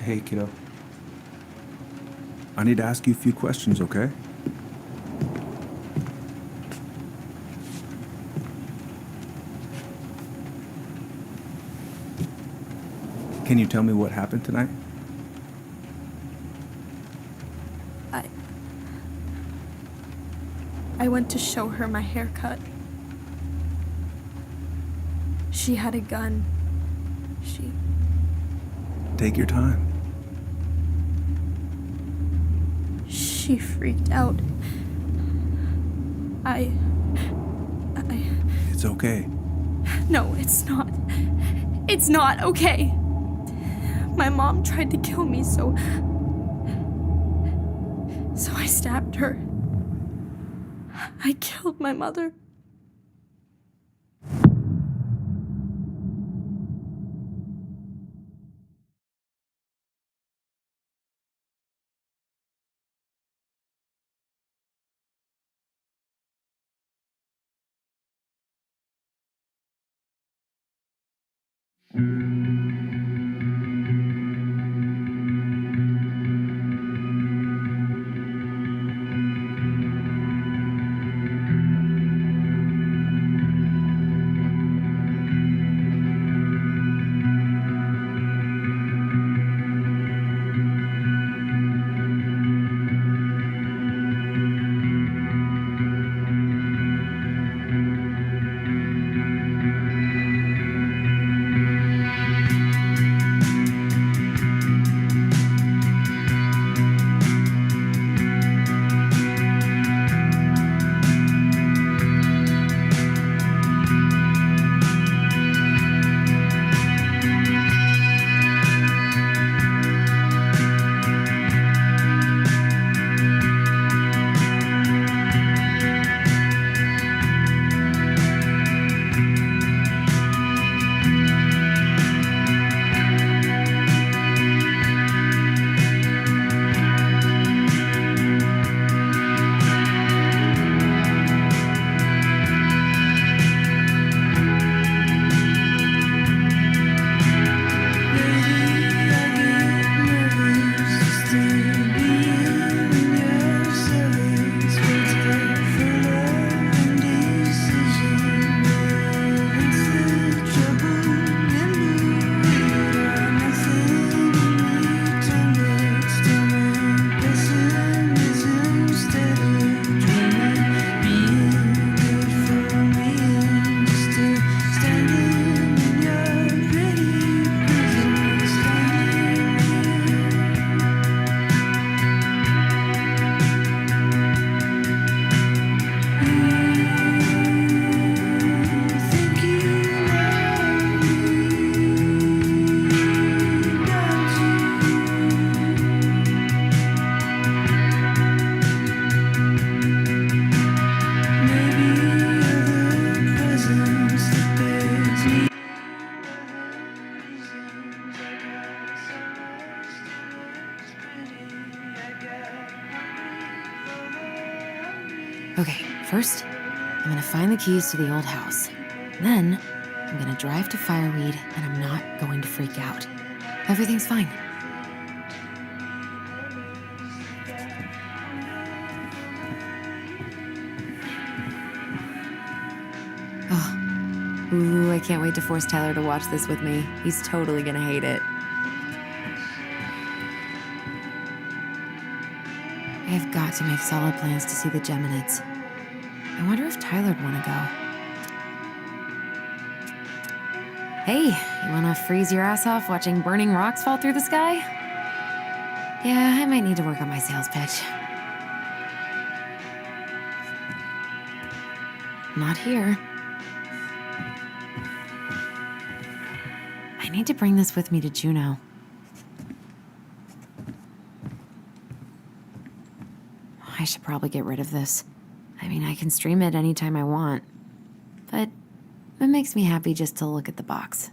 Hey, kiddo. I need to ask you a few questions, okay? Can you tell me what happened tonight? I went to show her my haircut. She had a gun. Take your time. She freaked out. It's okay. No, it's not. It's not okay. My mom tried to kill me, so I stabbed her. I killed my mother. Okay, first, I'm gonna find the keys to the old house. Then, I'm gonna drive to Fireweed, and I'm not going to freak out. Everything's fine. Oh. Ooh, I can't wait to force Tyler to watch this with me. He's totally gonna hate it. I've got to make solid plans to see the Geminids. I wonder if Tyler'd want to go. Hey, you wanna freeze your ass off watching burning rocks fall through the sky? Yeah, I might need to work on my sales pitch. Not here. I need to bring this with me to Juneau. I should probably get rid of this. I mean, I can stream it anytime I want. But it makes me happy just to look at the box.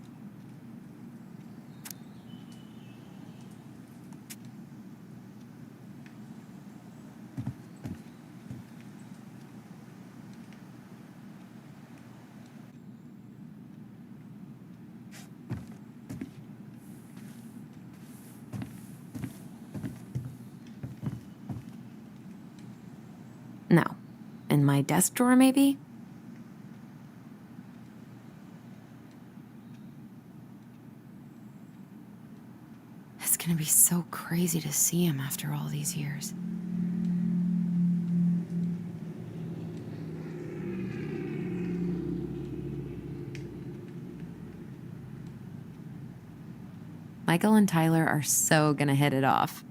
In my desk drawer, maybe? It's gonna be so crazy to see him after all these years. Michael and Tyler are so gonna hit it off.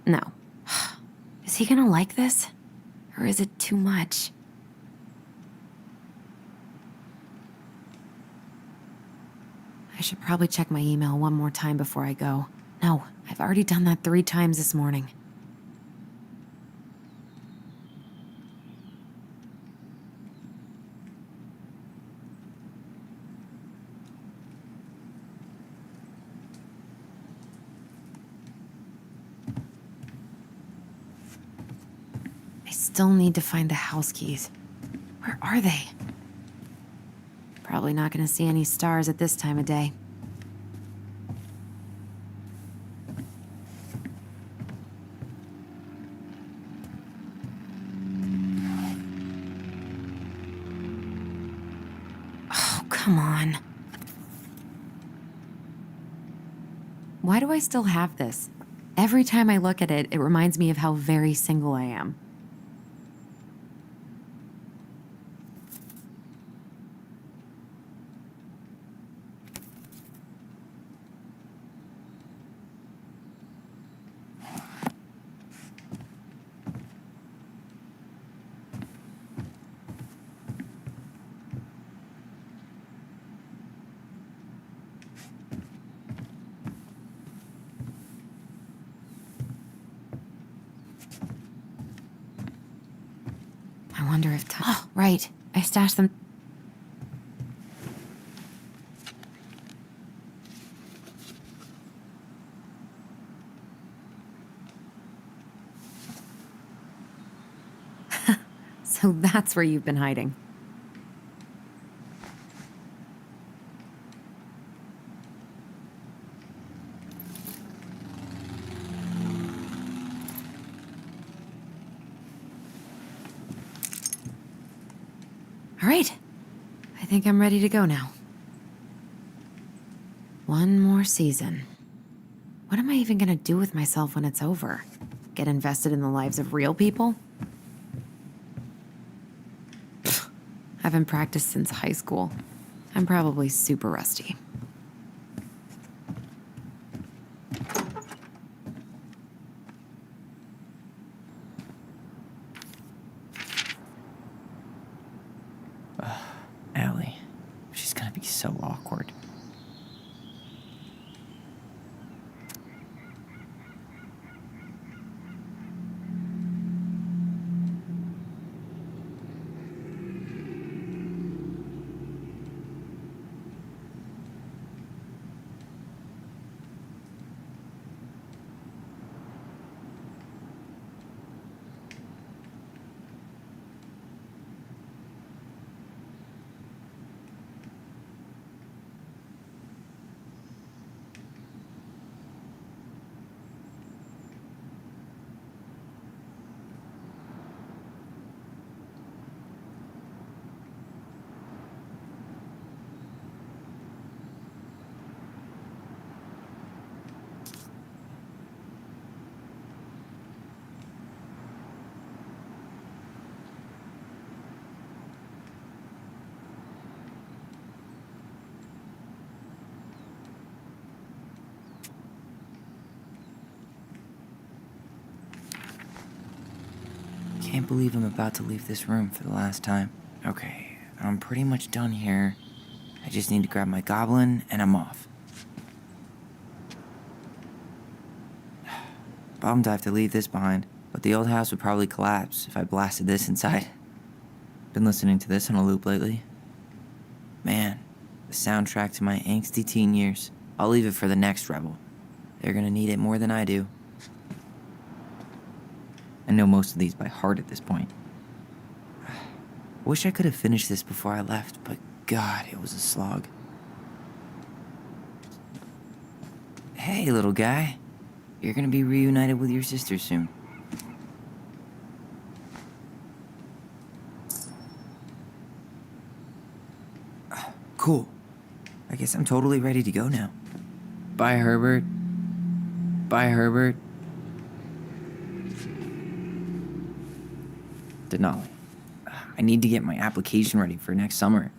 No. Is he gonna like this? Or is it too much? I should probably check my email one more time before I go. No, I've already done that 3 times this morning. I still need to find the house keys. Where are they? Probably not gonna see any stars at this time of day. Oh, come on. Why do I still have this? Every time I look at it, it reminds me of how very single I am. I wonder if Oh, right. I stashed them. So that's where you've been hiding. All right. I think I'm ready to go now. One more season. What am I even gonna do with myself when it's over? Get invested in the lives of real people? Pfft, I haven't practiced since high school. I'm probably super rusty. Allie. She's gonna be so awkward. Can't believe I'm about to leave this room for the last time. Okay, I'm pretty much done here. I just need to grab my goblin and I'm off. Bummed I have to leave this behind, but the old house would probably collapse if I blasted this inside. Been listening to this on a loop lately. Man, the soundtrack to my angsty teen years. I'll leave it for the next rebel. They're gonna need it more than I do. I know most of these by heart at this point. Wish I could have finished this before I left, but God, it was a slog. Hey, little guy. You're gonna be reunited with your sister soon. Cool. I guess I'm totally ready to go now. Bye, Herbert. Bye, Herbert. Denali. I need to get my application ready for next summer.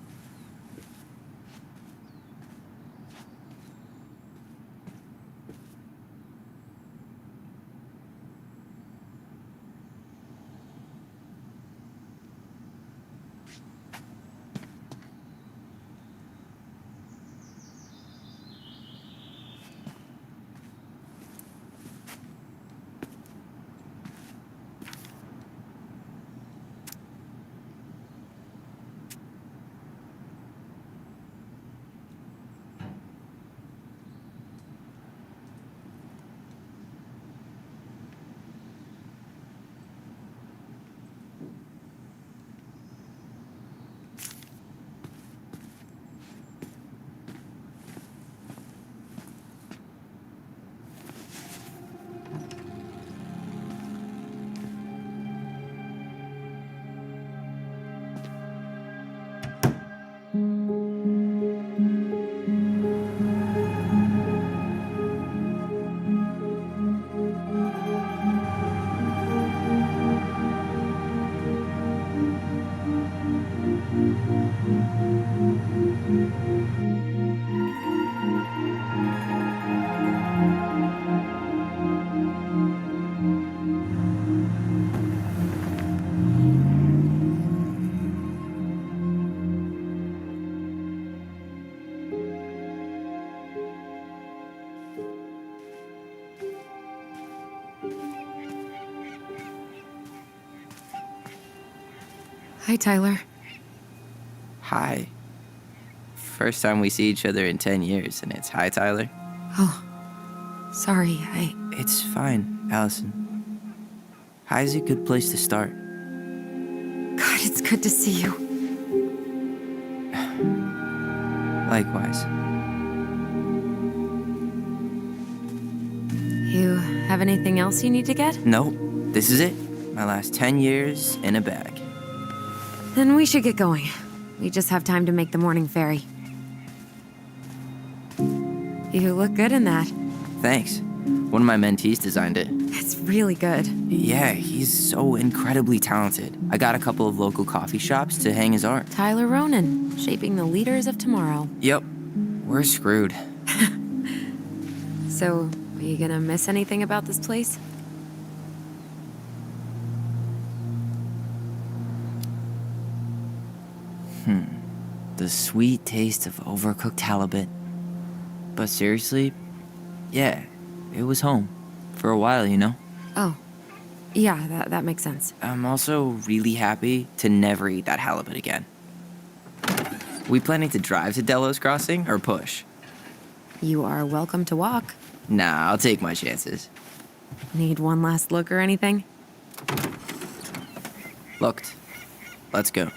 Hi, Tyler. Hi. First time we see each other in 10 years, and it's hi, Tyler. Oh, sorry, It's fine, Allison. Hi's a good place to start. God, it's good to see you. Likewise. You have anything else you need to get? Nope, this is it. My last 10 years in a bag. Then we should get going. We just have time to make the morning ferry. You look good in that. Thanks. One of my mentees designed it. It's really good. Yeah, he's so incredibly talented. I got a couple of local coffee shops to hang his art. Tyler Ronan, shaping the leaders of tomorrow. Yep, we're screwed. So, are you gonna miss anything about this place? The sweet taste of overcooked halibut. But seriously, yeah, it was home. For a while, you know? Oh, yeah, that makes sense. I'm also really happy to never eat that halibut again. We planning to drive to Delos Crossing or push? You are welcome to walk. Nah, I'll take my chances. Need one last look or anything? Looked. Let's go.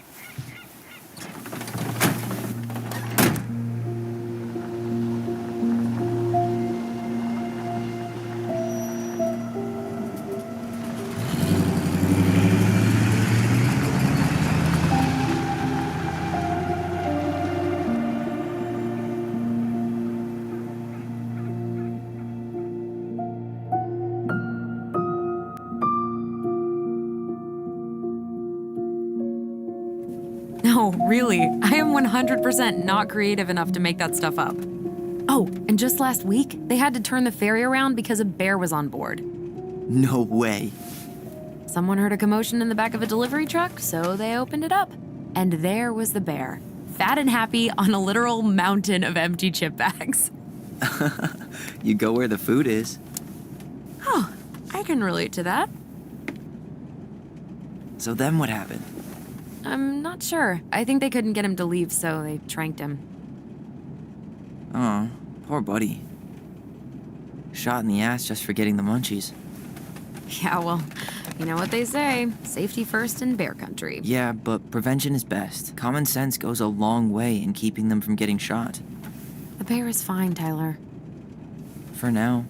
No, really. I am 100% not creative enough to make that stuff up. Oh, and just last week, they had to turn the ferry around because a bear was on board. No way. Someone heard a commotion in the back of a delivery truck, so they opened it up. And there was the bear, fat and happy on a literal mountain of empty chip bags. You go where the food is. Oh, I can relate to that. So then what happened? I'm not sure. I think they couldn't get him to leave, so they tranked him. Oh, poor buddy. Shot in the ass just for getting the munchies. Yeah, well, You know what they say, safety first in bear country. Yeah, but prevention is best. Common sense goes a long way in keeping them from getting shot. The bear is fine, Tyler. For now.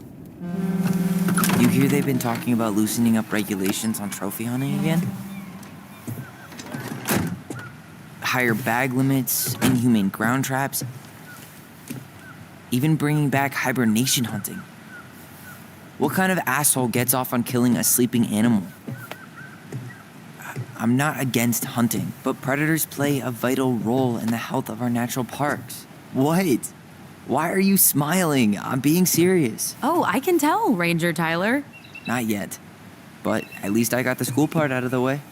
You hear they've been talking about loosening up regulations on trophy hunting again? Higher bag limits, inhumane ground traps, even bringing back hibernation hunting. What kind of asshole gets off on killing a sleeping animal? I'm not against hunting, but predators play a vital role in the health of our natural parks. What? Why are you smiling? I'm being serious. Oh, I can tell, Ranger Tyler. Not yet. But at least I got the school part out of the way.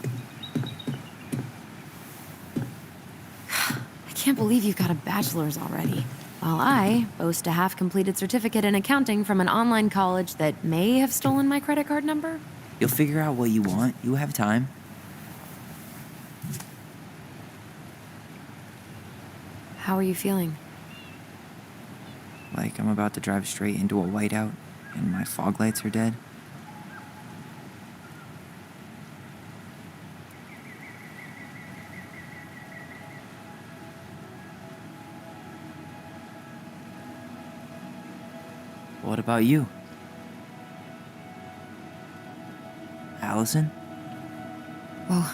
I can't believe you've got a bachelor's already. While I boast a half-completed certificate in accounting from an online college that may have stolen my credit card number. You'll figure out what you want. You have time. How are you feeling? Like I'm about to drive straight into a whiteout and my fog lights are dead. What about you? Allison? Whoa.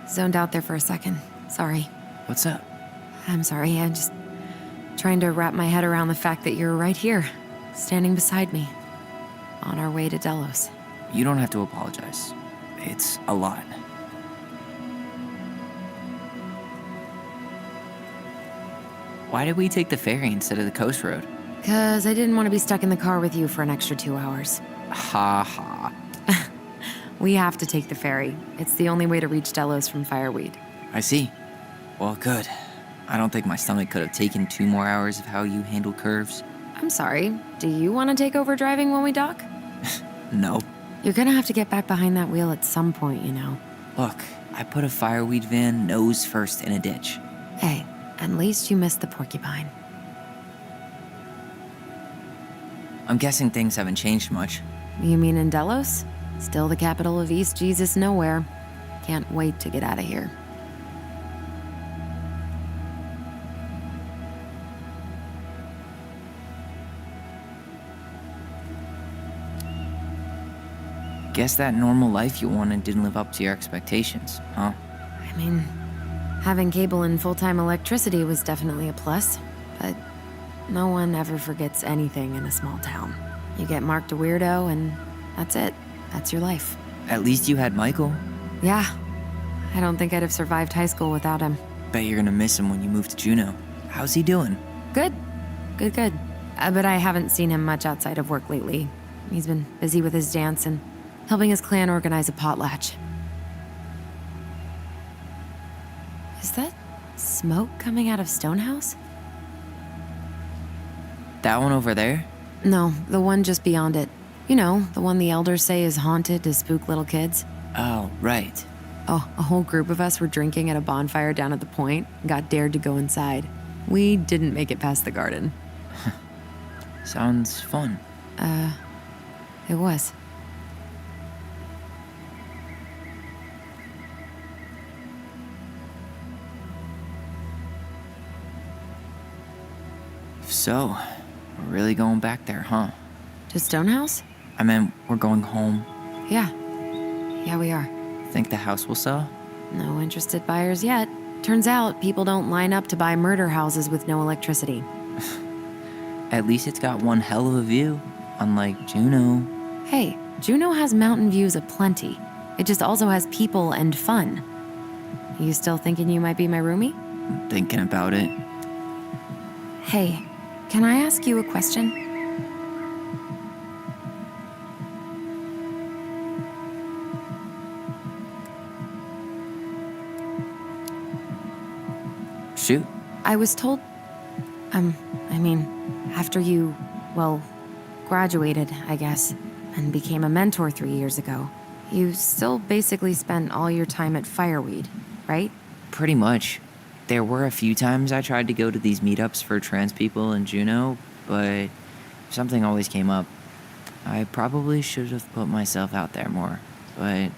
Zoned out there for a second. Sorry. What's up? I'm sorry. I'm just trying to wrap my head around the fact that you're right here, standing beside me, on our way to Delos. You don't have to apologize. It's a lot. Why did we take the ferry instead of the coast road? 'Cause I didn't want to be stuck in the car with you for an extra 2 hours. Ha ha. We have to take the ferry. It's the only way to reach Delos from Fireweed. I see. Well, good. I don't think my stomach could have taken 2 more hours of how you handle curves. I'm sorry. Do you want to take over driving when we dock? No. You're gonna have to get back behind that wheel at some point, you know. Look, I put a fireweed van nose first in a ditch. Hey, at least you missed the porcupine. I'm guessing things haven't changed much. You mean in Delos? Still the capital of East Jesus Nowhere. Can't wait to get out of here. Guess that normal life you wanted didn't live up to your expectations, huh? I mean, having cable and full-time electricity was definitely a plus, but no one ever forgets anything in a small town. You get marked a weirdo and that's it. That's your life. At least you had Michael. Yeah, I don't think I'd have survived high school without him. Bet you're gonna miss him when you move to Juneau. How's he doing? Good. Good. But I haven't seen him much outside of work lately. He's been busy with his dance and helping his clan organize a potlatch. Is that smoke coming out of Stonehouse? That one over there? No, the one just beyond it. You know, the one the elders say is haunted to spook little kids. Oh, right. Oh, a whole group of us were drinking at a bonfire down at the point and got dared to go inside. We didn't make it past the garden. Sounds fun. It was. So, we're really going back there, huh? To Stonehouse? I meant, we're going home. Yeah. Yeah, we are. Think the house will sell? No interested buyers yet. Turns out people don't line up to buy murder houses with no electricity. At least it's got one hell of a view, unlike Juneau. Hey, Juneau has mountain views aplenty. It just also has people and fun. You still thinking you might be my roomie? I'm thinking about it. Hey, can I ask you a question? Shoot. I was told, after you, graduated, I guess, and became a mentor 3 years ago, you still basically spent all your time at Fireweed, right? Pretty much. There were a few times I tried to go to these meetups for trans people in Juneau, but something always came up. I probably should have put myself out there more. but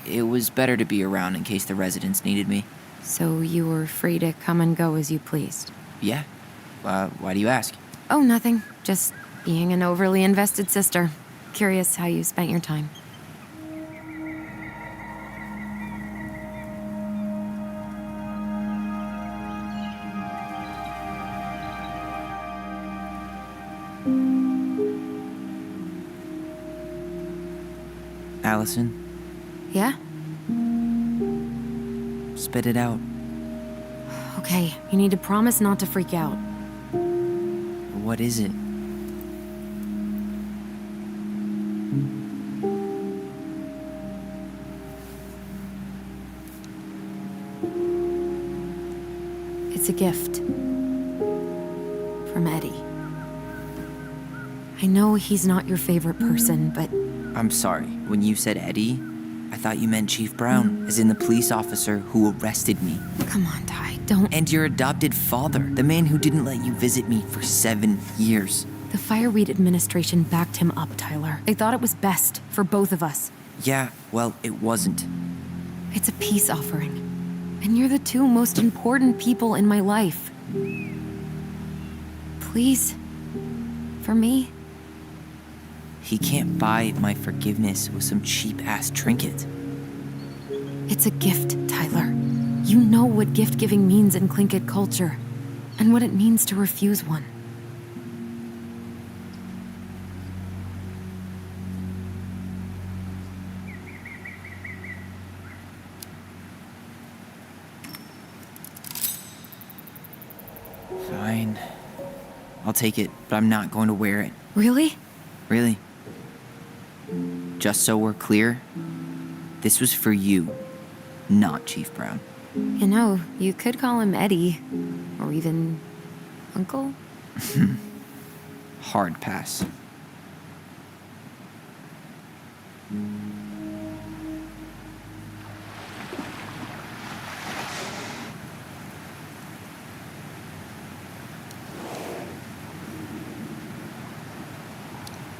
it was better to be around in case the residents needed me. So you were free to come and go as you pleased? Yeah. Why do you ask? Oh, nothing. Just being an overly invested sister. Curious how you spent your time. Allison, Yeah? spit it out. Okay, you need to promise not to freak out. What is it? It's a gift. From Eddie. I know he's not your favorite person, but I'm sorry. When you said Eddie, I thought you meant Chief Brown, as in the police officer who arrested me. come on, Ty, don't. And your adopted father, the man who didn't let you visit me for 7 years. The Fireweed administration backed him up, Tyler. They thought it was best for both of us. Yeah, well, it wasn't. It's a peace offering. And you're the two most important people in my life. Please. For me. He can't buy my forgiveness with some cheap-ass trinket. It's a gift, Tyler. You know what gift-giving means in Tlingit culture. And what it means to refuse one. Fine. I'll take it, but I'm not going to wear it. Really? Really. Just so we're clear, this was for you, not Chief Brown. You know, you could call him Eddie. Or even Uncle? Hard pass.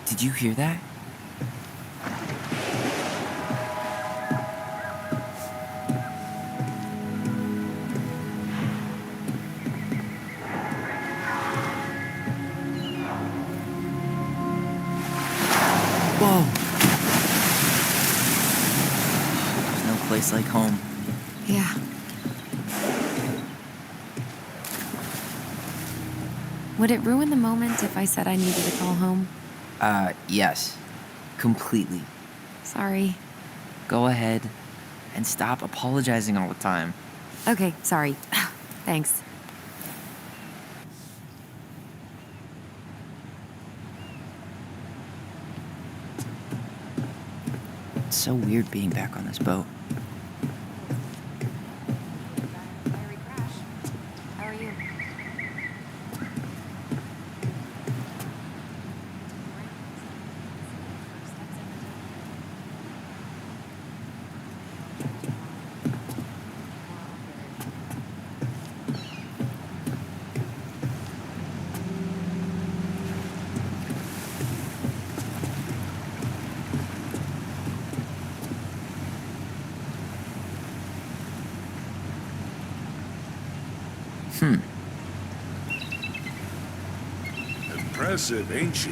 Did you hear that? Whoa! There's no place like home. Yeah. Would it ruin the moment if I said I needed to call home? Yes. Completely. Sorry. Go ahead and stop apologizing all the time. Okay, sorry. Thanks. It's so weird being back on this boat. Fiery crash. How are you? Impressive, ain't she?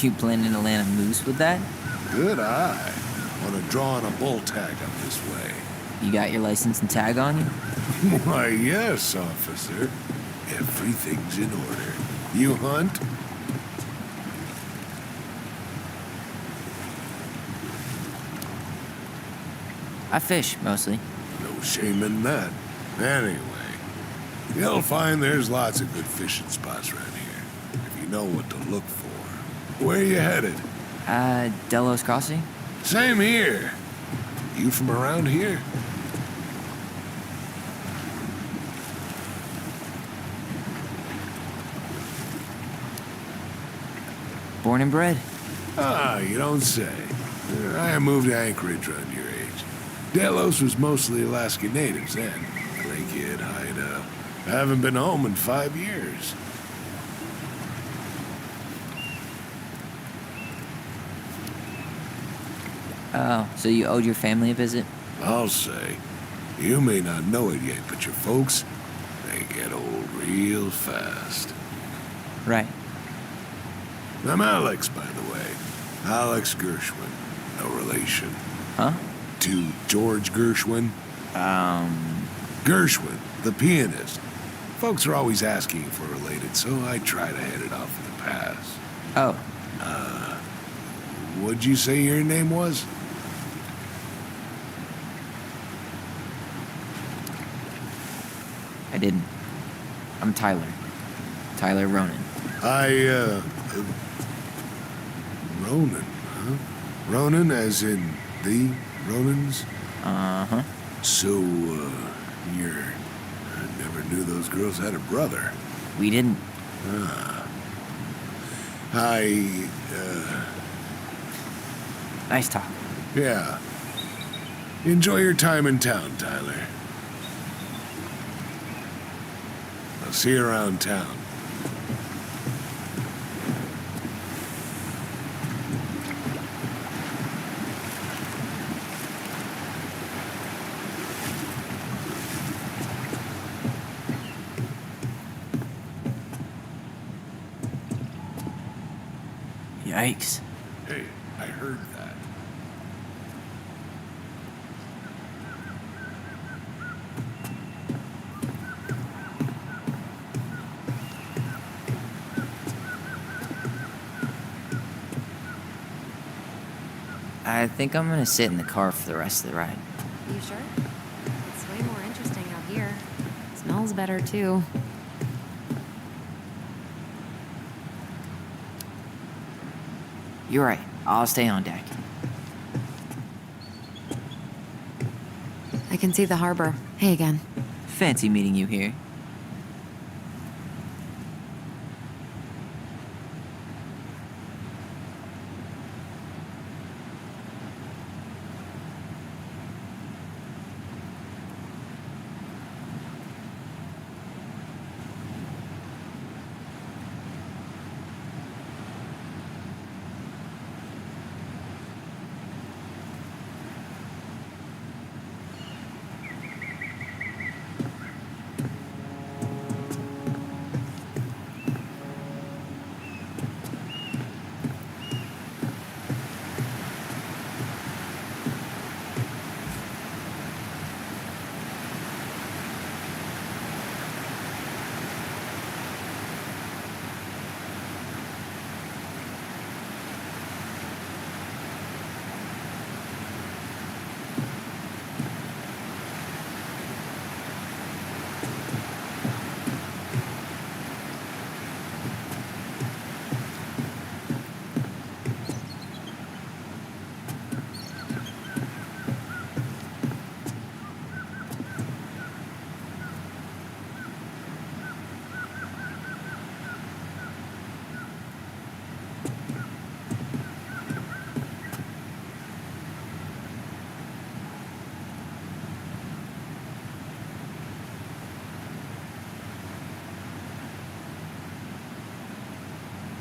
You blending a land of moose with that? Good eye. Want to draw on a bull tag up this way. You got your license and tag on you? Why, yes, officer. Everything's in order. You hunt? I fish, mostly. No shame in that. Anyway, you'll find there's lots of good fishing spots around here, if you know what to look for. Where you headed? Delos Crossing? Same here. You from around here? Born and bred. Ah, you don't say. I moved to Anchorage around your age. Delos was mostly Alaska natives then. Clay Kid, Haida. I haven't been home in 5 years. Oh, so you owed your family a visit? I'll say. You may not know it yet, but your folks, they get old real fast. Right. I'm Alex, by the way. Alex Gershwin. No relation. Huh? To George Gershwin. Gershwin, the pianist. Folks are always asking if we're related, so I try to head it off in the pass. Oh, What'd you say your name was? I didn't. I'm Tyler. Tyler Ronan. Ronan, huh? Ronan as in the Ronans? Uh-huh. So, I never knew those girls had a brother. We didn't. Nice talk. Yeah. Enjoy your time in town, Tyler. I'll see you around town. Yikes. Hey, I heard that. I think I'm gonna sit in the car for the rest of the ride. You sure? It's way more interesting out here. Smells better, too. You're right. I'll stay on deck. I can see the harbor. Hey again. Fancy meeting you here.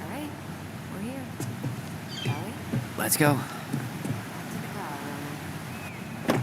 All right, we're here. Shall we? Let's go. To the car, Ronan.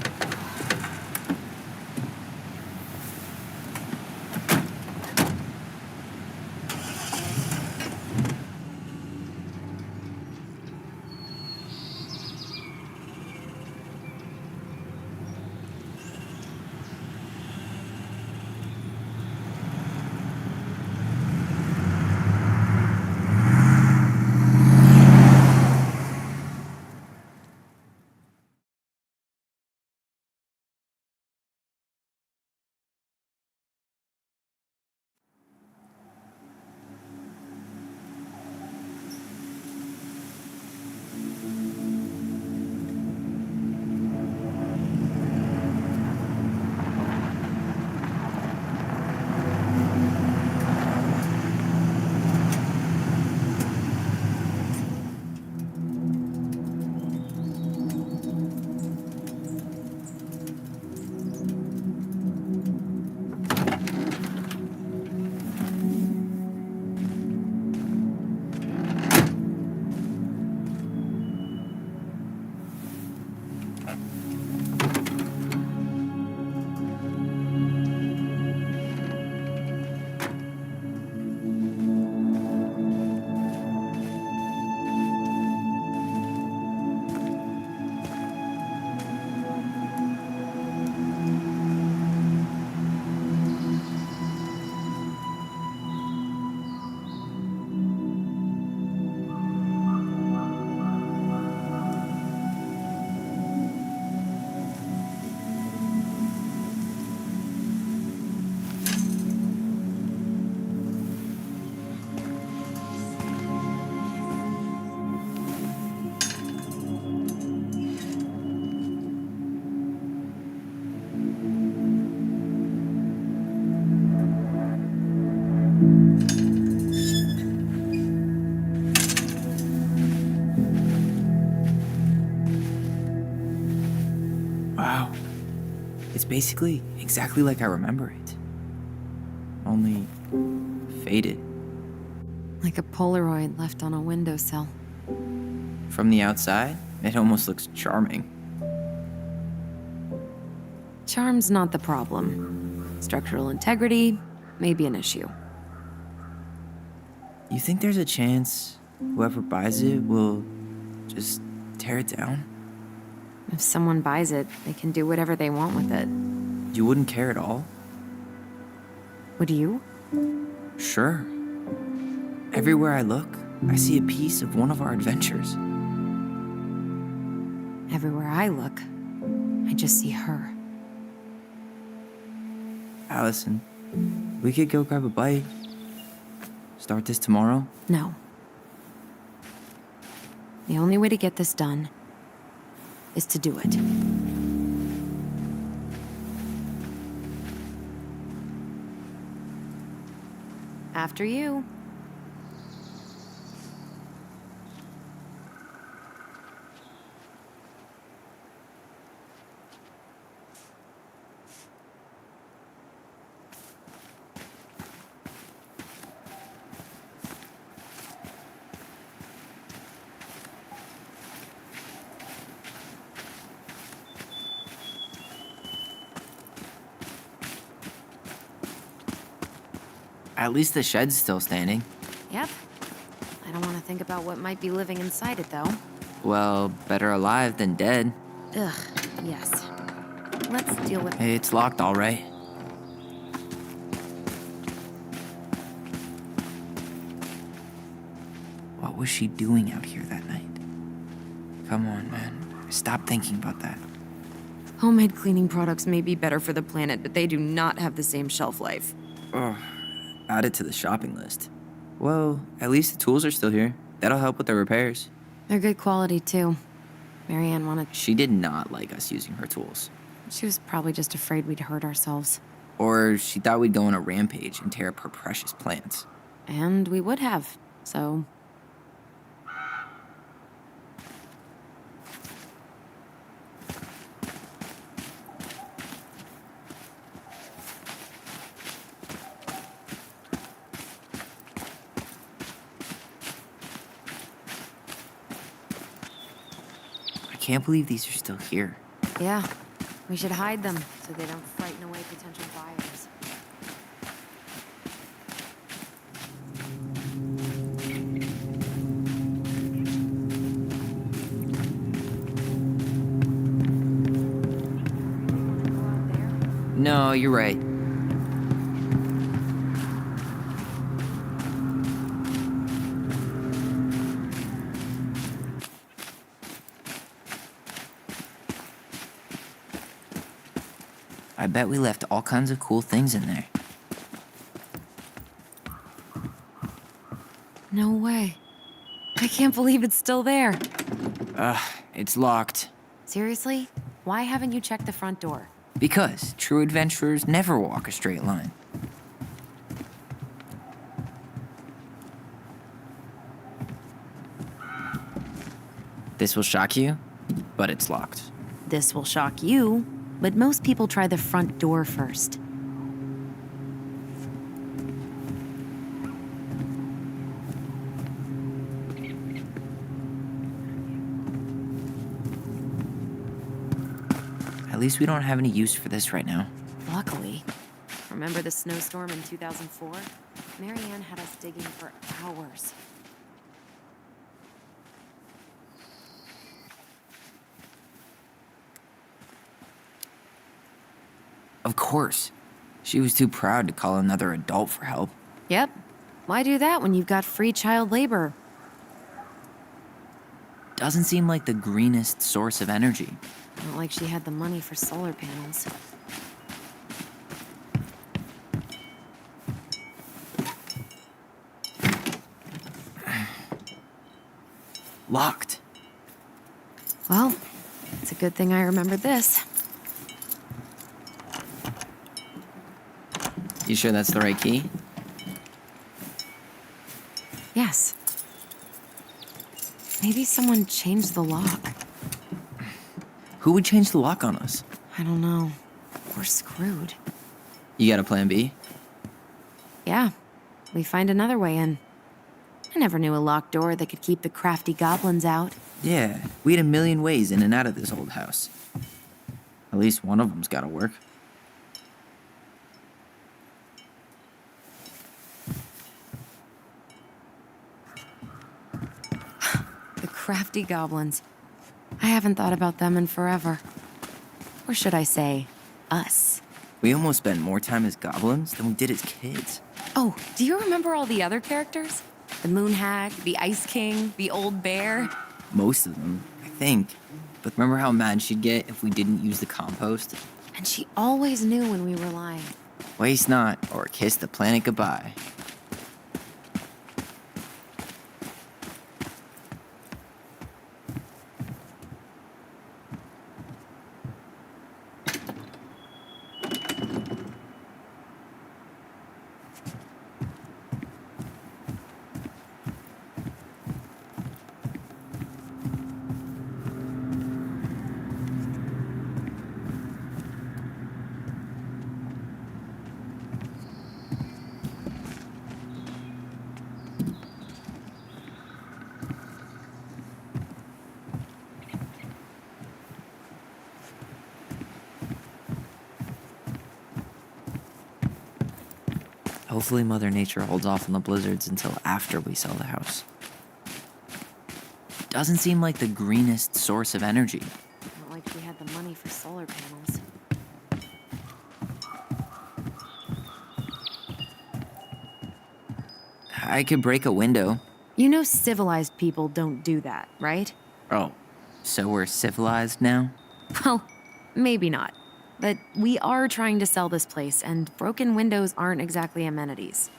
It's basically exactly like I remember it. Only faded. Like a Polaroid left on a windowsill. From the outside, it almost looks charming. Charm's not the problem. Structural integrity may be an issue. You think there's a chance whoever buys it will just tear it down? If someone buys it, they can do whatever they want with it. You wouldn't care at all? Would you? Sure. Everywhere I look, I see a piece of one of our adventures. Everywhere I look, I just see her. Allison, we could go grab a bite. Start this tomorrow? No. The only way to get this done is to do it. After you. At least the shed's still standing. Yep. I don't want to think about what might be living inside it, though. Well, better alive than dead. Ugh, yes. Let's deal with Hey, it's locked, all right. What was she doing out here that night? Come on, man. Stop thinking about that. Homemade cleaning products may be better for the planet, but they do not have the same shelf life. Ugh. Add it to the shopping list. Well, at least the tools are still here. That'll help with the repairs. They're good quality, too. Marianne wanted... She did not like us using her tools. She was probably just afraid we'd hurt ourselves. Or she thought we'd go on a rampage and tear up her precious plants. And we would have, so... I can't believe these are still here. Yeah, we should hide them so they don't frighten away potential buyers. No, you're right. I bet we left all kinds of cool things in there. No way. I can't believe it's still there. It's locked. Seriously? Why haven't you checked the front door? Because true adventurers never walk a straight line. This will shock you, but it's locked. This will shock you, but most people try the front door first. At least we don't have any use for this right now. Luckily. Remember the snowstorm in 2004? Marianne had us digging for hours. Of course. She was too proud to call another adult for help. Yep. Why do that when you've got free child labor? Doesn't seem like the greenest source of energy. Not like she had the money for solar panels. Locked. Well, it's a good thing I remembered this. You sure that's the right key? Yes. Maybe someone changed the lock. Who would change the lock on us? I don't know. We're screwed. You got a plan B? Yeah, we find another way in. I never knew a locked door that could keep the crafty goblins out. Yeah, we had a million ways in and out of this old house. At least one of them's gotta work. The crafty goblins. I haven't thought about them in forever. Or should I say, us. We almost spent more time as goblins than we did as kids. Oh, do you remember all the other characters? The Moon Hag, the Ice King, the Old Bear? Most of them, I think. But remember how mad she'd get if we didn't use the compost? And she always knew when we were lying. Waste not, or kiss the planet goodbye. Hopefully Mother Nature holds off on the blizzards until after we sell the house. Doesn't seem like the greenest source of energy. Not like we had the money for solar panels. I could break a window. You know civilized people don't do that, right? Oh, so we're civilized now? Well, maybe not. But we are trying to sell this place, and broken windows aren't exactly amenities.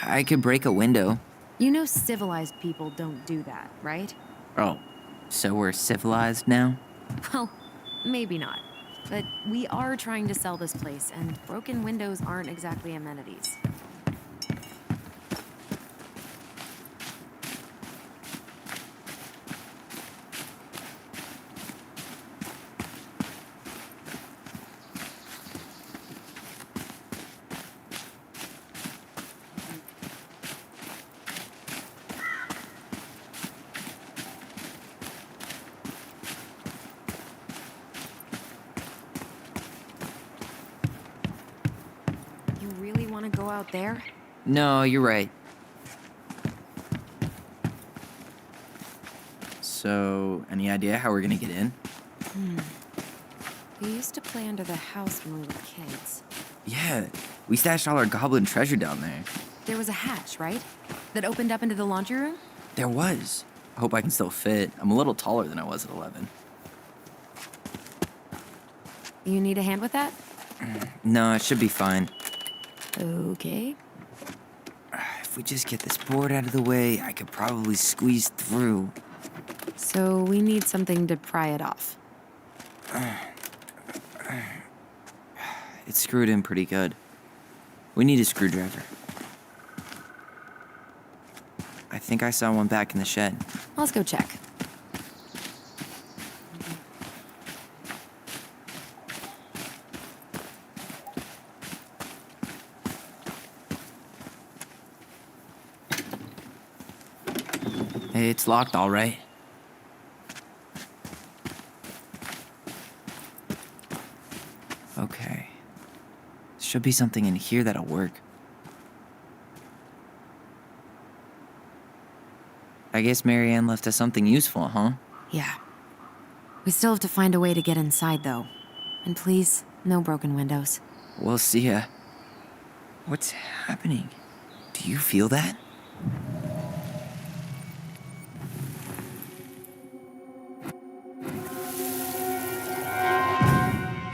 I could break a window. You know civilized people don't do that, right? Oh, so we're civilized now? Well, maybe not. But we are trying to sell this place, and broken windows aren't exactly amenities. You really want to go out there? No, you're right. So, any idea how we're gonna get in? We used to play under the house when we were kids. Yeah, we stashed all our goblin treasure down there. There was a hatch, right? That opened up into the laundry room? There was. I hope I can still fit. I'm a little taller than I was at 11. You need a hand with that? No, it should be fine. Okay. If we just get this board out of the way, I could probably squeeze through. So we need something to pry it off. It's screwed in pretty good. We need a screwdriver. I think I saw one back in the shed. Let's go check. It's locked all right. Okay. Should be something in here that'll work. I guess Marianne left us something useful, huh? Yeah. We still have to find a way to get inside, though. And please, no broken windows. We'll see ya. What's happening? Do you feel that?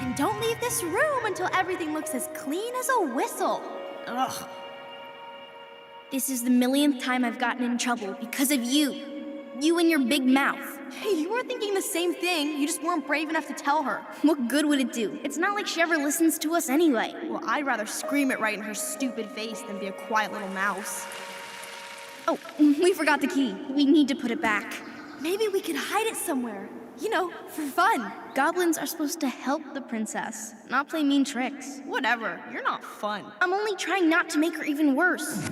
And don't leave this room until everything looks as clean as a whistle. Ugh. This is the millionth time I've gotten in trouble because of you. You and your big mouth. Hey, you were thinking the same thing. You just weren't brave enough to tell her. What good would it do? It's not like she ever listens to us anyway. Well, I'd rather scream it right in her stupid face than be a quiet little mouse. Oh, we forgot the key. We need to put it back. Maybe we could hide it somewhere. You know, for fun. Goblins are supposed to help the princess, not play mean tricks. Whatever, you're not fun. I'm only trying not to make her even worse.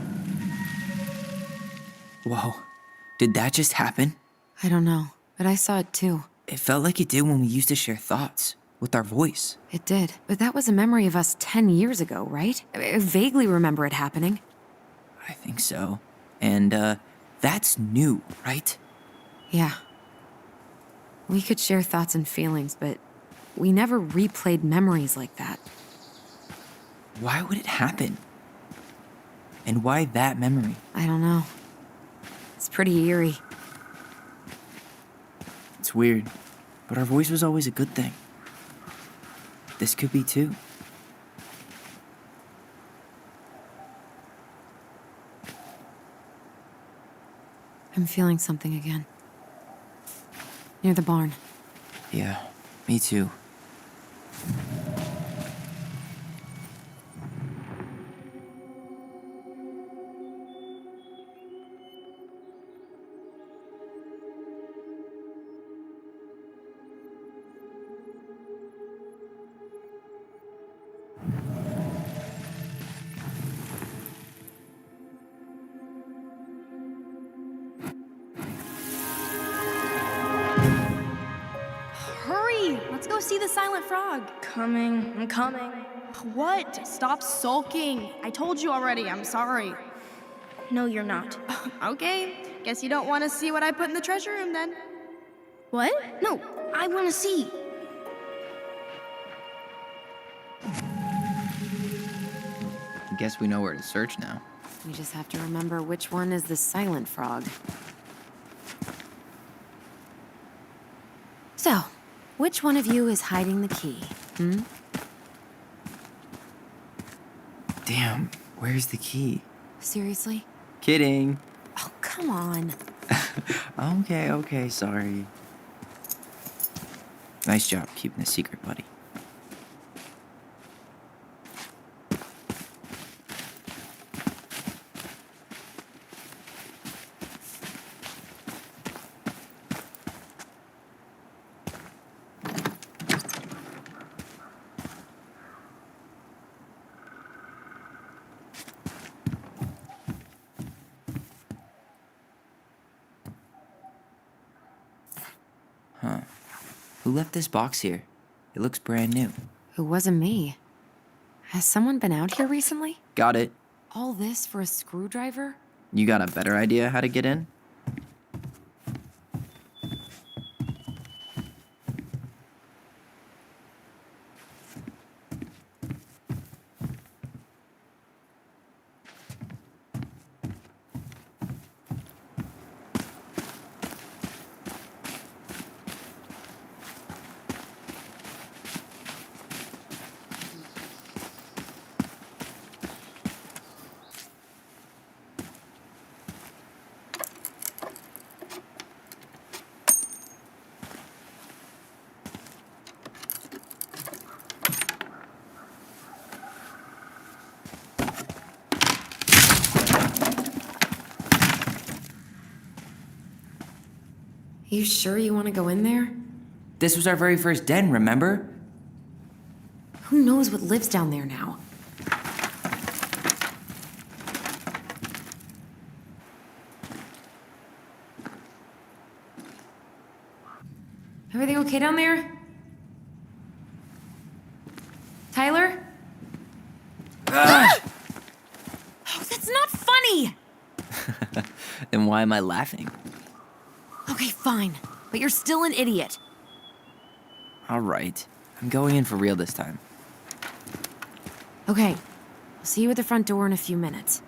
Whoa. Did that just happen? I don't know, but I saw it too. It felt like it did when we used to share thoughts with our voice. It did, but that was a memory of us 10 years ago, right? I vaguely remember it happening. I think so. And, that's new, right? Yeah. We could share thoughts and feelings, but we never replayed memories like that. Why would it happen? And why that memory? I don't know. It's pretty eerie. It's weird, but our voice was always a good thing. This could be too. I'm feeling something again. Near the barn. Yeah, me too. Hurry! Let's go see the silent frog. I'm coming. What? Stop sulking. I told you already, I'm sorry. No, you're not. Okay, guess you don't want to see what I put in the treasure room then. What? No, I want to see. I guess we know where to search now. We just have to remember which one is the silent frog. So, which one of you is hiding the key? Damn, where's the key? Seriously? Kidding. Oh, come on. Okay, sorry. Nice job keeping a secret, buddy. Who left this box here? It looks brand new. It wasn't me. Has someone been out here recently? Got it. All this for a screwdriver? You got a better idea how to get in? You sure you want to go in there? This was our very first den, remember? Who knows what lives down there now? Everything okay down there? Tyler? Oh, that's not funny! Then why am I laughing? Okay, fine. But you're still an idiot. All right. I'm going in for real this time. Okay. I'll see you at the front door in a few minutes.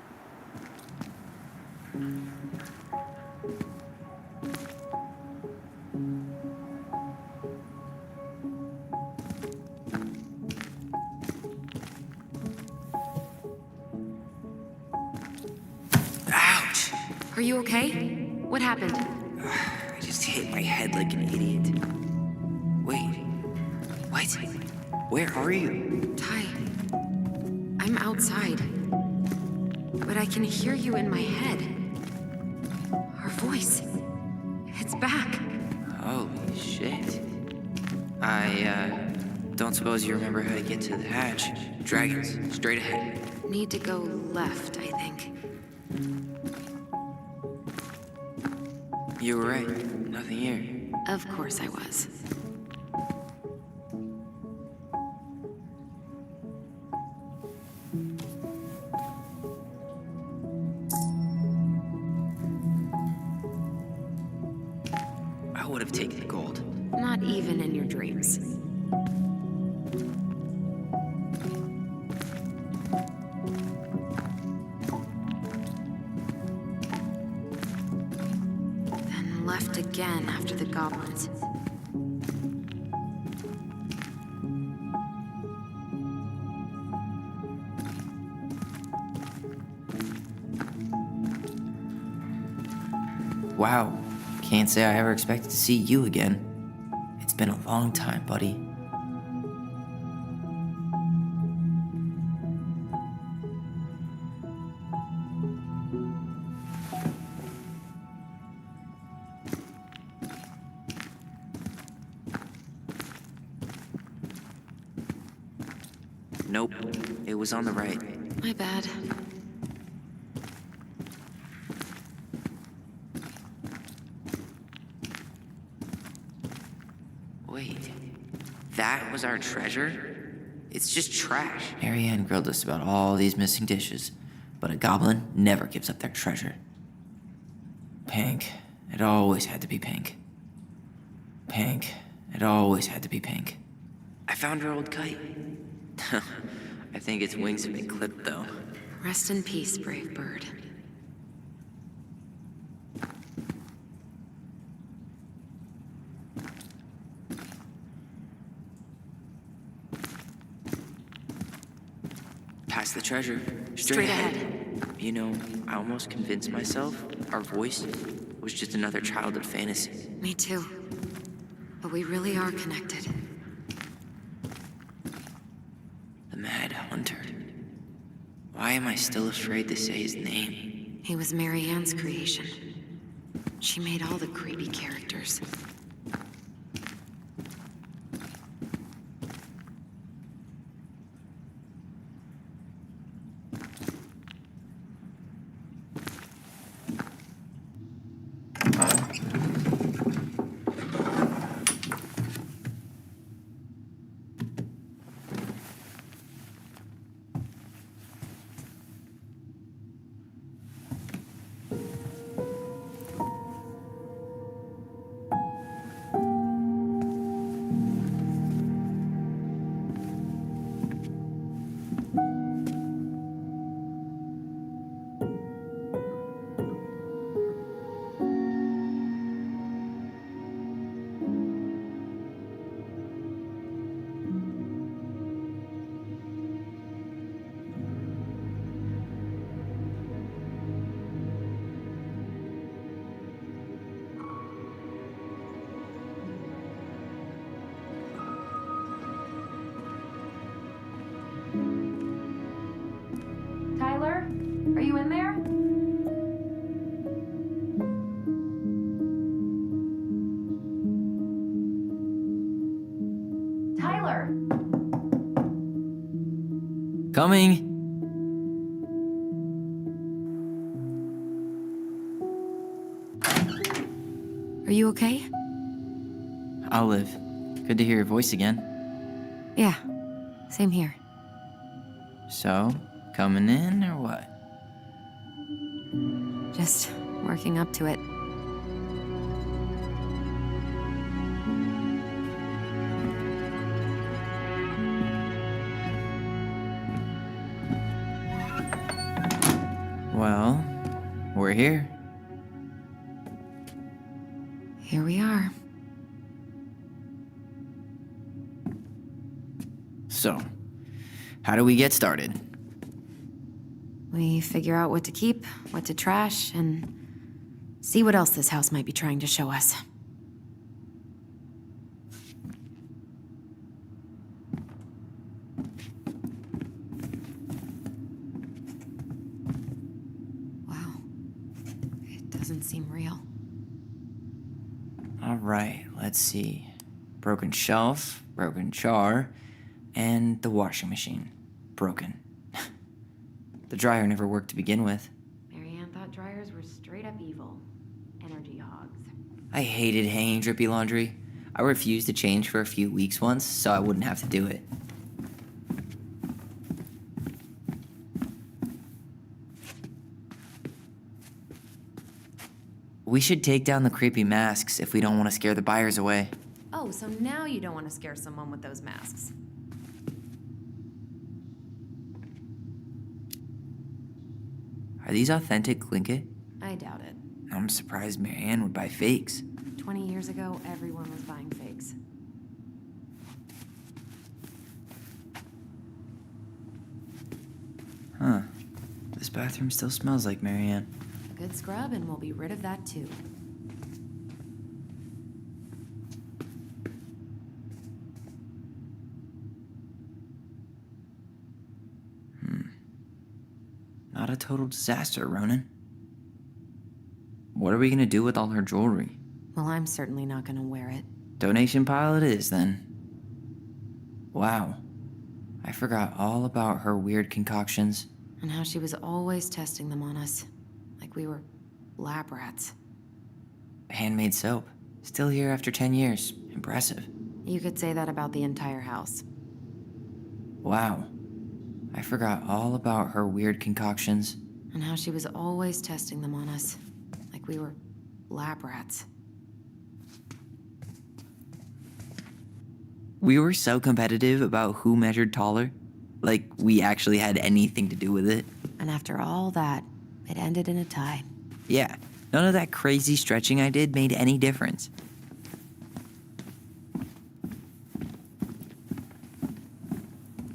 Ouch! Are you okay? What happened? I just hit my head like an idiot. Wait. What? Where are you? Ty, I'm outside. But I can hear you in my head. Our voice. It's back. I don't suppose you remember how to get to the hatch. Dragons, straight ahead. Need to go left, I think. You were right. Nothing here. Of course I was. I would have taken the gold. Not even in your dreams. Then left again after the goblins. Wow. Can't say I ever expected to see you again. It's been a long time, buddy. Nope. It was on the right. My bad. Wait, that was our treasure? It's just trash. Marianne grilled us about all these missing dishes, but a goblin never gives up their treasure. Pink. It always had to be pink. Pink. It always had to be pink. I found her old kite. I think its wings have been clipped, though. Rest in peace, brave bird. Past the treasure. Straight ahead. You know, I almost convinced myself our voice was just another childhood fantasy. Me too. But we really are connected. The Mad Hunter. Why am I still afraid to say his name? He was Marianne's creation. She made all the creepy characters. Tyler, are you in there? Tyler! Coming! Are you okay? I'll live. Good to hear your voice again. Yeah, same here. So, coming in or what? Just working up to it. Well, we're here. Here we are. So, how do we get started? We figure out what to keep, what to trash, and see what else this house might be trying to show us. Wow. It doesn't seem real. All right, let's see. Broken shelf, broken jar, and the washing machine. Broken. The dryer never worked to begin with. Marianne thought dryers were straight up evil. Energy hogs. I hated hanging drippy laundry. I refused to change for a few weeks once so I wouldn't have to do it. We should take down the creepy masks if we don't want to scare the buyers away. Oh, so now you don't want to scare someone with those masks. Are these authentic Tlingit? I doubt it. I'm surprised Marianne would buy fakes. 20 years ago, everyone was buying fakes. Huh. This bathroom still smells like Marianne. A good scrub, and we'll be rid of that too. Not a total disaster, Ronan. What are we gonna do with all her jewelry? Well, I'm certainly not gonna wear it. Donation pile it is, then. Wow. I forgot all about her weird concoctions. And how she was always testing them on us. Like we were lab rats. Handmade soap. Still here after 10 years. Impressive. You could say that about the entire house. Wow. I forgot all about her weird concoctions. And how she was always testing them on us. Like we were lab rats. We were so competitive about who measured taller. Like we actually had anything to do with it. And after all that, it ended in a tie. Yeah, none of that crazy stretching I did made any difference.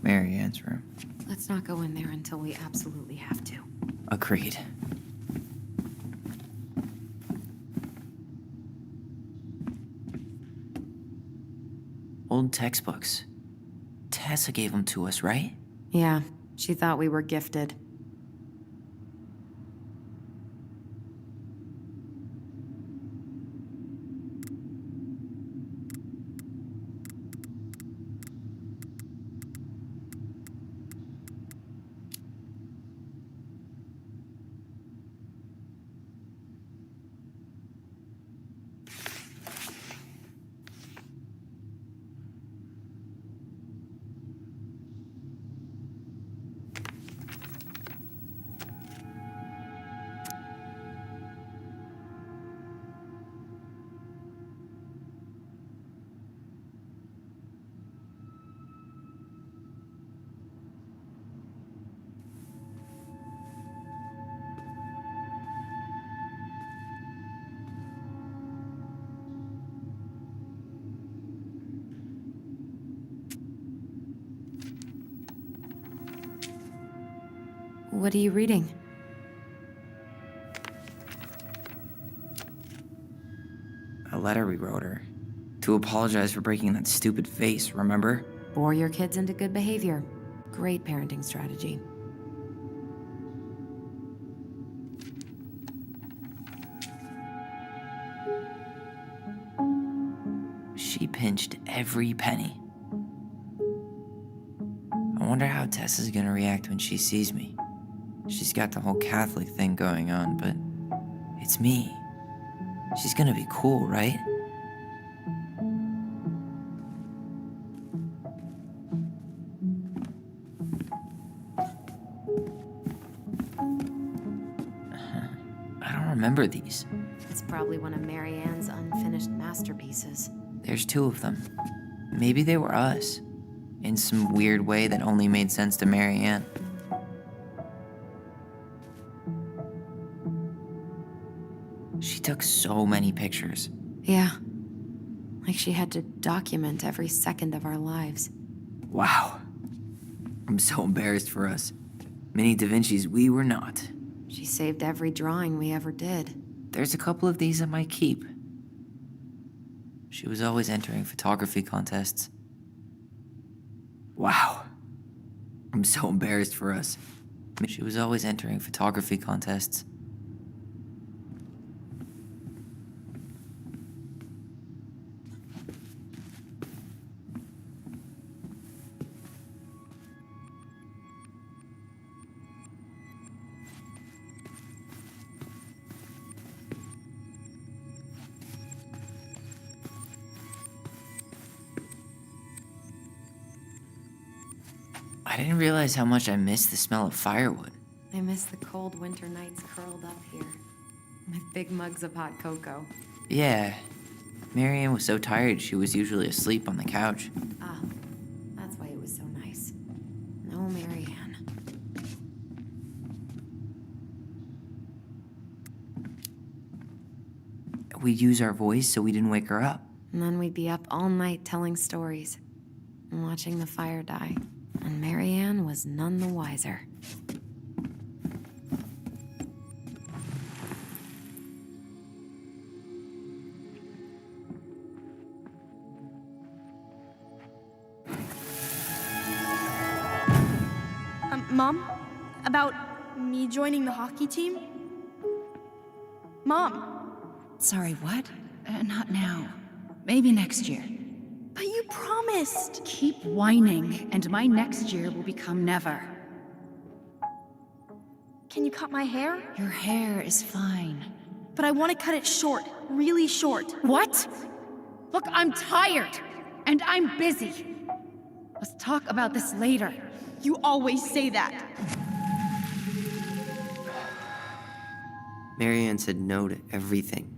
Marianne's room. Let's not go in there until we absolutely have to. Agreed. Old textbooks. Tessa gave them to us, right? Yeah, she thought we were gifted. What are you reading? A letter we wrote her. To apologize for breaking that stupid vase, remember? Bore your kids into good behavior. Great parenting strategy. She pinched every penny. I wonder how Tessa's gonna react when she sees me. She's got the whole Catholic thing going on, but it's me. She's gonna be cool, right? I don't remember these. It's probably one of Marianne's unfinished masterpieces. There's two of them. Maybe they were us. In some weird way that only made sense to Marianne. She took so many pictures. Yeah. Like she had to document every second of our lives. Wow. I'm so embarrassed for us. Mini Da Vinci's we were not. She saved every drawing we ever did. There's a couple of these I might keep. She was always entering photography contests. Wow. I'm so embarrassed for us. She was always entering photography contests. I didn't realize how much I missed the smell of firewood. I miss the cold winter nights curled up here with big mugs of hot cocoa. Yeah. Marianne was so tired she was usually asleep on the couch. Ah, that's why it was so nice. No Marianne. We'd use our voice so we didn't wake her up. And then we'd be up all night telling stories and watching the fire die. And Marianne was none the wiser. Mom? About me joining the hockey team? Mom! Sorry, what? Not now. Maybe next year. But you promised! Keep whining, and my next year will become never. Can you cut my hair? Your hair is fine. But I want to cut it short. Really short. What? Look, I'm tired, and I'm busy. Let's talk about this later. You always say that. Marianne said no to everything.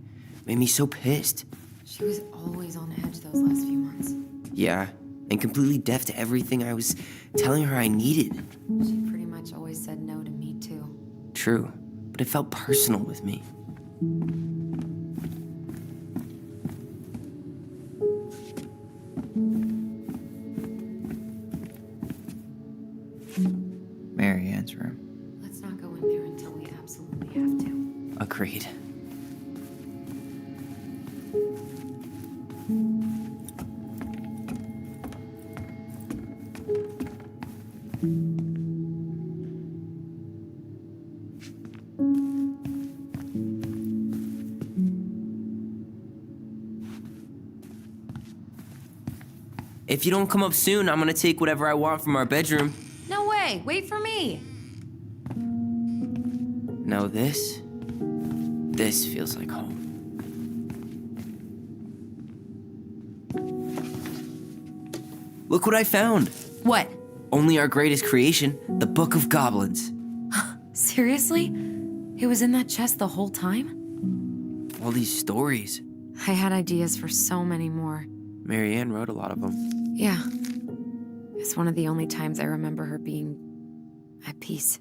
Made me so pissed. She was always on edge those last few months. Yeah, and completely deaf to everything I was telling her I needed. She pretty much always said no to me, too. True, but it felt personal with me. Marianne's room. Let's not go in there until we absolutely have to. Agreed. If you don't come up soon, I'm gonna take whatever I want from our bedroom. No way! Wait for me! No, this feels like home. Look what I found. What? Only our greatest creation, the Book of Goblins. Seriously? It was in that chest the whole time? All these stories. I had ideas for so many more. Marianne wrote a lot of them. Yeah. It's one of the only times I remember her being at peace.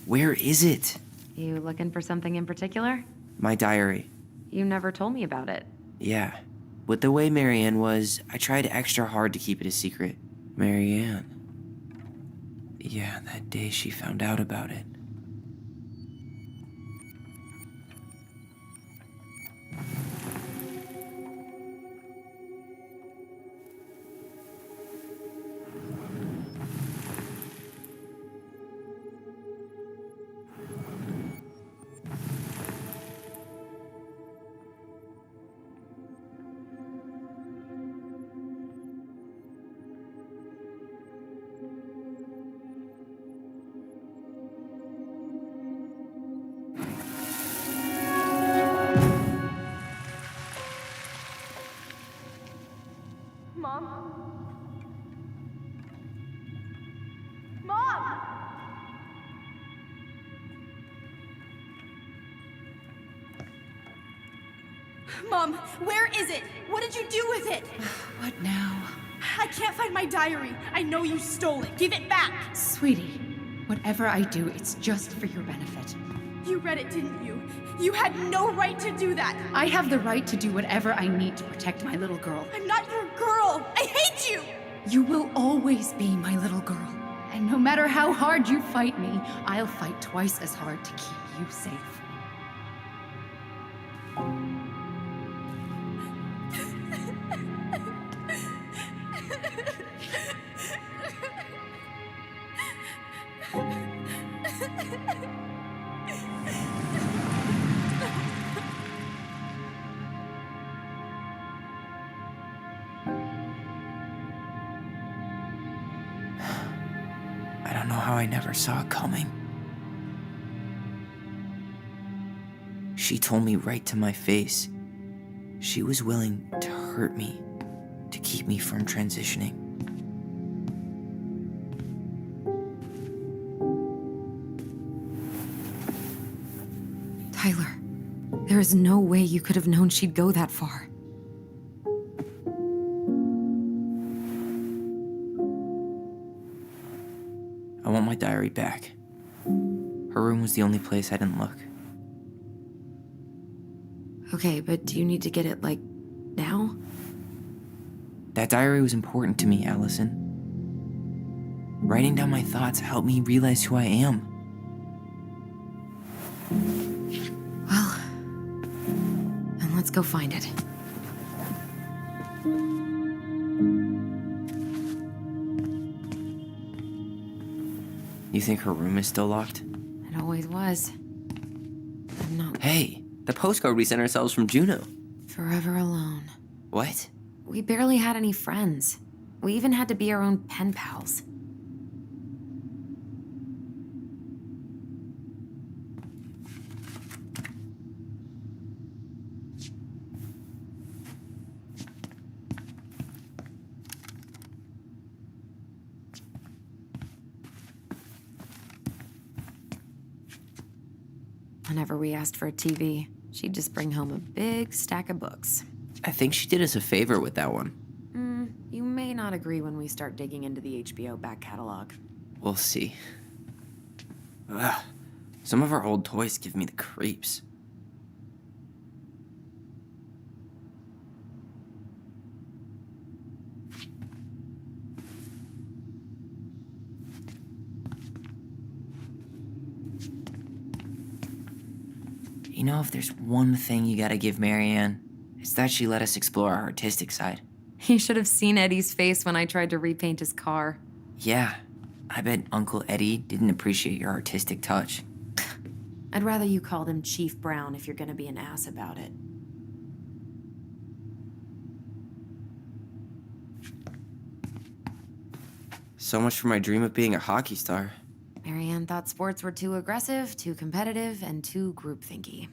Where is it? You looking for something in particular? My diary. You never told me about it. Yeah. With the way Marianne was, I tried extra hard to keep it a secret. Marianne. Yeah, that day she found out about it. Mom, where is it? What did you do with it? What now? I can't find my diary. I know you stole it. Give it back. Sweetie, whatever I do, it's just for your benefit. You read it, didn't you? You had no right to do that. I have the right to do whatever I need to protect my little girl. I'm not your girl. I hate you. You will always be my little girl. And no matter how hard you fight me, I'll fight twice as hard to keep you safe. don't know how I never saw it coming. She told me right to my face. She was willing to hurt me to keep me from transitioning. Tyler, there is no way you could have known she'd go that far. I want my diary back. Her room was the only place I didn't look. Okay, but do you need to get it, like, now? That diary was important to me, Allison. Writing down my thoughts helped me realize who I am. Well, then let's go find it. You think her room is still locked? It always was. I'm not Hey, the postcard we sent ourselves from Juneau. forever alone. What? We barely had any friends. We even had to be our own pen pals. Whenever we asked for a TV, she'd just bring home a big stack of books. I think she did us a favor with that one. You may not agree when we start digging into the HBO back catalog. We'll see. Ugh. Some of our old toys give me the creeps. You know, if there's one thing you gotta give Marianne, it's that she let us explore our artistic side. You should have seen Eddie's face when I tried to repaint his car. Yeah, I bet Uncle Eddie didn't appreciate your artistic touch. I'd rather you called him Chief Brown if you're gonna be an ass about it. So much for my dream of being a hockey star. Marianne thought sports were too aggressive, too competitive, and too groupthinky.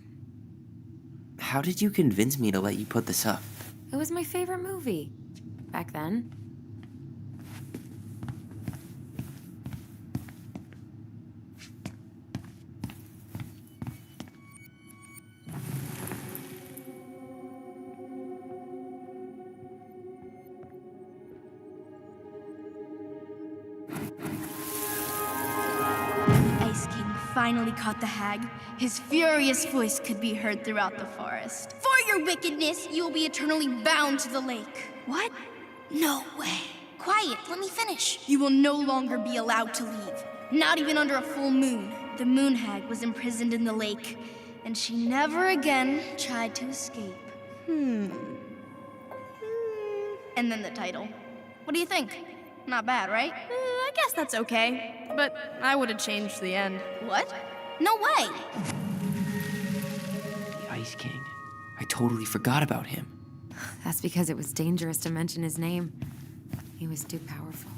How did you convince me to let you put this up? It was my favorite movie. Back then. Ice King finally caught the hag. His furious voice could be heard throughout the forest. For your wickedness, you will be eternally bound to the lake. What? No way. Quiet, let me finish. You will no longer be allowed to leave. Not even under a full moon. The moon hag was imprisoned in the lake, and she never again tried to escape. And then the title. What do you think? Not bad, right? I guess that's okay, but I would have changed the end. What? No way! The Ice King. I totally forgot about him. That's because it was dangerous to mention his name. He was too powerful.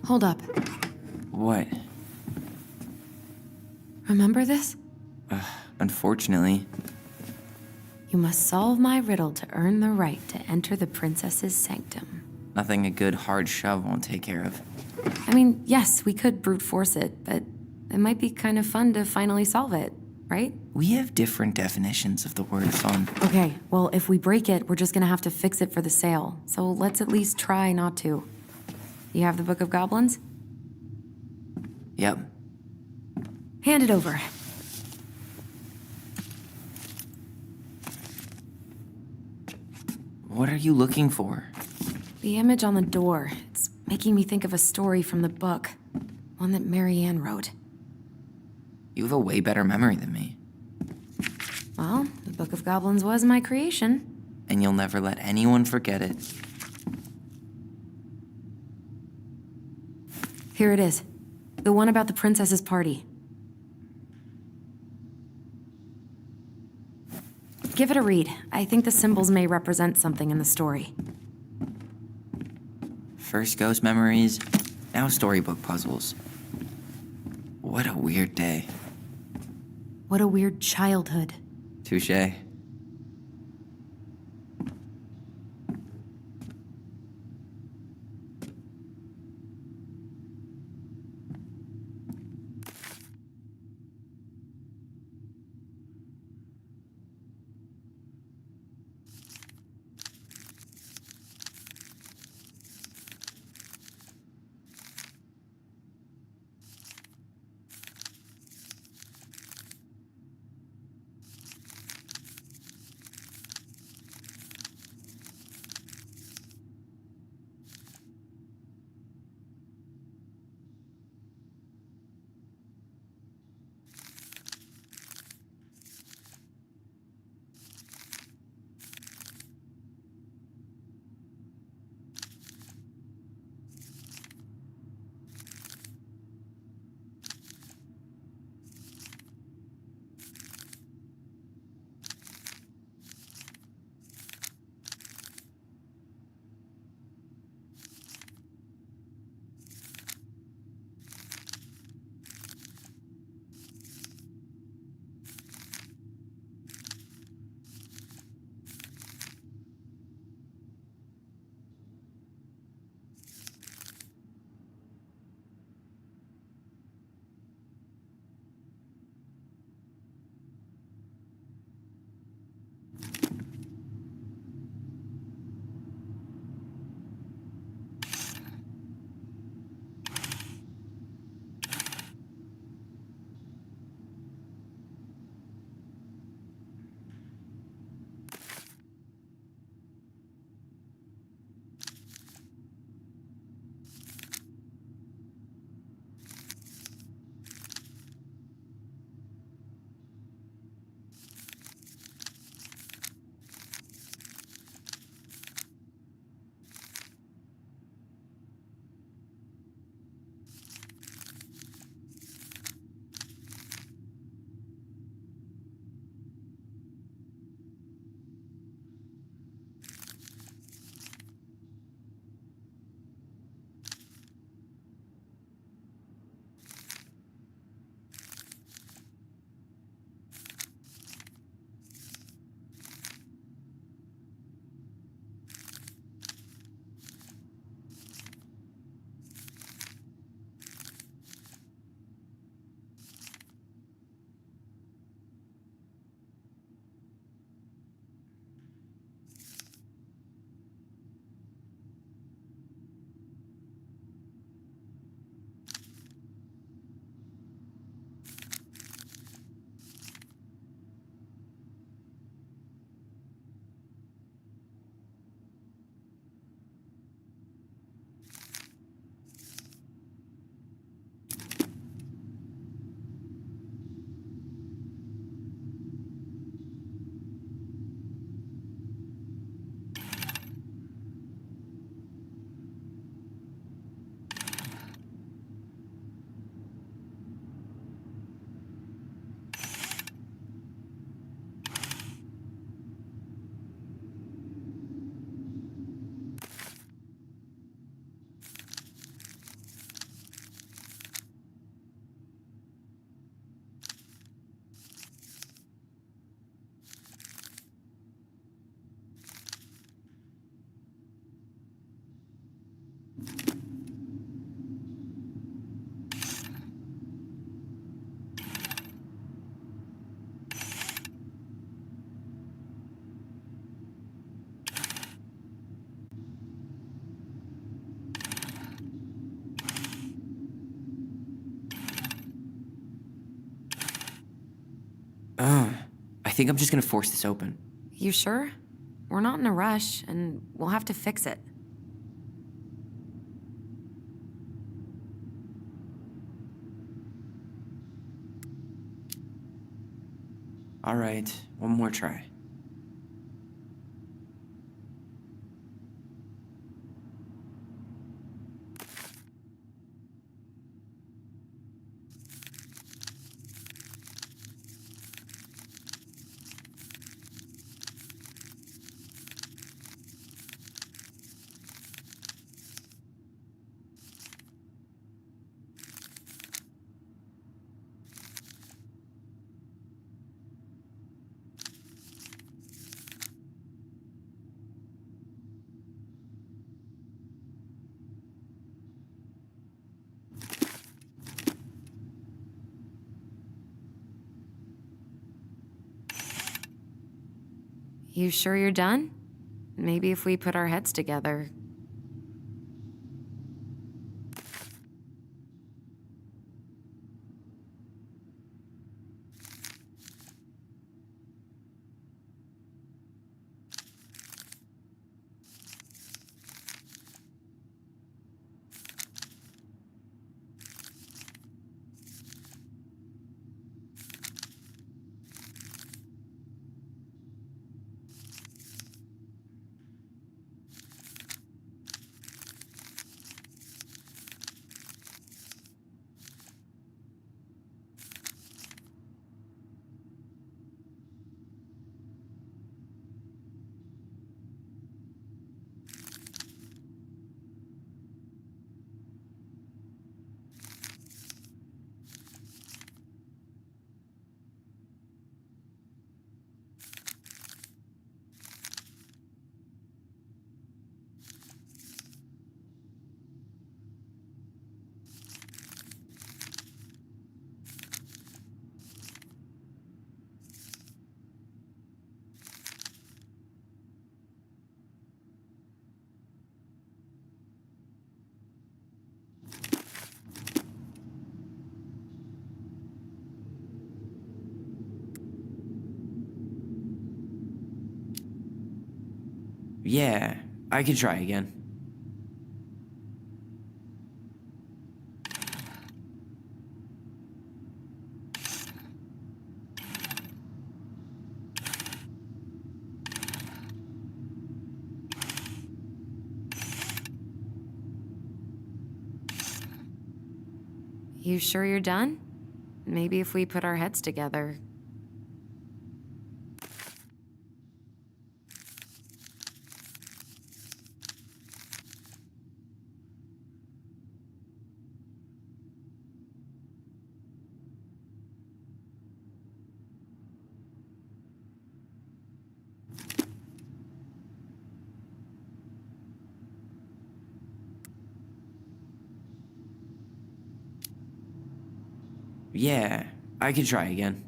Hold up. What? Remember this? Unfortunately. You must solve my riddle to earn the right to enter the princess's sanctum. Nothing a good hard shove won't take care of. I mean, yes, we could brute force it, but it might be kind of fun to finally solve it, right? We have different definitions of the word fun. Okay, well, if we break it, we're just gonna have to fix it for the sale. So let's at least try not to. You have the Book of Goblins? Yep. Hand it over. What are you looking for? The image on the door. It's making me think of a story from the book. One that Marianne wrote. You have a way better memory than me. Well, the Book of Goblins was my creation. and you'll never let anyone forget it. Here it is. The one about the princess's party. Give it a read. I think the symbols may represent something in the story. First ghost memories, now storybook puzzles. What a weird day. What a weird childhood. Touché. I think I'm just gonna force this open. You sure? We're not in a rush, and we'll have to fix it. All right, one more try. You sure you're done? Maybe if we put our heads together. Yeah, I can try again. You sure you're done? Maybe if we put our heads together. Yeah, I can try again.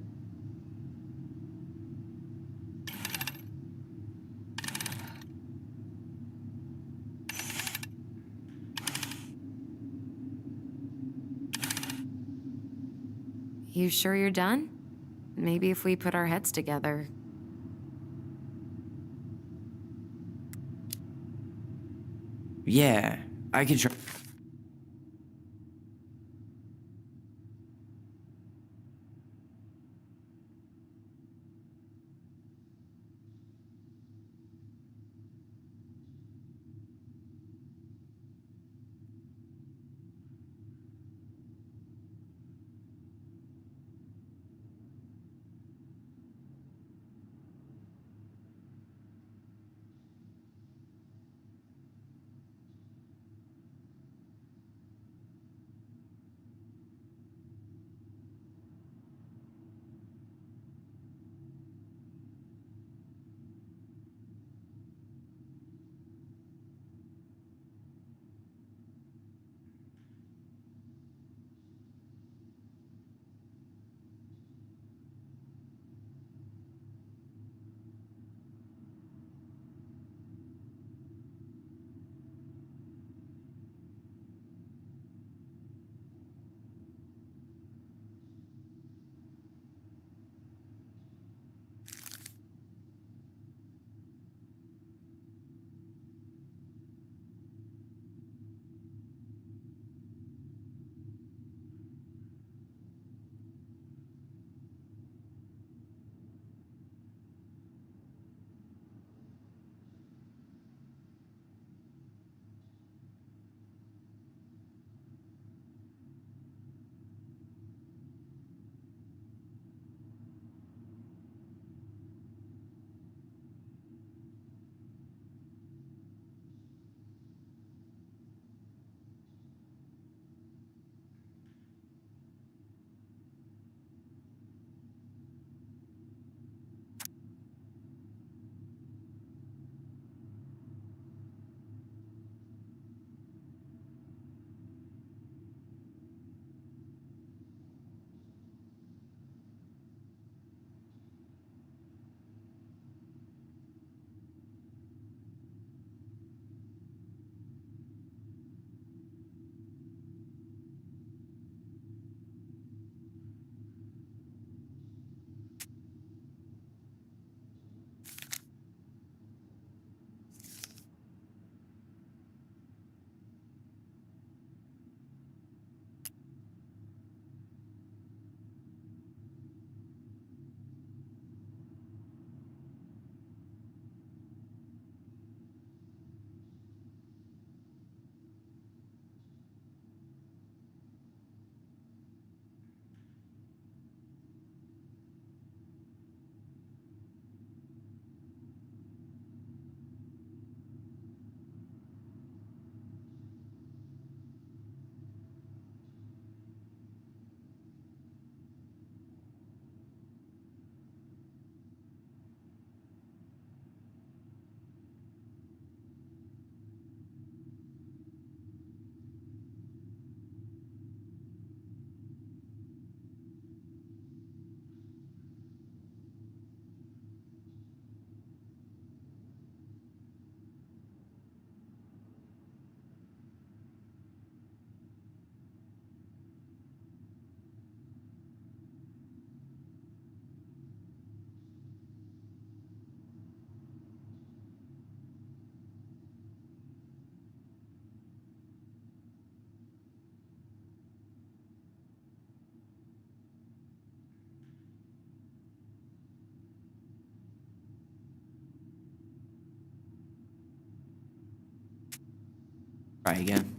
You sure you're done? Maybe if we put our heads together. Yeah, I can try. try again.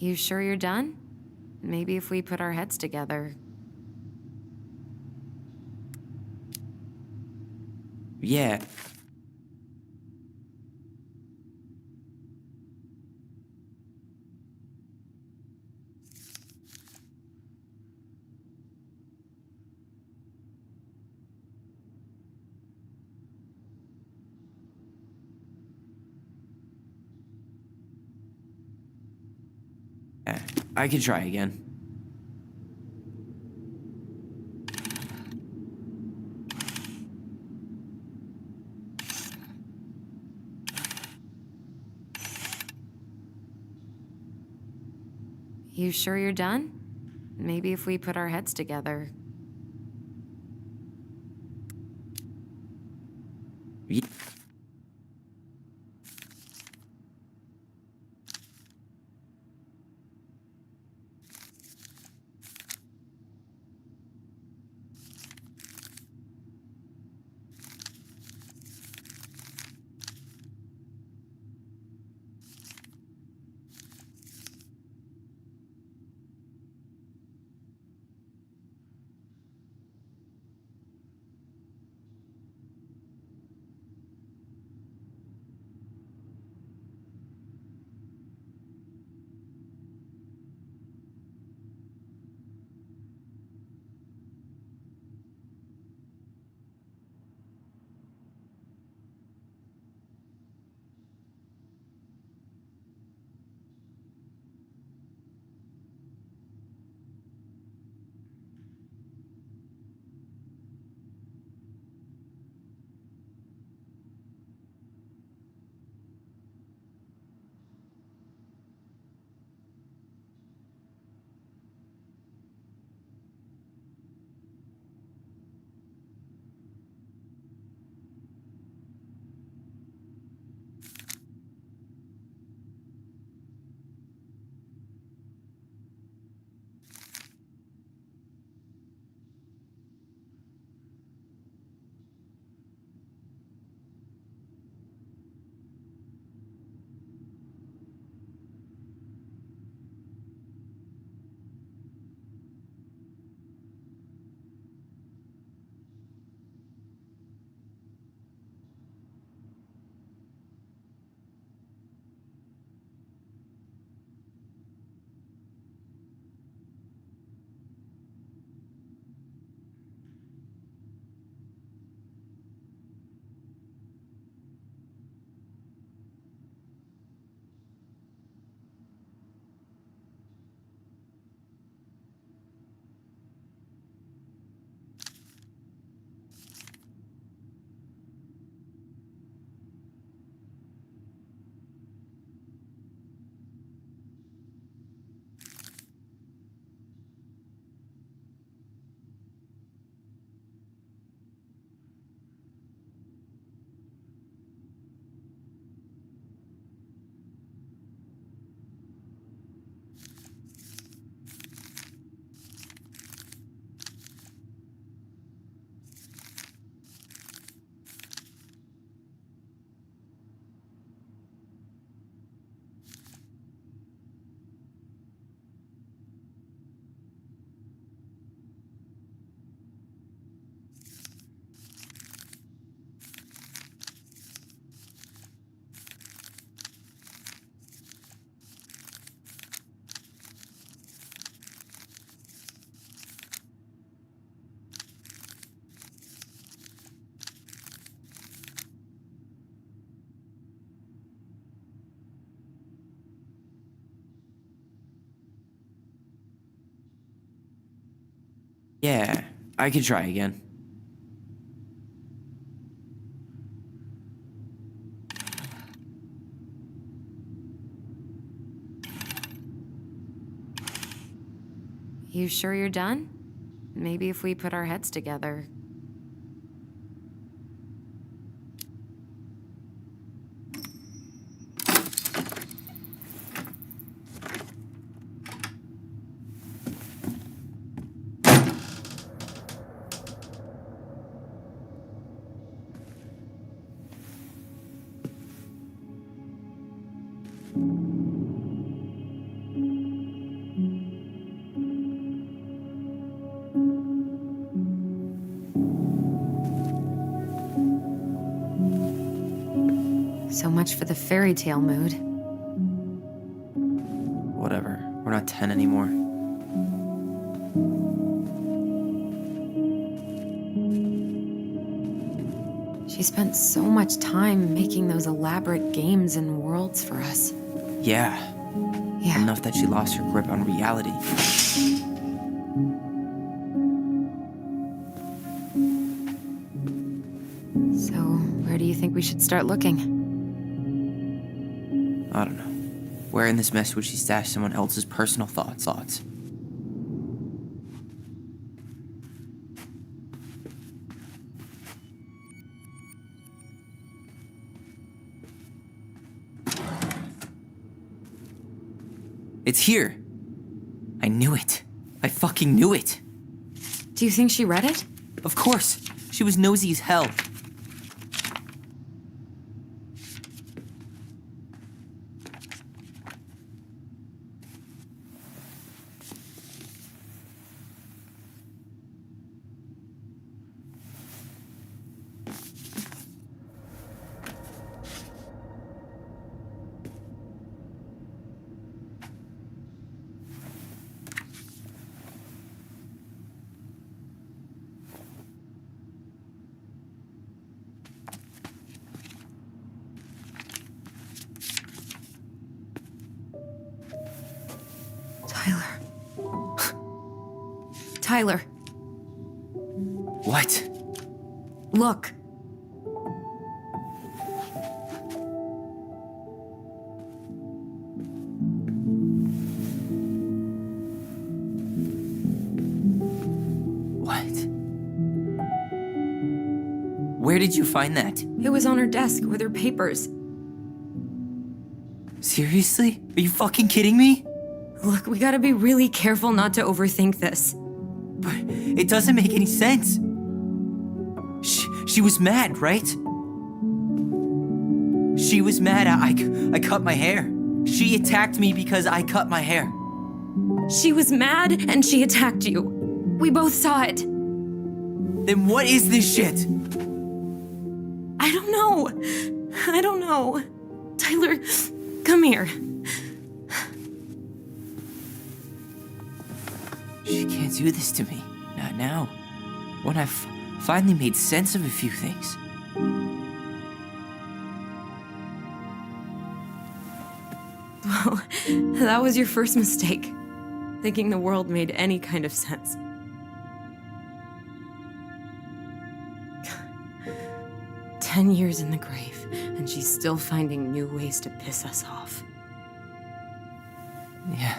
You sure you're done? Maybe if we put our heads together. Yeah. Yeah, I can try again. You sure you're done? Maybe if we put our heads together. Ye- Yeah, I could try again. You sure you're done? Maybe if we put our heads together. So much for the fairy tale mood. Whatever. We're not 10 anymore. She spent so much time making those elaborate games and worlds for us. Yeah. Yeah. Enough that she lost her grip on reality. So, where do you think we should start looking? I don't know. Where in this mess would she stash someone else's personal thoughts? It's here. I knew it. I fucking knew it. Do you think she read it? Of course. She was nosy as hell. Tyler. Tyler, What? look. What? Where did you find that? It was on her desk with her papers. Seriously? Are you fucking kidding me? Look, we gotta be really careful not to overthink this. But it doesn't make any sense. She was mad, right? She was mad I cut my hair. She attacked me because I cut my hair. She was mad and she attacked you. We both saw it. Then what is this shit? I don't know. I don't know. Tyler, come here. She can't do this to me. Not now. When I've finally made sense of a few things. Well, that was your first mistake. Thinking the world made any kind of sense. "10 years in the grave, and she's still finding new ways to piss us off." Yeah.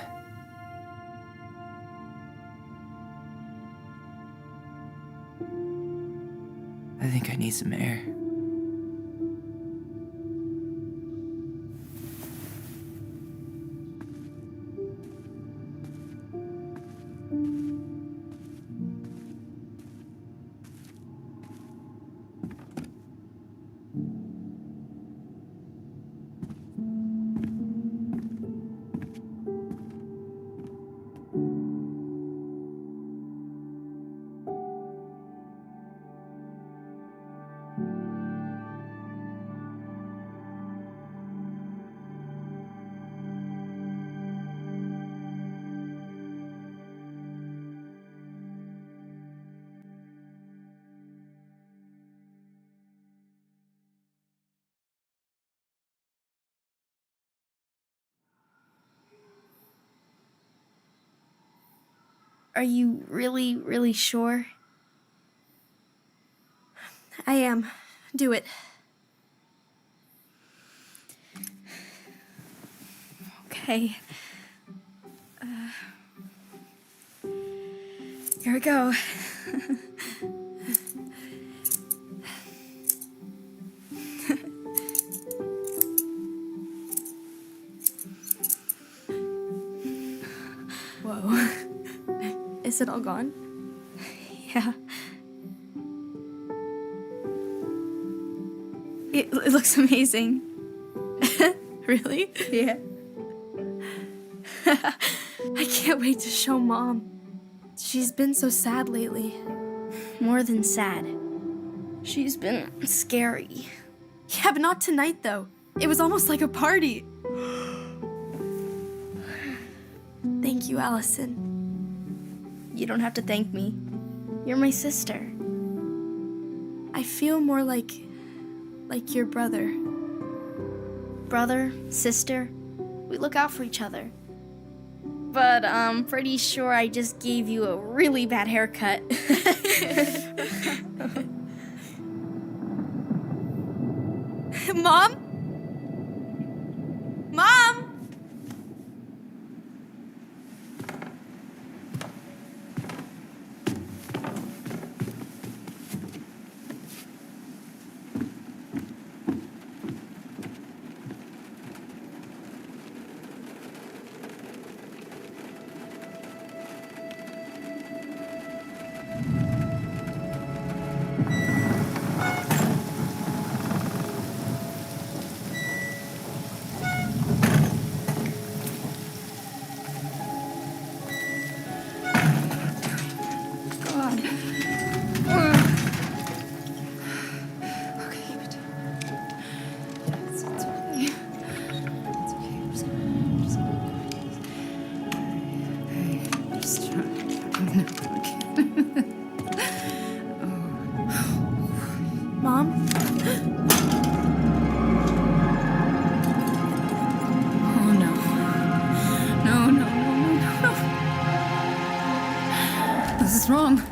I think I need some air. Are you really, really sure? I am. Do it. Okay. Here we go. Whoa. Is it all gone? Yeah. It looks amazing. Really? Yeah. I can't wait to show Mom. She's been so sad lately. More than sad. She's been scary. Yeah, but not tonight, though. It was almost like a party. Thank you, Allison. You don't have to thank me. You're my sister. I feel more like your brother. Brother, sister, we look out for each other. But I'm pretty sure I just gave you a really bad haircut. Mom? Mom? Mom? Oh no. No. This is wrong.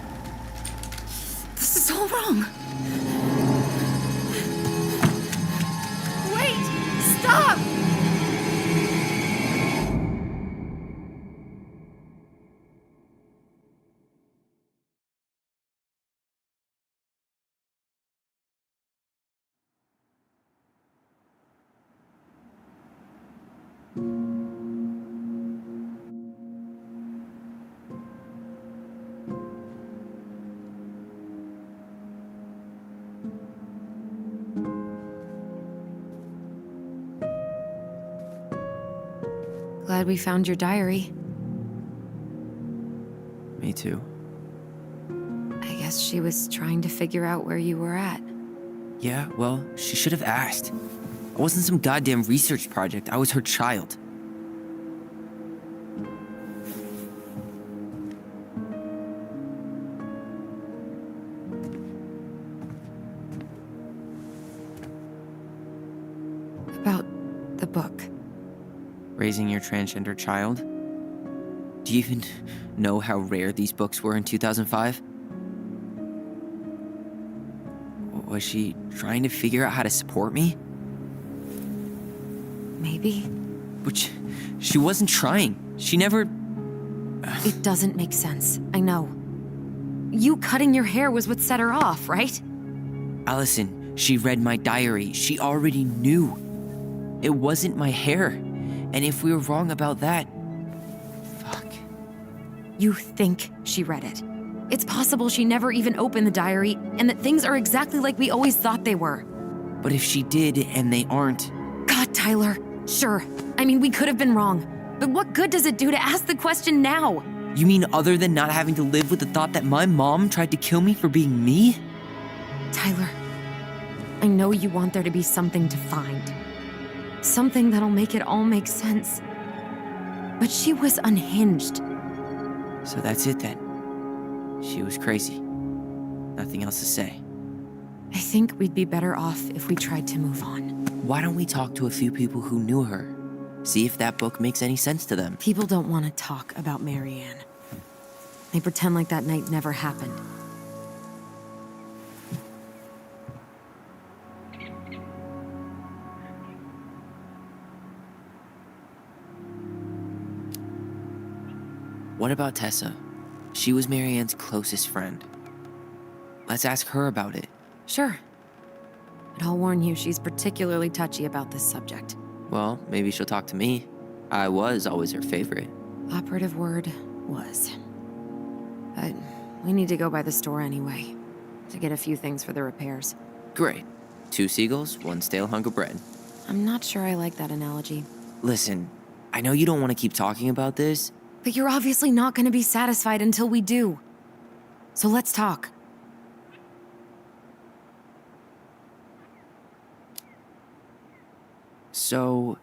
This is all wrong. Wait! Stop! Glad we found your diary. Me too. I guess she was trying to figure out where you were at. Yeah, well, she should have asked. I wasn't some goddamn research project. I was her child. About the book. Raising your transgender child? Do you even know how rare these books were in 2005? Was she trying to figure out how to support me? Maybe. But she wasn't trying. She never... It doesn't make sense. I know. You cutting your hair was what set her off, right? Allison, she read my diary. She already knew. It wasn't my hair. And if we were wrong about that... Fuck. You think she read it. It's possible she never even opened the diary, and that things are exactly like we always thought they were. But if she did, and they aren't... God, Tyler. Sure. I mean, we could have been wrong. But what good does it do to ask the question now? You mean other than not having to live with the thought that my mom tried to kill me for being me? Tyler, I know you want there to be something to find. Something that'll make it all make sense. But she was unhinged. So that's it then. She was crazy. Nothing else to say. I think we'd be better off if we tried to move on. Why don't we talk to a few people who knew her? See if that book makes any sense to them. People don't want to talk about Marianne. They pretend like that night never happened. What about Tessa? She was Marianne's closest friend. Let's ask her about it. Sure. But I'll warn you, she's particularly touchy about this subject. Well, maybe she'll talk to me. I was always her favorite. Operative word was. But we need to go by the store anyway, to get a few things for the repairs. Great. 2 seagulls, 1 stale hunk of bread. I'm not sure I like that analogy. Listen, I know you don't want to keep talking about this. But you're obviously not going to be satisfied until we do. So let's talk. So,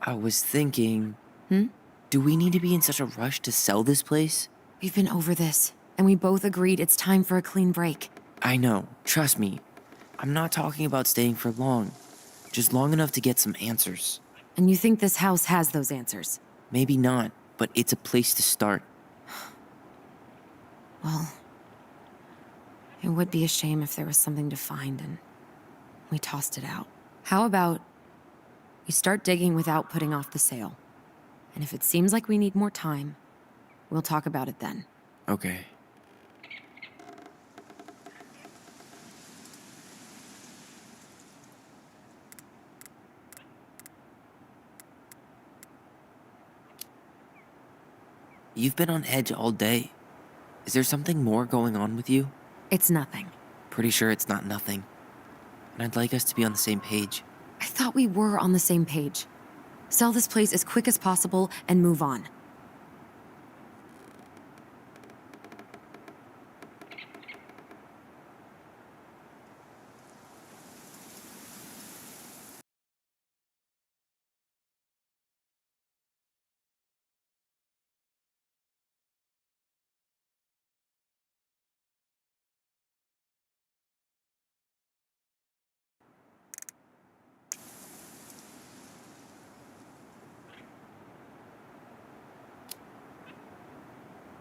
I was thinking... Hmm? Do we need to be in such a rush to sell this place? We've been over this, and we both agreed it's time for a clean break. I know, trust me. I'm not talking about staying for long. Just long enough to get some answers. And you think this house has those answers? Maybe not, but it's a place to start. Well, it would be a shame if there was something to find and we tossed it out. How about we start digging without putting off the sale? And if it seems like we need more time, we'll talk about it then. Okay. You've been on edge all day. Is there something more going on with you? It's nothing. Pretty sure it's not nothing. And I'd like us to be on the same page. I thought we were on the same page. Sell this place as quick as possible and move on.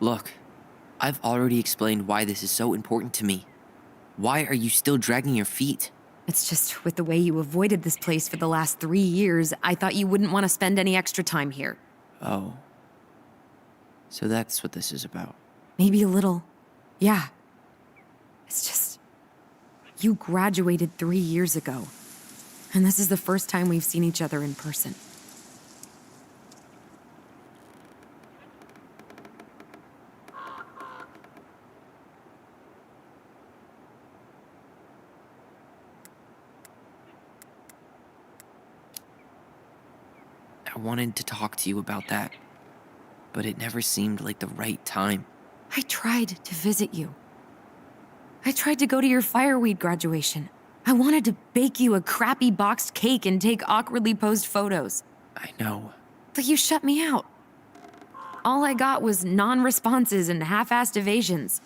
Look, I've already explained why this is so important to me. Why are you still dragging your feet? It's just with the way you avoided this place for the last 3 years, I thought you wouldn't want to spend any extra time here. Oh. So that's what this is about. Maybe a little. Yeah. It's just... You graduated 3 years ago. And this is the first time we've seen each other in person. I wanted to talk to you about that, but it never seemed like the right time. I tried to visit you. I tried to go to your fireweed graduation. I wanted to bake you a crappy boxed cake and take awkwardly posed photos. I know. But you shut me out. All I got was non-responses and half-assed evasions.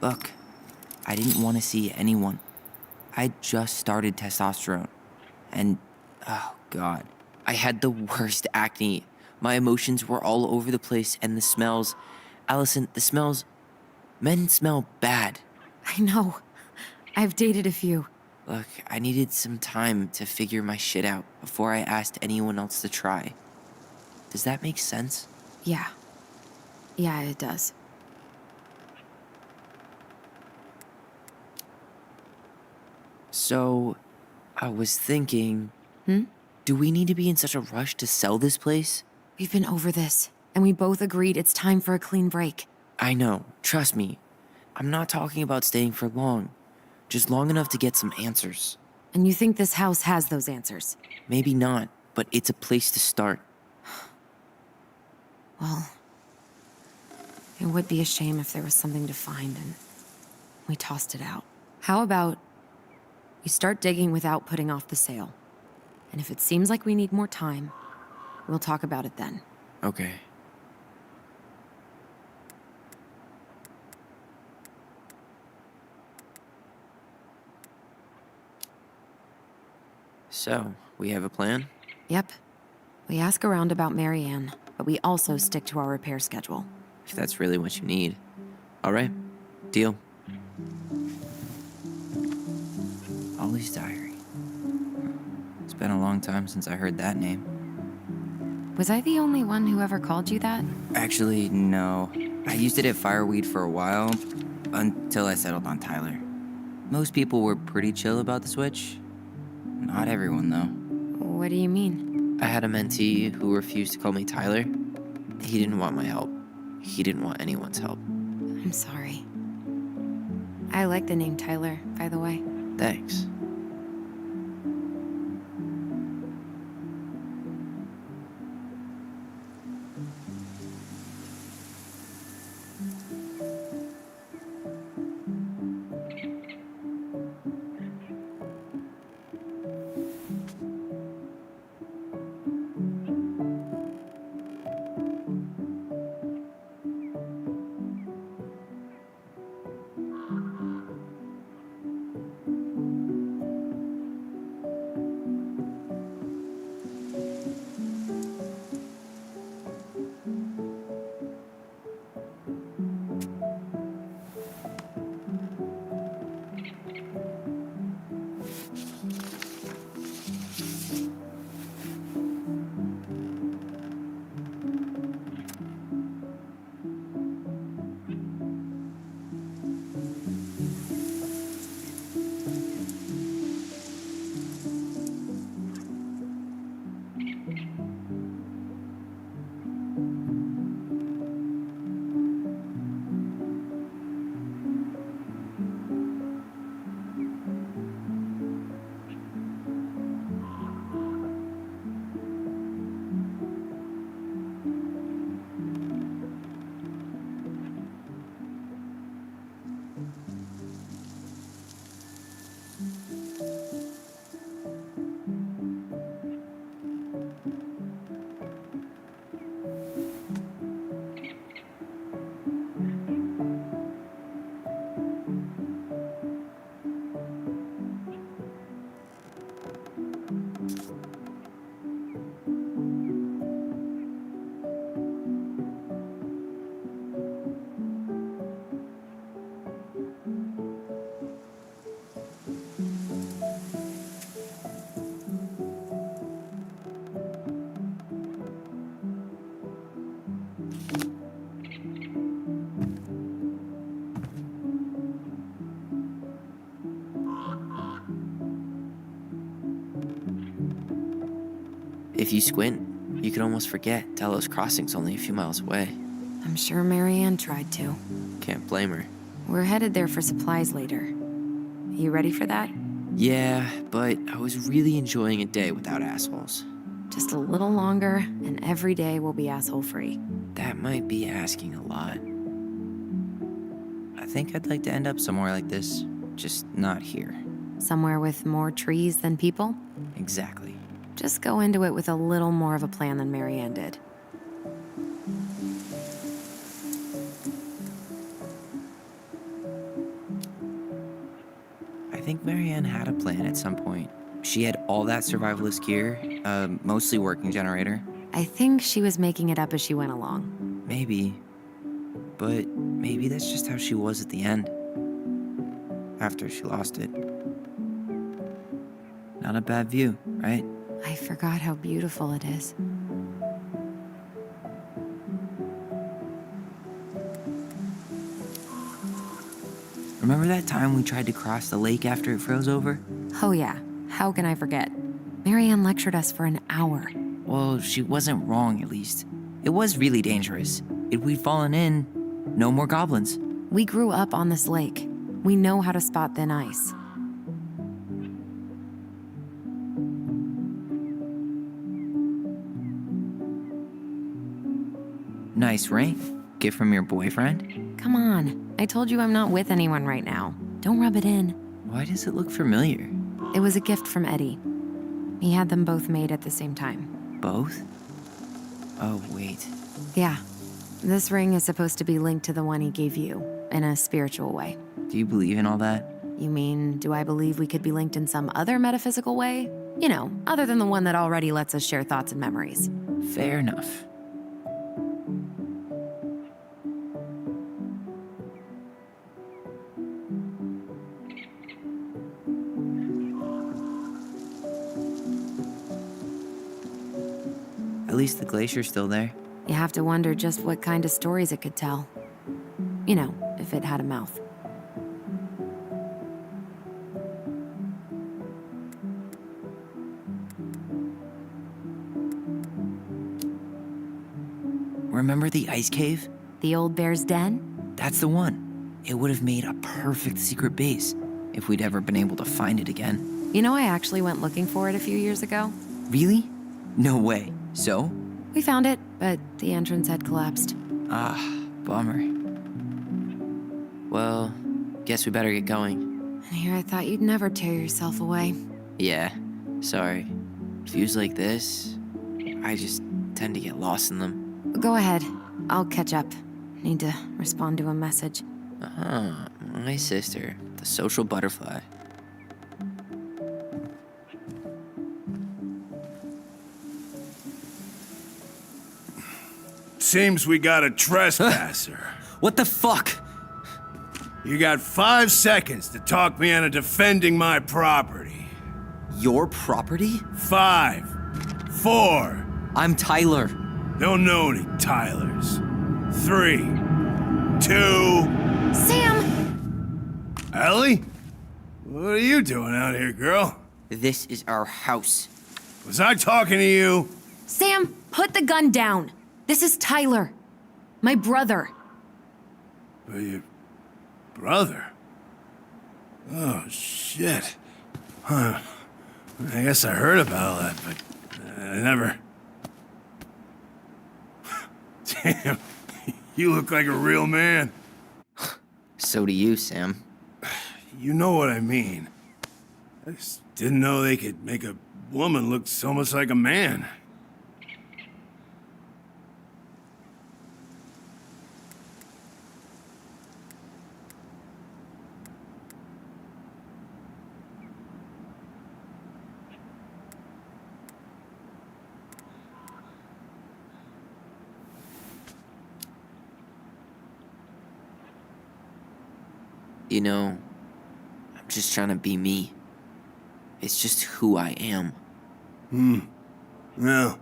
Look, I didn't want to see anyone. I just started testosterone. And, oh God, I had the worst acne. My emotions were all over the place, and the smells. Allison, the smells. Men smell bad. I know. I've dated a few. Look, I needed some time to figure my shit out before I asked anyone else to try. Does that make sense? Yeah. Yeah, it does. So, I was thinking... Hmm? Do we need to be in such a rush to sell this place? We've been over this, and we both agreed it's time for a clean break. I know, trust me. I'm not talking about staying for long. Just long enough to get some answers. And you think this house has those answers? Maybe not, but it's a place to start. Well, it would be a shame if there was something to find and we tossed it out. How about we start digging without putting off the sale? And if it seems like we need more time, we'll talk about it then. Okay. So, we have a plan? Yep. We ask around about Marianne, but we also stick to our repair schedule. If that's really what you need. All right, deal. Ollie's diary. It's been a long time since I heard that name. Was I the only one who ever called you that? Actually, no. I used it at Fireweed for a while, until I settled on Tyler. Most people were pretty chill about the switch. Not everyone, though. What do you mean? I had a mentee who refused to call me Tyler. He didn't want my help. He didn't want anyone's help. I'm sorry. I like the name Tyler, by the way. Thanks. If you squint, you can almost forget Delos Crossing's only a few miles away. I'm sure Marianne tried to. Can't blame her. We're headed there for supplies later. You ready for that? Yeah, but I was really enjoying a day without assholes. Just a little longer, and every day will be asshole-free. That might be asking a lot. I think I'd like to end up somewhere like this, just not here. Somewhere with more trees than people? Exactly. Just go into it with a little more of a plan than Marianne did. I think Marianne had a plan at some point. She had all that survivalist gear, mostly working generator. I think she was making it up as she went along. Maybe. But maybe that's just how she was at the end. After she lost it. Not a bad view, right? I forgot how beautiful it is. Remember that time we tried to cross the lake after it froze over? Oh yeah, how can I forget? Marianne lectured us for an hour. Well, she wasn't wrong, at least. It was really dangerous. If we'd fallen in, no more goblins. We grew up on this lake. We know how to spot thin ice. Nice ring. Gift from your boyfriend? Come on, I told you I'm not with anyone right now. Don't rub it in. Why does it look familiar? It was a gift from Eddie. He had them both made at the same time. Both? Oh, wait. Yeah. This ring is supposed to be linked to the one he gave you, in a spiritual way. Do you believe in all that? You mean, do I believe we could be linked in some other metaphysical way? You know, other than the one that already lets us share thoughts and memories. Fair enough. At least the glacier's still there. You have to wonder just what kind of stories it could tell. You know, if it had a mouth. Remember the ice cave? The old bear's den? That's the one. It would have made a perfect secret base if we'd ever been able to find it again. You know, I actually went looking for it a few years ago. Really? No way. So? We found it, but the entrance had collapsed. Ah, bummer. Well, guess we better get going. And here I thought you'd never tear yourself away. Yeah, sorry. Views like this, I just tend to get lost in them. Go ahead. I'll catch up. Need to respond to a message. Ah, my sister, the social butterfly. Seems we got a trespasser. What the fuck? You got 5 seconds to talk me into defending my property. Your property? 5, 4. I'm Tyler. Don't know any Tylers. 3, 2. Sam! Ellie? What are you doing out here, girl? This is our house. Was I talking to you? Sam, put the gun down. This is Tyler. My brother. Your brother? Oh, shit. Huh. I guess I heard about all that, but I never... Damn, you look like a real man. So do you, Sam. You know what I mean. I just didn't know they could make a woman look so much like a man. You know, I'm just trying to be me. It's just who I am. Well,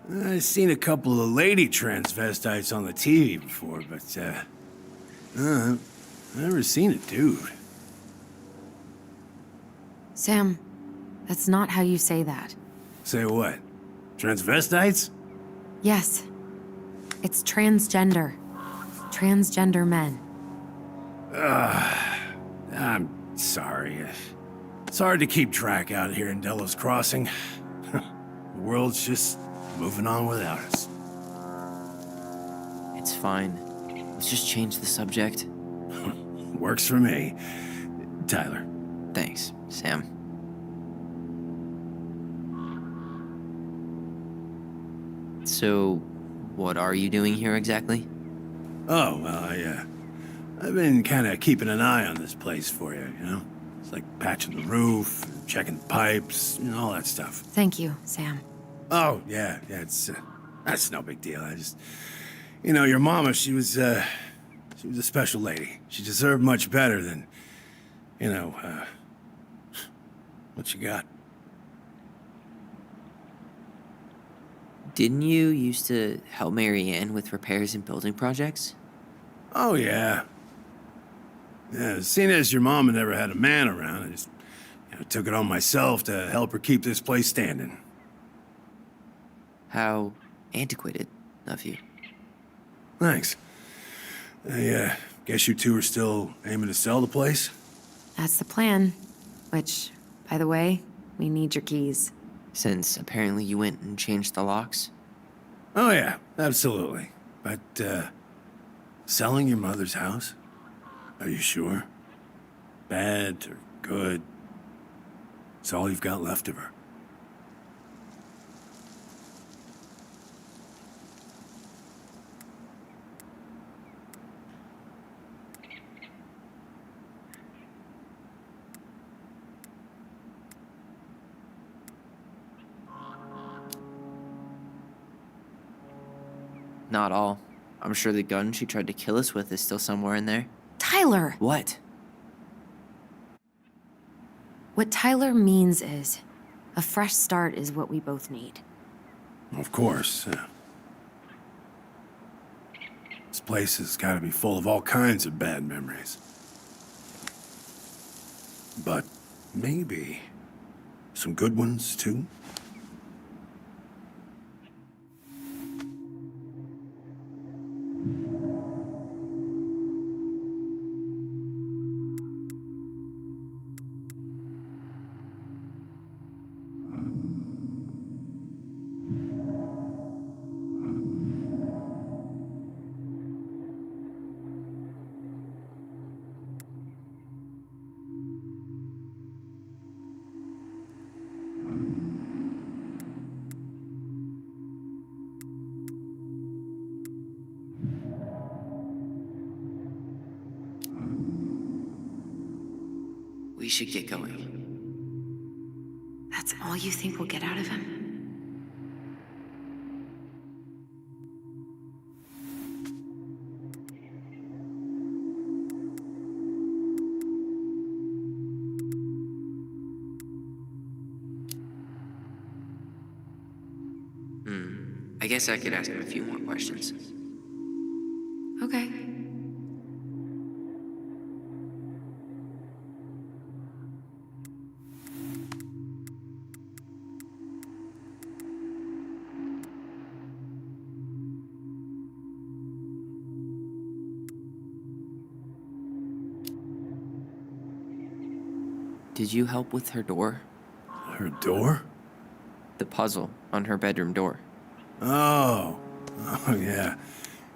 I've seen a couple of lady transvestites on the TV before, but, I've never seen a dude. Sam, that's not how you say that. Say what? Transvestites? Yes. It's transgender. Transgender men. I'm sorry. It's hard to keep track out here in Delos Crossing. The world's just moving on without us. It's fine. Let's just change the subject. Works for me. Tyler. Thanks, Sam. So, what are you doing here exactly? Oh, well, I've been kind of keeping an eye on this place for you, you know? It's like patching the roof, checking the pipes, and all that stuff. Thank you, Sam. Oh, yeah, that's no big deal. I just, you know, your mama, she was a special lady. She deserved much better than, you know, what you got. Didn't you used to help Mary Ann with repairs and building projects? Oh, yeah. Yeah, seeing as your mama never had a man around, I just, took it on myself to help her keep this place standing. How antiquated of you. Thanks. I guess you two are still aiming to sell the place? That's the plan. Which, by the way, we need your keys. Since apparently you went and changed the locks? Oh, yeah, absolutely. But, selling your mother's house? Are you sure? Bad or good? It's all you've got left of her. Not all. I'm sure the gun she tried to kill us with is still somewhere in there. Tyler! What? What Tyler means is, a fresh start is what we both need. Of course. This place has got to be full of all kinds of bad memories. But maybe some good ones, too? We should get going. That's all you think we'll get out of him? I guess I could ask him a few more questions. Okay. Did you help with her door? Her door? The puzzle on her bedroom door. Oh, yeah.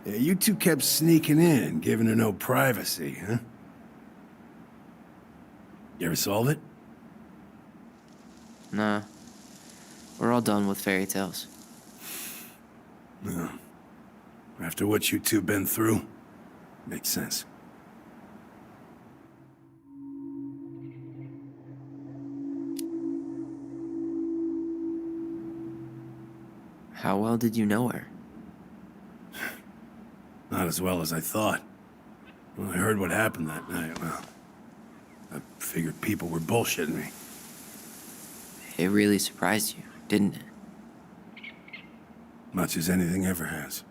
You two kept sneaking in, giving her no privacy, huh? You ever solve it? Nah. We're all done with fairy tales. No. After what you two been through, makes sense. How well did you know her? Not as well as I thought. When I heard what happened that night, well, I figured people were bullshitting me. It really surprised you, didn't it? Much as anything ever has.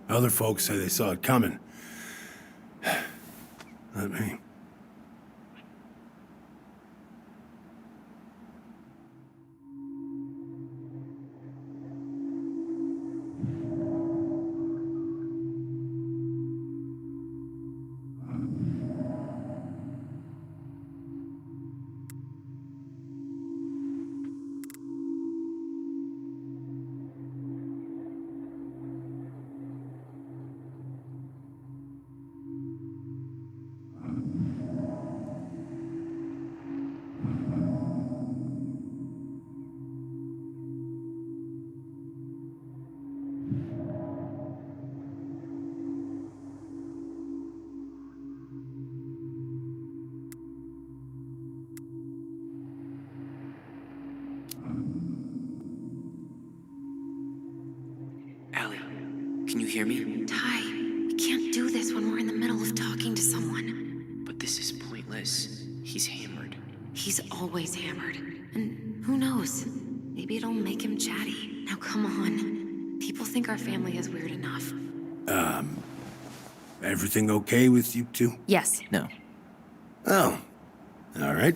Other folks say they saw it coming. Not me. Allie, can you hear me? Ty, we can't do this when we're in the middle of talking to someone. But this is pointless. He's hammered. He's always hammered. And who knows? Maybe it'll make him chatty. Now come on. People think our family is weird enough. Everything okay with you two? Yes. No. Oh, all right.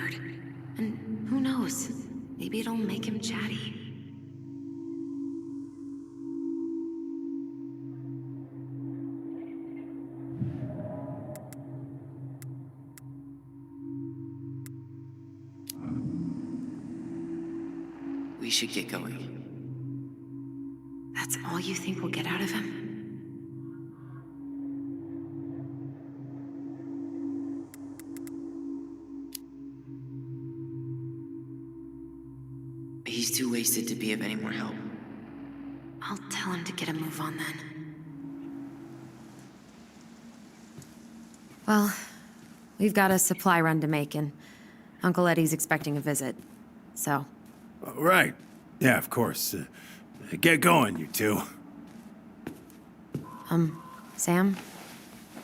word. And who knows? Maybe it'll make him chatty. We should get going. That's all you think we'll get out of him? He's too wasted to be of any more help. I'll tell him to get a move on then. Well, we've got a supply run to make, and Uncle Eddie's expecting a visit. So, Right. Yeah, of course. Get going, you two. Sam,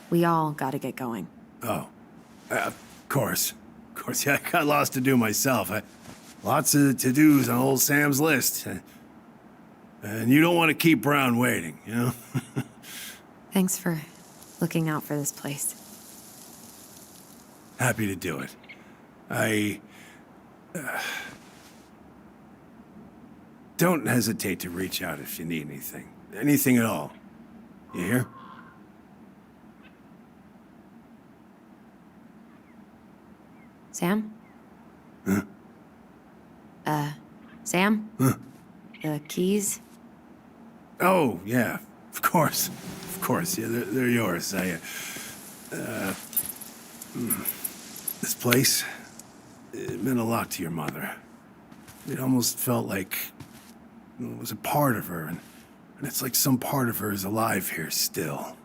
we all gotta get going. Oh, of course. Of course, yeah, I got lots to do myself. Lots of to-dos on old Sam's list. And you don't want to keep Brown waiting, you know? Thanks for looking out for this place. Happy to do it. Don't hesitate to reach out if you need anything. Anything at all. You hear? Sam? Huh? Sam? Huh? The keys? Oh, yeah. Of course. Of course. Yeah, they're yours. This place, it meant a lot to your mother. It almost felt like it was a part of her, and it's like some part of her is alive here still.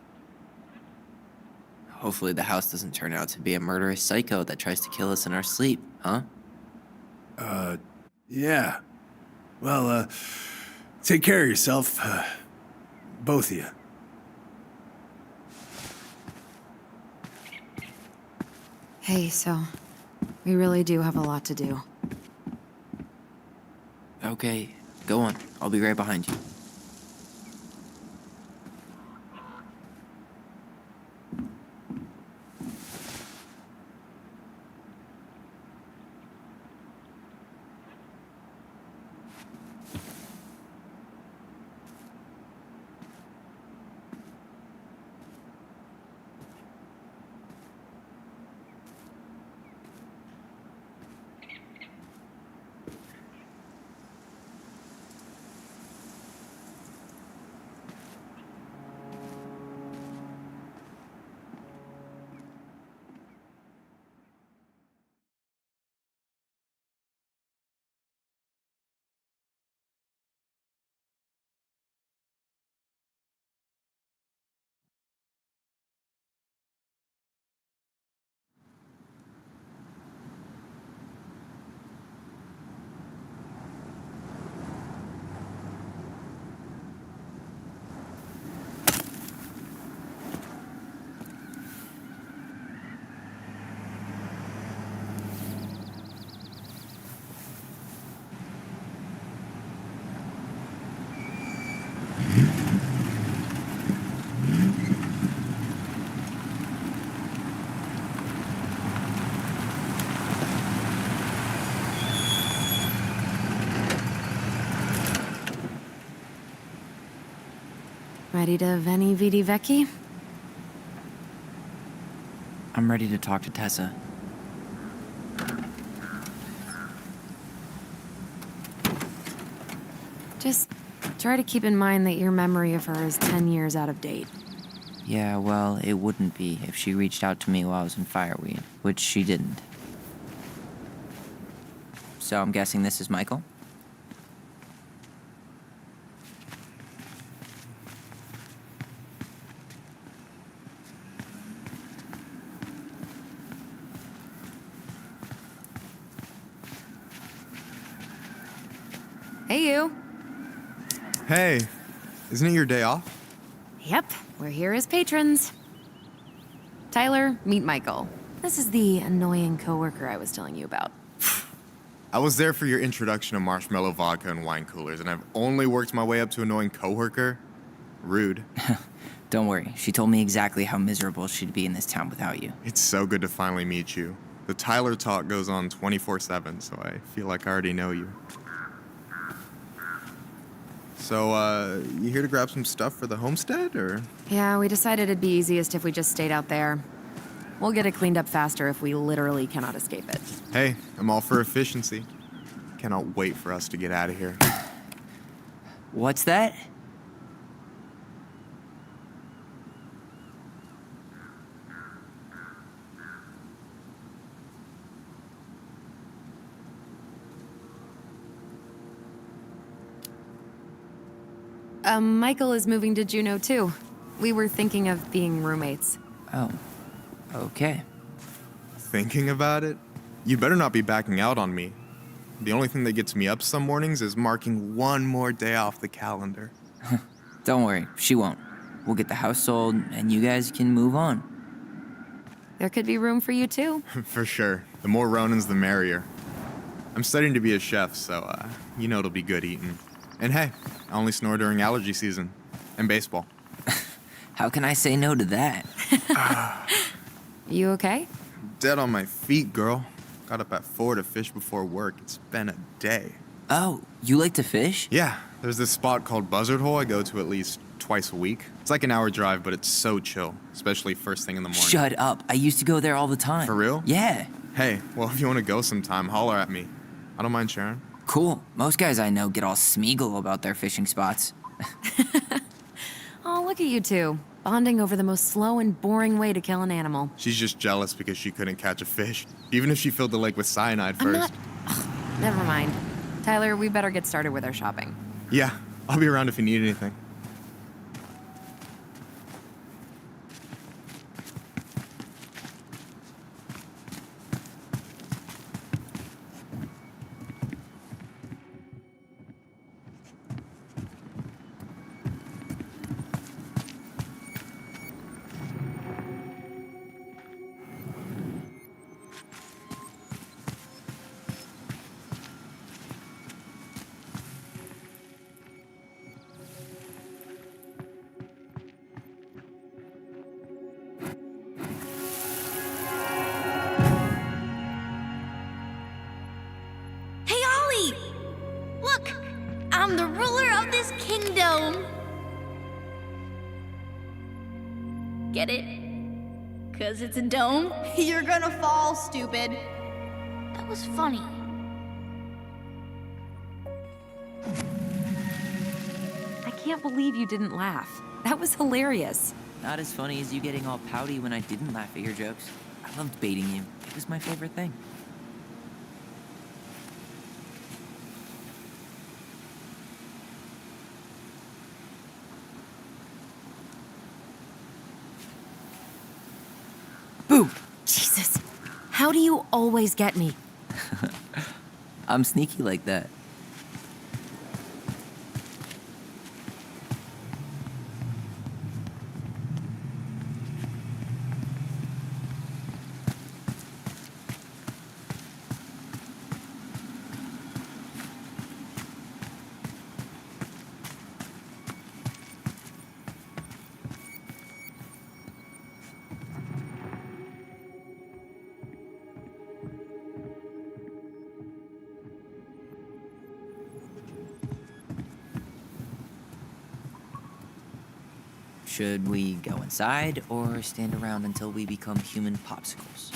Hopefully the house doesn't turn out to be a murderous psycho that tries to kill us in our sleep, huh? Yeah. Well, take care of yourself, both of you. Hey, so we really do have a lot to do. Okay, go on. I'll be right behind you. Ready to Veni Vidi Vecchi? I'm ready to talk to Tessa. Just try to keep in mind that your memory of her is 10 years out of date. Yeah, well, it wouldn't be if she reached out to me while I was in Fireweed, which she didn't. So I'm guessing this is Michael? Hey, you. Hey, isn't it your day off? Yep, we're here as patrons. Tyler, meet Michael. This is the annoying coworker I was telling you about. I was there for your introduction to marshmallow vodka and wine coolers, and I've only worked my way up to annoying coworker. Rude. Don't worry, she told me exactly how miserable she'd be in this town without you. It's so good to finally meet you. The Tyler talk goes on 24/7, so I feel like I already know you. So, you here to grab some stuff for the homestead, or? Yeah, we decided it'd be easiest if we just stayed out there. We'll get it cleaned up faster if we literally cannot escape it. Hey, I'm all for efficiency. Cannot wait for us to get out of here. What's that? Michael is moving to Juneau too. We were thinking of being roommates. Oh, okay. Thinking about it? You better not be backing out on me. The only thing that gets me up some mornings is marking one more day off the calendar. Don't worry, she won't. We'll get the house sold, and you guys can move on. There could be room for you too. For sure. The more Ronins, the merrier. I'm studying to be a chef, so, you know it'll be good eating. And hey, I only snore during allergy season. And baseball. How can I say no to that? You okay? Dead on my feet, girl. Got up at 4 to fish before work. It's been a day. Oh, you like to fish? Yeah, there's this spot called Buzzard Hole I go to at least twice a week. It's like an hour drive, but it's so chill, especially first thing in the morning. Shut up. I used to go there all the time. For real? Yeah. Hey, well, if you want to go sometime, holler at me. I don't mind sharing. Cool. Most guys I know get all Smeagol about their fishing spots. Oh, look at you two. Bonding over the most slow and boring way to kill an animal. She's just jealous because she couldn't catch a fish, even if she filled the lake with cyanide I'm first. not... Ugh, never mind. Tyler, we better get started with our shopping. Yeah, I'll be around if you need anything. Hey, Ollie! Look, I'm the ruler of this kingdom. Get it? 'Cause it's a dome? You're gonna fall, stupid. That was funny. I can't believe you didn't laugh. That was hilarious. Not as funny as you getting all pouty when I didn't laugh at your jokes. I loved baiting you. It was my favorite thing. Boo! Jesus. How do you always get me? I'm sneaky like that. Should we go inside or stand around until we become human popsicles?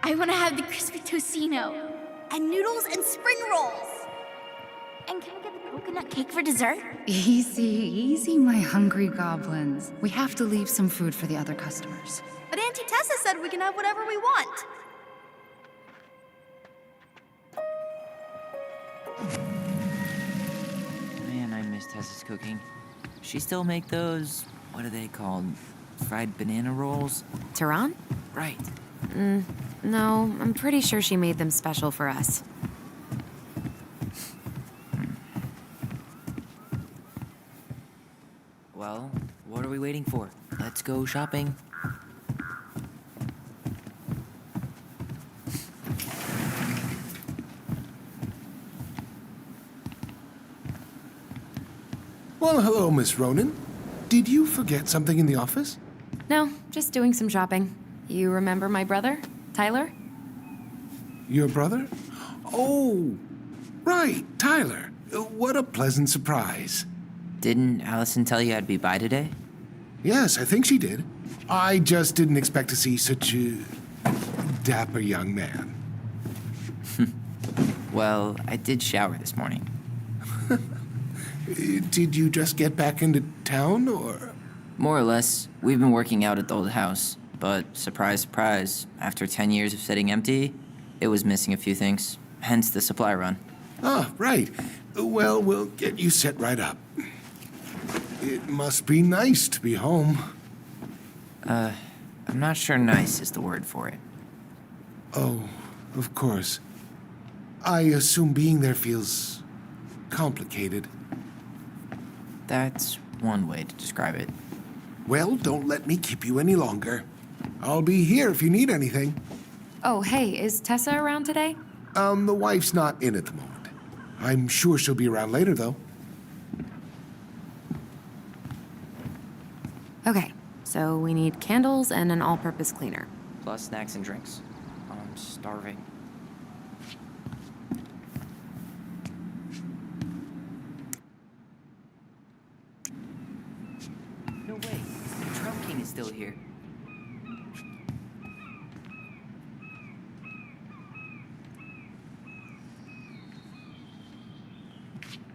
I want to have the crispy tocino and noodles and spring rolls. And can I get the coconut cake for dessert? Easy, easy, my hungry goblins. We have to leave some food for the other customers. But Auntie Tessa said we can have whatever we want. Man, I miss Tessa's cooking. She still make those, what are they called? Fried banana rolls? Tehran? Right. No, I'm pretty sure she made them special for us. Well, what are we waiting for? Let's go shopping. Well, hello, Miss Ronan. Did you forget something in the office? No, just doing some shopping. You remember my brother, Tyler? Your brother? Oh, right, Tyler. What a pleasant surprise. Didn't Allison tell you I'd be by today? Yes, I think she did. I just didn't expect to see such a dapper young man. Well, I did shower this morning. Did you just get back into town, or? More or less, we've been working out at the old house, but surprise, surprise, after 10 years of sitting empty, it was missing a few things, hence the supply run. Ah, right. Well, we'll get you set right up. It must be nice to be home. I'm not sure nice is the word for it. Oh, of course. I assume being there feels complicated. That's one way to describe it. Well, don't let me keep you any longer. I'll be here if you need anything. Oh, hey, is Tessa around today? The wife's not in at the moment. I'm sure she'll be around later, though. Okay, so we need candles and an all-purpose cleaner. Plus snacks and drinks. I'm starving. No way. The Trout King is still here.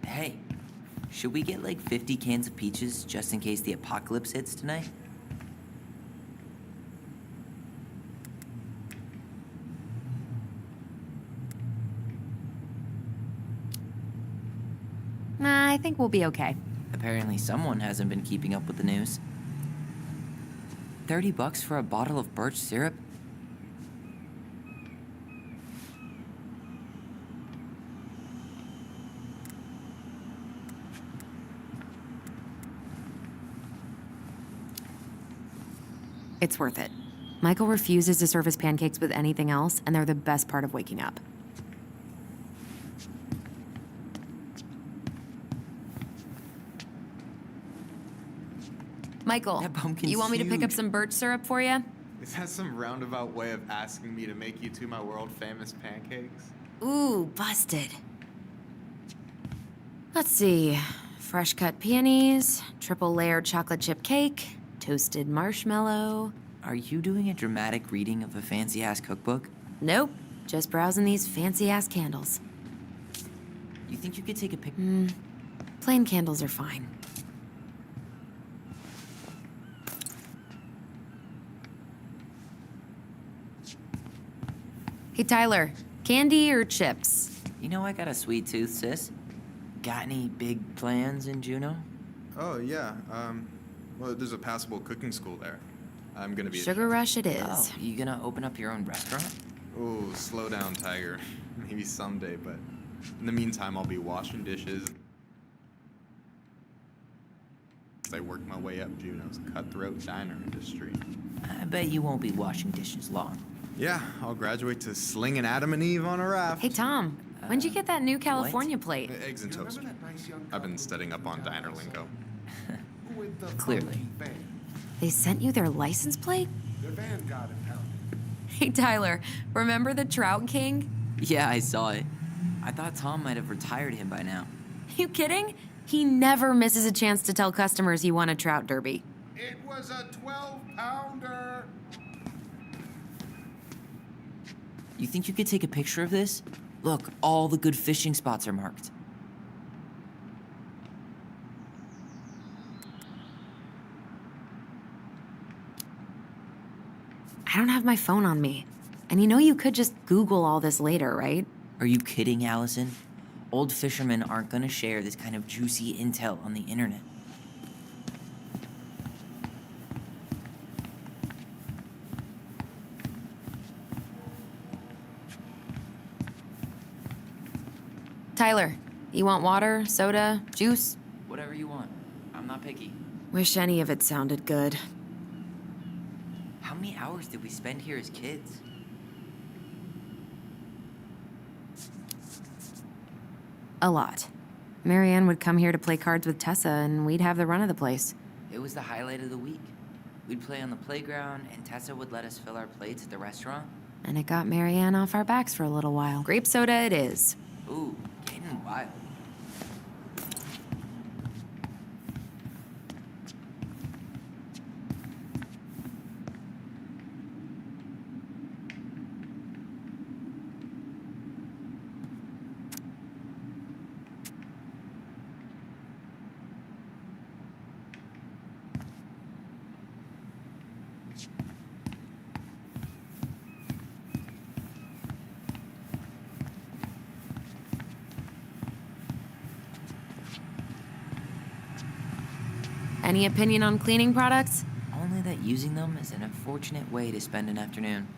Hey, should we get like 50 cans of peaches just in case the apocalypse hits tonight? Nah, I think we'll be okay. Apparently someone hasn't been keeping up with the news. $30 for a bottle of birch syrup? It's worth it. Michael refuses to serve his pancakes with anything else, and they're the best part of waking up. Michael, That pumpkin's you want me to pick up huge. some birch syrup for you? Is that some roundabout way of asking me to make you two my world famous pancakes? Ooh, busted. Let's see. Fresh cut peonies, triple layered chocolate chip cake, toasted marshmallow. Are you doing a dramatic reading of a fancy ass cookbook? Nope, just browsing these fancy ass candles. You think you could take a pic? Plain candles are fine. Hey, Tyler, candy or chips? You know I got a sweet tooth, sis. Got any big plans in Juneau? Oh, yeah. Well, there's a passable cooking school there. I'm gonna be. Sugar Rush it is. Oh, you gonna open up your own restaurant? Oh, slow down, Tiger. Maybe someday, but in the meantime, I'll be washing dishes. As I work my way up Juneau's cutthroat diner industry. I bet you won't be washing dishes long. Yeah, I'll graduate to slinging Adam and Eve on a raft. Hey, Tom, when'd you get that new California plate? Eggs and toast. I've been studying up on diner lingo. Clearly. They sent you their license plate? The van got impounded. Hey, Tyler, remember the Trout King? Yeah, I saw it. I thought Tom might have retired him by now. You kidding? He never misses a chance to tell customers he won a trout derby. It was a 12-pounder. You think you could take a picture of this? Look, all the good fishing spots are marked. I don't have my phone on me. And you know you could just Google all this later, right? Are you kidding, Allison? Old fishermen aren't gonna share this kind of juicy intel on the internet. Tyler, you want water, soda, juice? Whatever you want. I'm not picky. Wish any of it sounded good. How many hours did we spend here as kids? A lot. Marianne would come here to play cards with Tessa, and we'd have the run of the place. It was the highlight of the week. We'd play on the playground, and Tessa would let us fill our plates at the restaurant. And it got Marianne off our backs for a little while. Grape soda it is. Ooh, getting wild. Any opinion on cleaning products? Only that using them is an unfortunate way to spend an afternoon.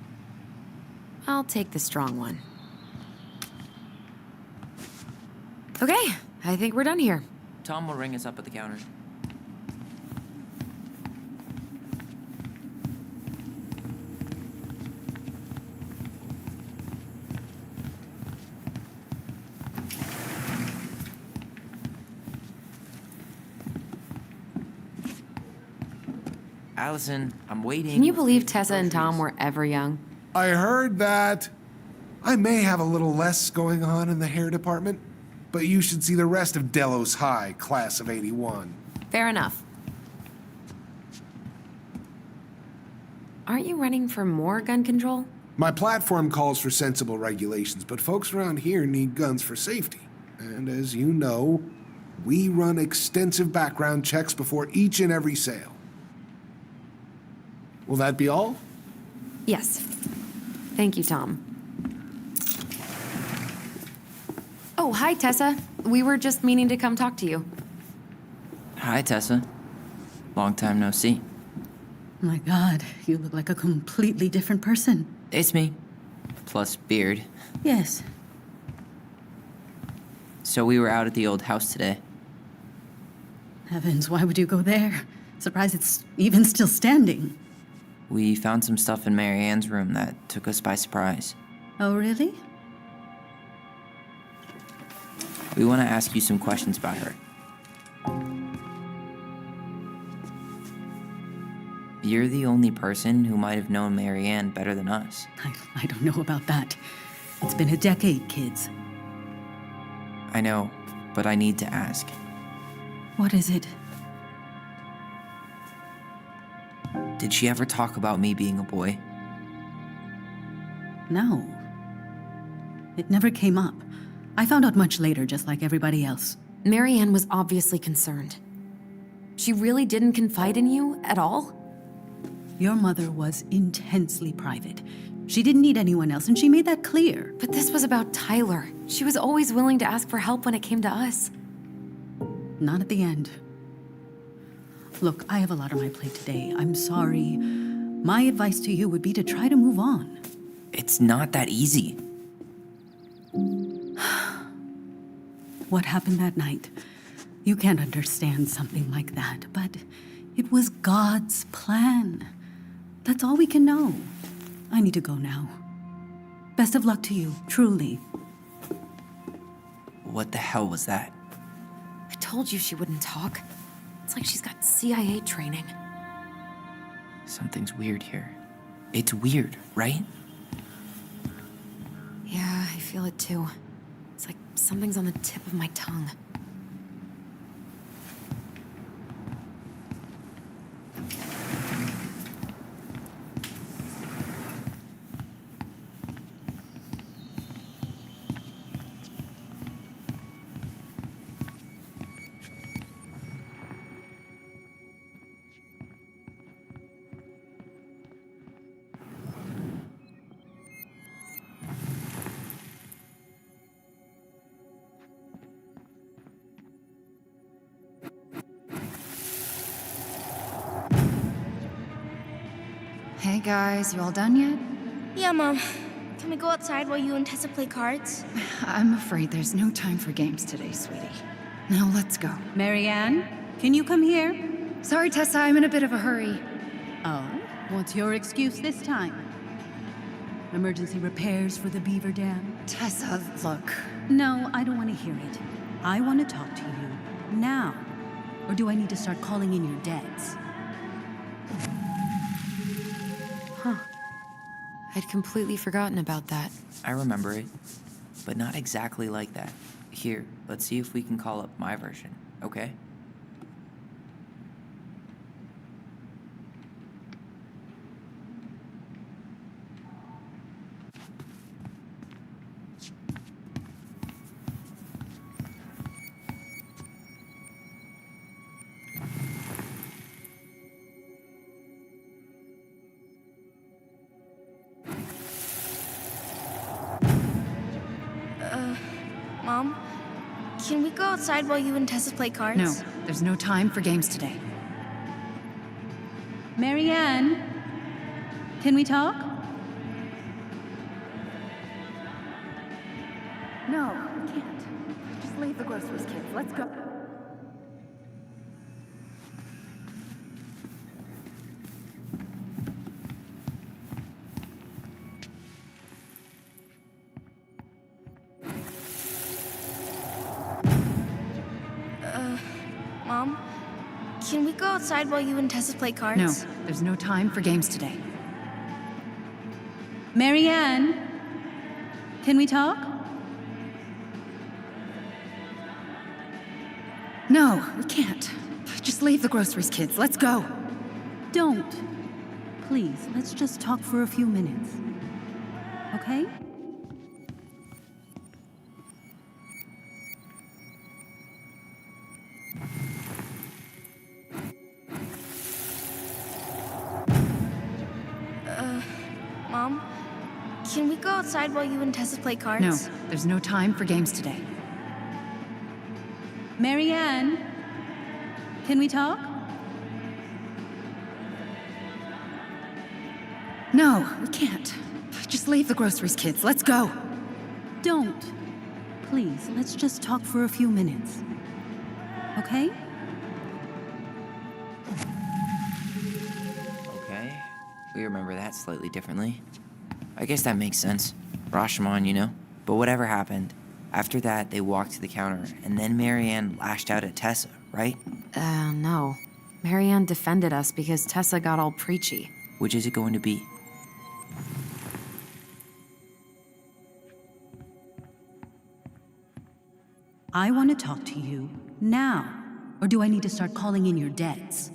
I'll take the strong one. Okay, I think we're done here. Tom will ring us up at the counter. Allison, I'm waiting. Can you believe Tessa and Tom were ever young? I heard that. I may have a little less going on in the hair department, but you should see the rest of Delos High, class of '81. Fair enough. Aren't you running for more gun control? My platform calls for sensible regulations, but folks around here need guns for safety. And as you know, we run extensive background checks before each and every sale. Will that be all? Yes. Thank you, Tom. Oh, hi, Tessa. We were just meaning to come talk to you. Hi, Tessa. Long time no see. My God, you look like a completely different person. It's me. Plus beard. Yes. So we were out at the old house today. Heavens, why would you go there? Surprised it's even still standing. We found some stuff in Marianne's room that took us by surprise. Oh, really? We want to ask you some questions about her. You're the only person who might have known Marianne better than us. I don't know about that. It's been a decade, kids. I know, but I need to ask. What is it? Did she ever talk about me being a boy? No. It never came up. I found out much later, just like everybody else. Marianne was obviously concerned. She really didn't confide in you at all? Your mother was intensely private. She didn't need anyone else, and she made that clear. But this was about Tyler. She was always willing to ask for help when it came to us. Not at the end. Look, I have a lot on my plate today. I'm sorry. My advice to you would be to try to move on. It's not that easy. What happened that night? You can't understand something like that, but it was God's plan. That's all we can know. I need to go now. Best of luck to you, truly. What the hell was that? I told you she wouldn't talk. It's like she's got CIA training. Something's weird here. It's weird, right? Yeah, I feel it too. It's like something's on the tip of my tongue. Hey guys, you all done yet? Yeah, Mom. Can we go outside while you and Tessa play cards? I'm afraid there's no time for games today, sweetie. Now let's go. Marianne, can you come here? Sorry, Tessa, I'm in a bit of a hurry. Oh, what's your excuse this time? Emergency repairs for the beaver dam? Tessa, look. No, I don't want to hear it. I want to talk to you now. Or do I need to start calling in your deads? I'd completely forgotten about that. I remember it, but not exactly like that. Here, let's see if we can call up my version, okay? Mom, can we go outside while you and Tessa play cards? No, there's no time for games today. Marianne, can we talk? No, we can't. Just leave the groceries, kids. Let's go. Mom, can we go outside while you and Tessa play cards? No, there's no time for games today. Marianne, can we talk? No, we can't. Just leave the groceries, kids. Let's go. Don't. Please, let's just talk for a few minutes. Okay? Mom, can we go outside while you and Tessa play cards? No, there's no time for games today. Marianne, can we talk? No, we can't. Just leave the groceries, kids. Let's go. Don't. Please, let's just talk for a few minutes. Okay? Okay, we remember that slightly differently. I guess that makes sense. Rashomon, you know? But whatever happened, after that, they walked to the counter, and then Marianne lashed out at Tessa, right? No. Marianne defended us because Tessa got all preachy. Which is it going to be? I want to talk to you now. Or do I need to start calling in your deads?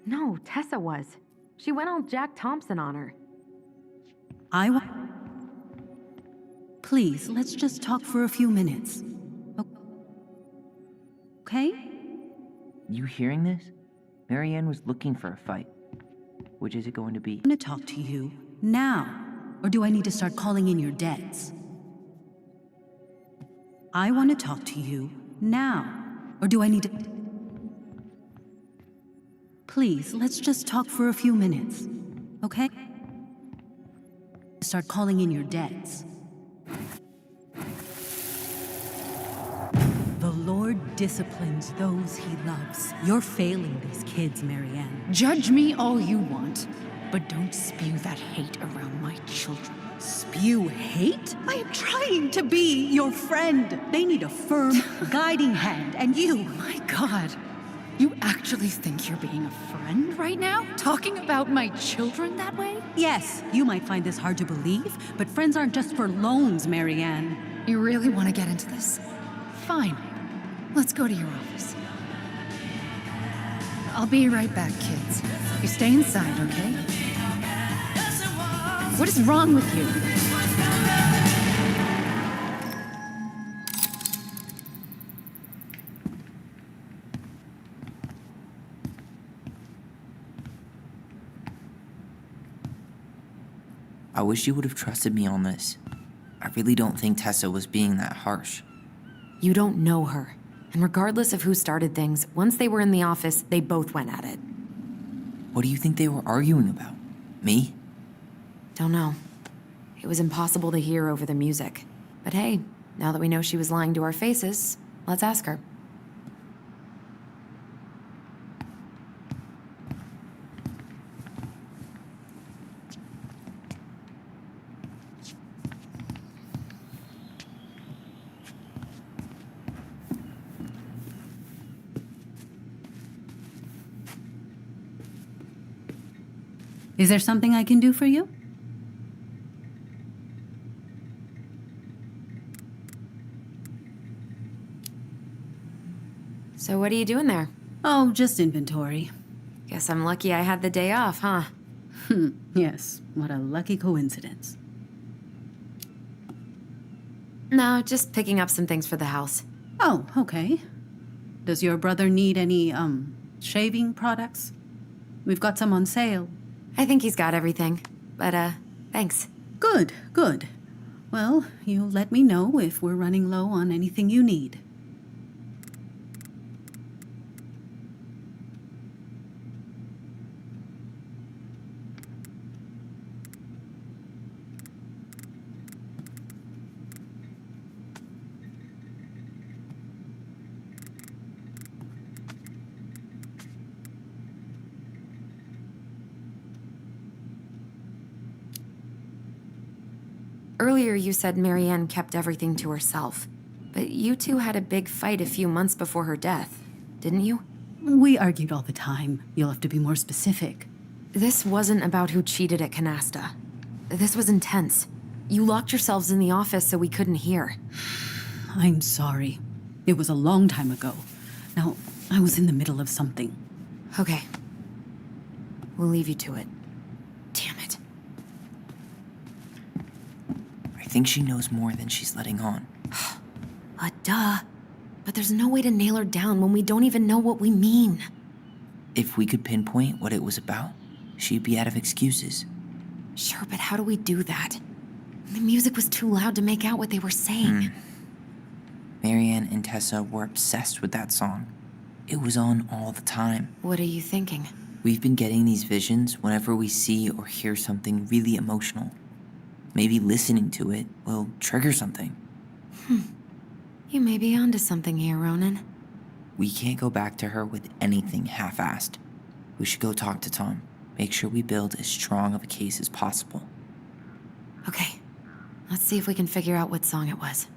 No, Tessa was. She went all Jack Thompson on her. I want. Please, let's just talk for a few minutes. Okay? You hearing this? Marianne was looking for a fight. Which is it going to be? I want to talk to you now. Or do I need to start calling in your deads? I want to talk to you now. Or do I need to. Please, let's just talk for a few minutes. Okay? Start calling in your deads. The Lord disciplines those he loves. You're failing these kids, Marianne. Judge me all you want, but don't spew that hate around my children. Spew hate? I am trying to be your friend. They need a firm, guiding hand, and you. My God, you actually think you're being a friend right now? Talking about my children that way? Yes, you might find this hard to believe, but friends aren't just for loans, Marianne. You really want to get into this? Fine. Let's go to your office. I'll be right back, kids. You stay inside, okay? What is wrong with you? I wish you would have trusted me on this. I really don't think Tessa was being that harsh. You don't know her. And regardless of who started things, once they were in the office, they both went at it. What do you think they were arguing about? Me? Don't know. It was impossible to hear over the music. But hey, now that we know she was lying to our faces, let's ask her. Is there something I can do for you? So what are you doing there? Oh, just inventory. Guess I'm lucky I had the day off, huh? Yes, what a lucky coincidence. No, just picking up some things for the house. Oh, okay. Does your brother need any, shaving products? We've got some on sale. I think he's got everything. But, thanks. Good, good. Well, you let me know if we're running low on anything you need. Earlier you said Marianne kept everything to herself. But you two had a big fight a few months before her death, didn't you? We argued all the time. You'll have to be more specific. This wasn't about who cheated at Canasta. This was intense. You locked yourselves in the office so we couldn't hear. I'm sorry. It was a long time ago. Now, I was in the middle of something. Okay. We'll leave you to it. Damn it. I think she knows more than she's letting on. Duh. But there's no way to nail her down when we don't even know what we mean. If we could pinpoint what it was about, she'd be out of excuses. Sure, but how do we do that? The music was too loud to make out what they were saying. Marianne and Tessa were obsessed with that song. It was on all the time. What are you thinking? We've been getting these visions whenever we see or hear something really emotional. Maybe listening to it will trigger something. You may be onto something here, Ronan. We can't go back to her with anything half-assed. We should go talk to Tom. Make sure we build as strong of a case as possible. Okay. Let's see if we can figure out what song it was.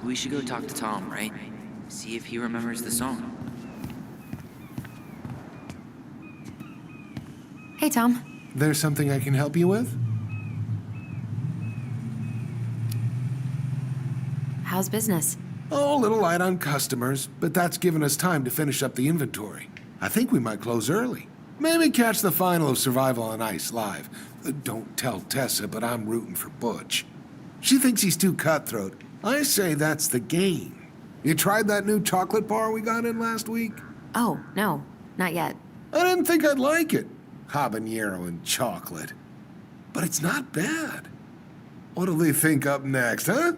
We should go talk to Tom, right? See if he remembers the song. Hey, Tom. There's something I can help you with? How's business? Oh, a little light on customers, but that's given us time to finish up the inventory. I think we might close early. Maybe catch the final of Survival on Ice live. Don't tell Tessa, but I'm rooting for Butch. She thinks he's too cutthroat. I say that's the game. You tried that new chocolate bar we got in last week? Oh, no. Not yet. I didn't think I'd like it. Habanero and chocolate. But it's not bad. What'll they think up next, huh?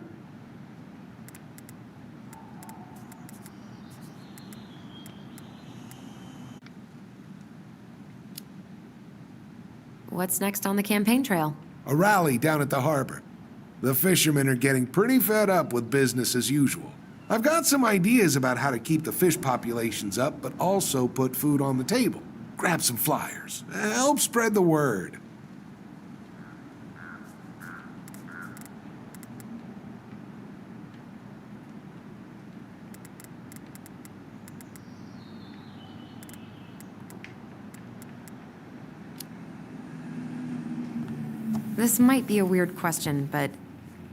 What's next on the campaign trail? A rally down at the harbor. The fishermen are getting pretty fed up with business as usual. I've got some ideas about how to keep the fish populations up, but also put food on the table. Grab some flyers. Help spread the word. This might be a weird question, but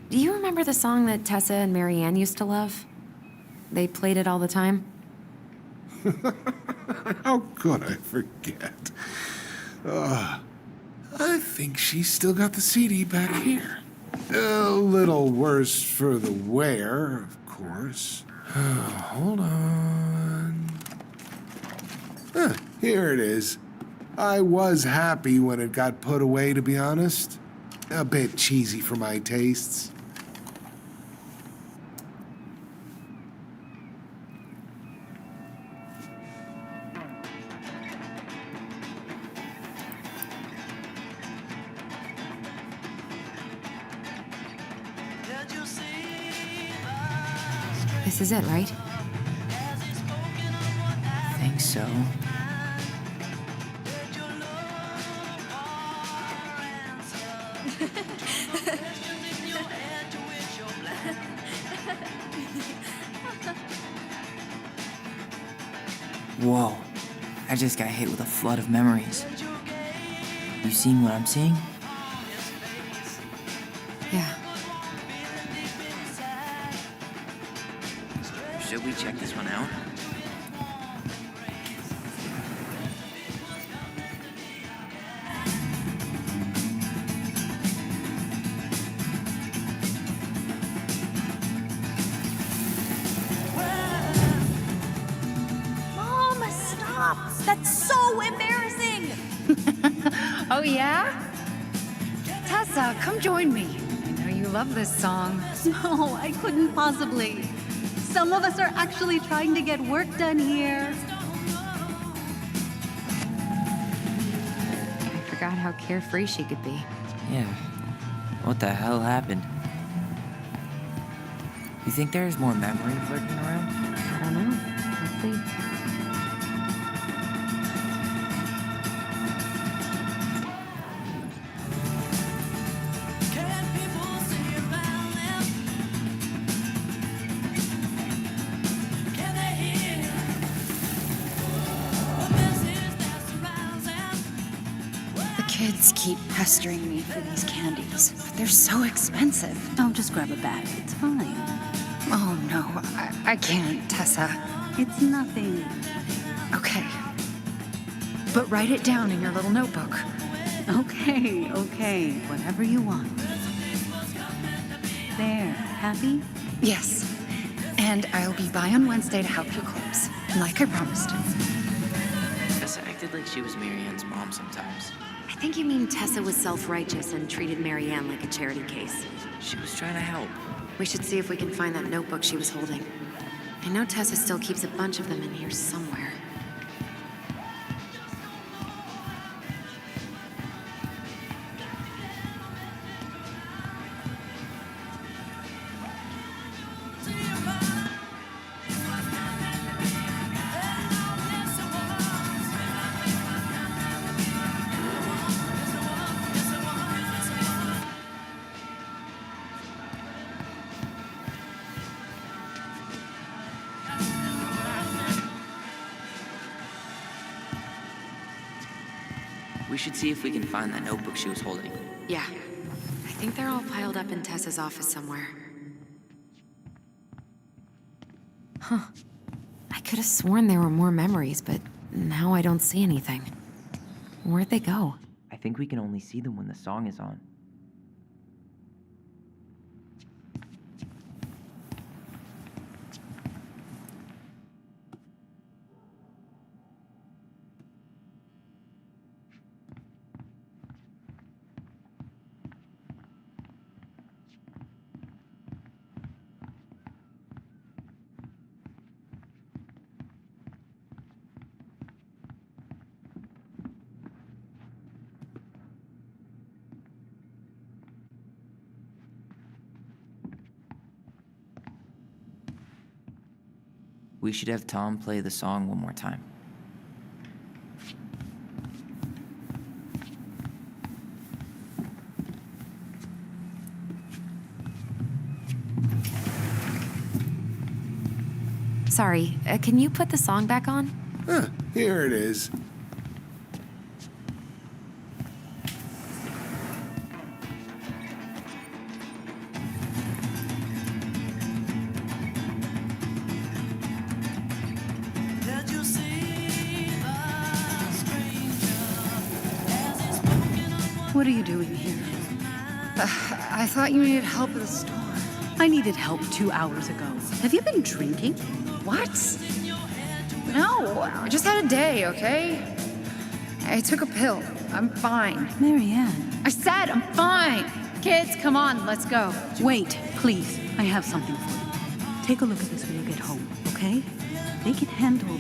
do you remember the song that Tessa and Marianne used to love? They played it all the time. How could I forget? I think she's still got the CD back here. A little worse for the wear, of course. Hold on. Here it is. I was happy when it got put away, to be honest. A bit cheesy for my tastes. This is it, right? Think so. Whoa. I just got hit with a flood of memories. You seeing what I'm seeing? Yeah. Should we check this one out? Mom, stop! That's so embarrassing! Oh, yeah? Tessa, come join me. I know you love this song. No, I couldn't possibly. Some of us are actually trying to get work done here. I forgot how carefree she could be. Yeah. What the hell happened? You think there's more memory lurking around? I don't know. Let's see. The kids keep pestering me for these candies, but they're so expensive. Oh, just grab a bag. It's fine. Oh, no, I can't, Tessa. It's nothing. Okay. But write it down in your little notebook. Okay. Whatever you want. There. Happy? Yes. And I'll be by on Wednesday to help you close, like I promised. Tessa acted like she was Marianne's mom sometimes. I think you mean Tessa was self-righteous and treated Marianne like a charity case. She was trying to help. We should see if we can find that notebook she was holding. I know Tessa still keeps a bunch of them in here somewhere. We should see if we can find that notebook she was holding. Yeah. I think they're all piled up in Tessa's office somewhere. Huh. I could have sworn there were more memories, but now I don't see anything. Where'd they go? I think we can only see them when the song is on. We should have Tom play the song one more time. Sorry, can you put the song back on? Here it is. What are you doing here? I thought you needed help at the store. I needed help 2 hours ago. Have you been drinking? What? No, I just had a day, okay? I took a pill. I'm fine. Marianne. I said I'm fine. Kids, come on, let's go. Wait, please. I have something for you. Take a look at this when you get home, okay? They can handle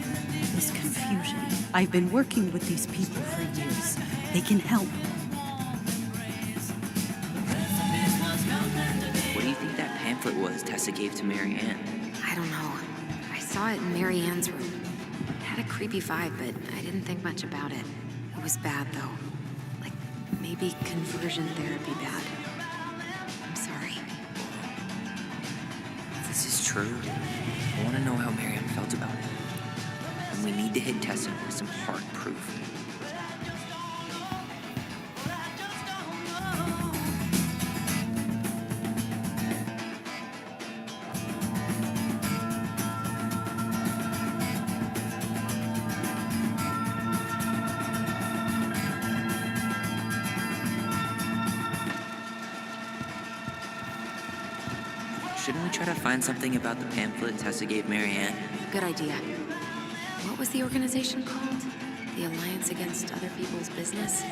this confusion. I've been working with these people for years. They can help. What do you think that pamphlet was Tessa gave to Marianne? I don't know. I saw it in Marianne's room. It had a creepy vibe, but I didn't think much about it. It was bad, though. Like, maybe conversion therapy bad. I'm sorry. If this is true, I want to know how Miriam felt about it. And we need to hit Tessa with some hard proof. Shouldn't we try to find something about the pamphlet Tessa gave Marianne? Good idea. What was the organization called? The Alliance Against Other People's Business?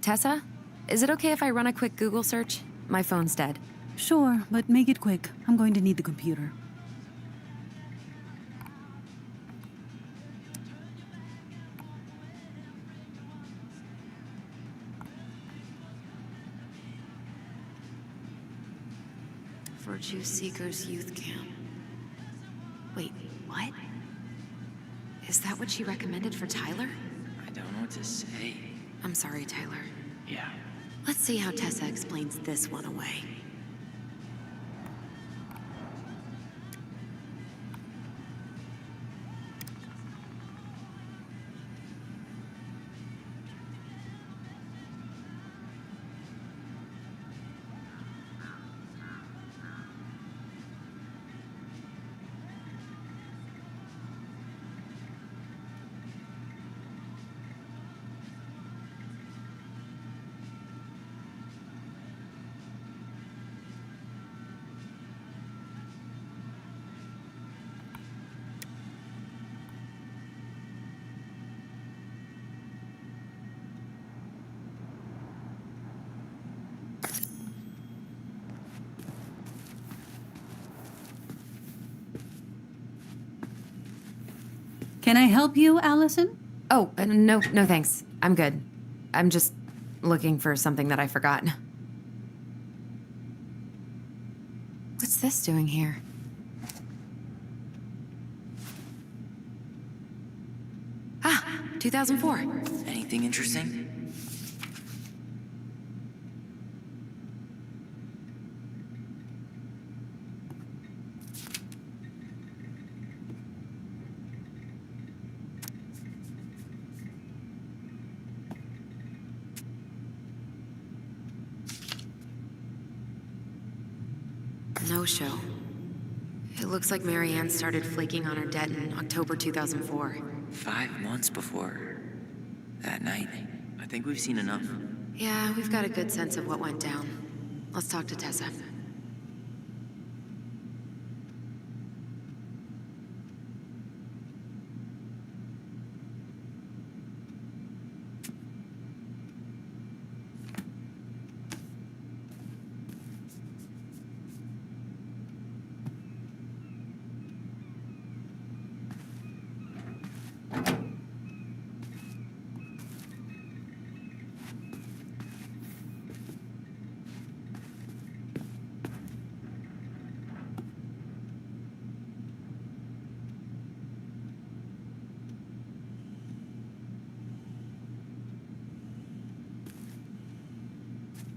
Tessa? Is it okay if I run a quick Google search? My phone's dead. Sure, but make it quick. I'm going to need the computer. Virtue Seekers Youth Camp. Wait, what? Is that what she recommended for Tyler? I don't know what to say. I'm sorry, Tyler. Yeah. Let's see how Tessa explains this one away. Can I help you, Allison? Oh, no thanks. I'm good. I'm just looking for something that I forgot. What's this doing here? Ah, 2004. Anything interesting? No show. It looks like Marianne started flaking on her debt in October 2004. 5 months before that night. I think we've seen enough. Yeah, we've got a good sense of what went down. Let's talk to Tessa.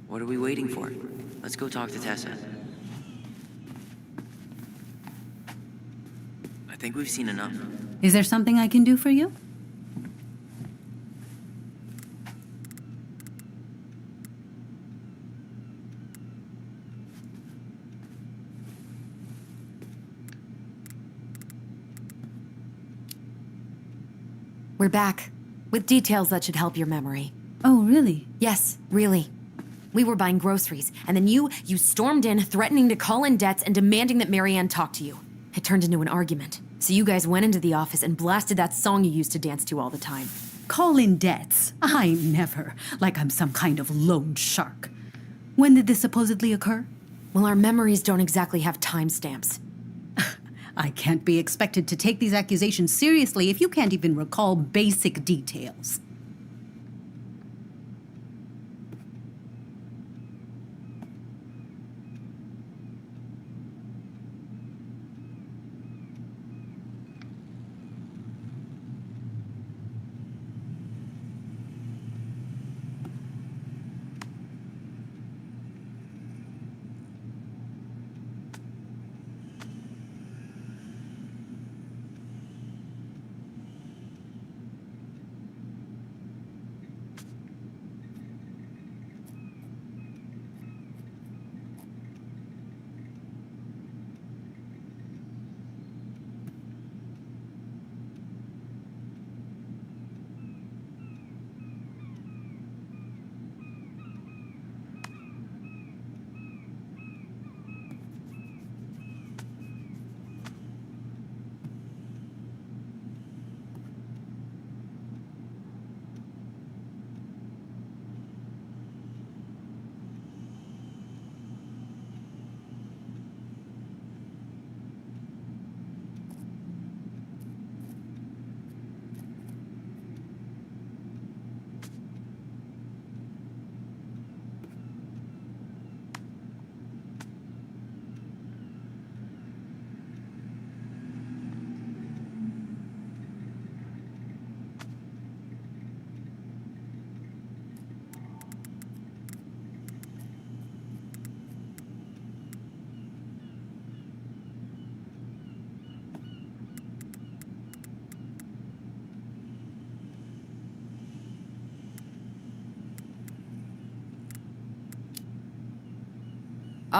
What are we waiting for? Let's go talk to Tessa. I think we've seen enough. Is there something I can do for you? We're back, with details that should help your memory. Oh, really? Yes, really. We were buying groceries, and then you stormed in, threatening to call in debts and demanding that Marianne talk to you. It turned into an argument. So you guys went into the office and blasted that song you used to dance to all the time. Call in debts? I never. Like I'm some kind of loan shark. When did this supposedly occur? Well, our memories don't exactly have timestamps. I can't be expected to take these accusations seriously if you can't even recall basic details.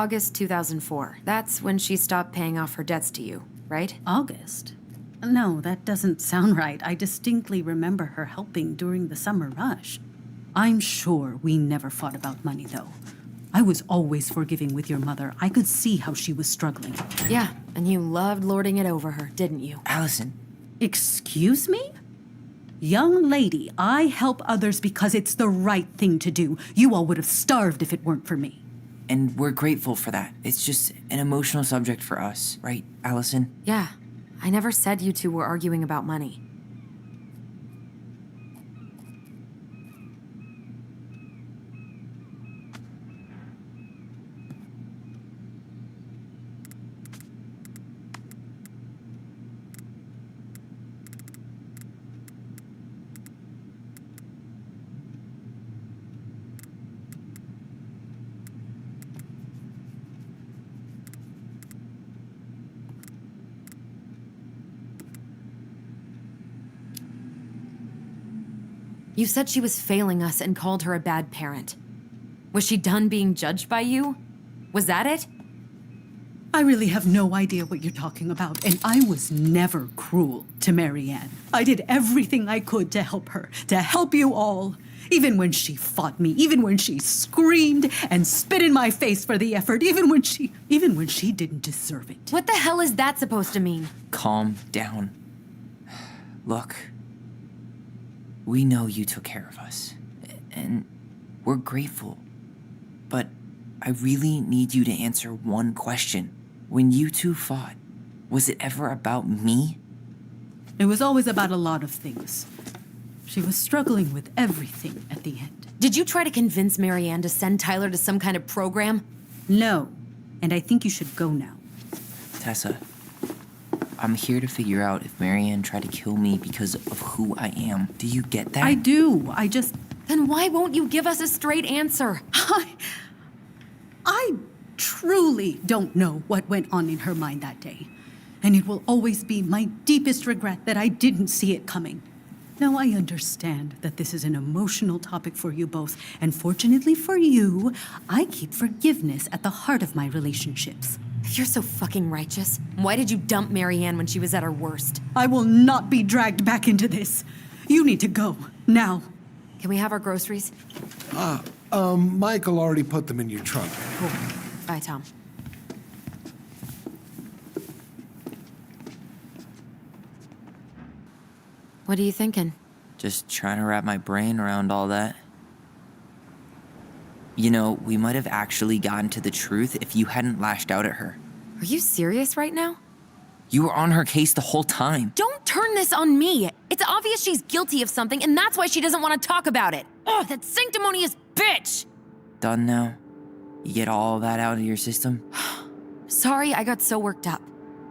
August 2004. That's when she stopped paying off her debts to you, right? August? No, that doesn't sound right. I distinctly remember her helping during the summer rush. I'm sure we never fought about money, though. I was always forgiving with your mother. I could see how she was struggling. Yeah, and you loved lording it over her, didn't you? Allison, Excuse me? Young lady, I help others because it's the right thing to do. You all would have starved if it weren't for me. and we're grateful for that. It's just an emotional subject for us, right, Allison? Yeah, I never said you two were arguing about money. You said she was failing us and called her a bad parent. Was she done being judged by you? Was that it? I really have no idea what you're talking about, and I was never cruel to Marianne. I did everything I could to help her, to help you all. Even when she fought me, even when she screamed and spit in my face for the effort, even when she didn't deserve it. What the hell is that supposed to mean? Calm down. Look, we know you took care of us, and we're grateful. But I really need you to answer one question. When you two fought, was it ever about me? It was always about a lot of things. She was struggling with everything at the end. Did you try to convince Marianne to send Tyler to some kind of program? No, and I think you should go now. Tessa, I'm here to figure out if Marianne tried to kill me because of who I am. Do you get that? I do. Then why won't you give us a straight answer? I truly don't know what went on in her mind that day. And it will always be my deepest regret that I didn't see it coming. Now, I understand that this is an emotional topic for you both, and fortunately for you, I keep forgiveness at the heart of my relationships. If you're so fucking righteous, why did you dump Marianne when she was at her worst? I will not be dragged back into this. You need to go, now. Can we have our groceries? Michael already put them in your trunk. Cool. Bye, Tom. What are you thinking? Just trying to wrap my brain around all that. You know, we might have actually gotten to the truth if you hadn't lashed out at her. Are you serious right now? You were on her case the whole time. Don't turn this on me. It's obvious she's guilty of something, and that's why she doesn't want to talk about it. Oh, that sanctimonious bitch! Done now? You get all that out of your system? Sorry I got so worked up.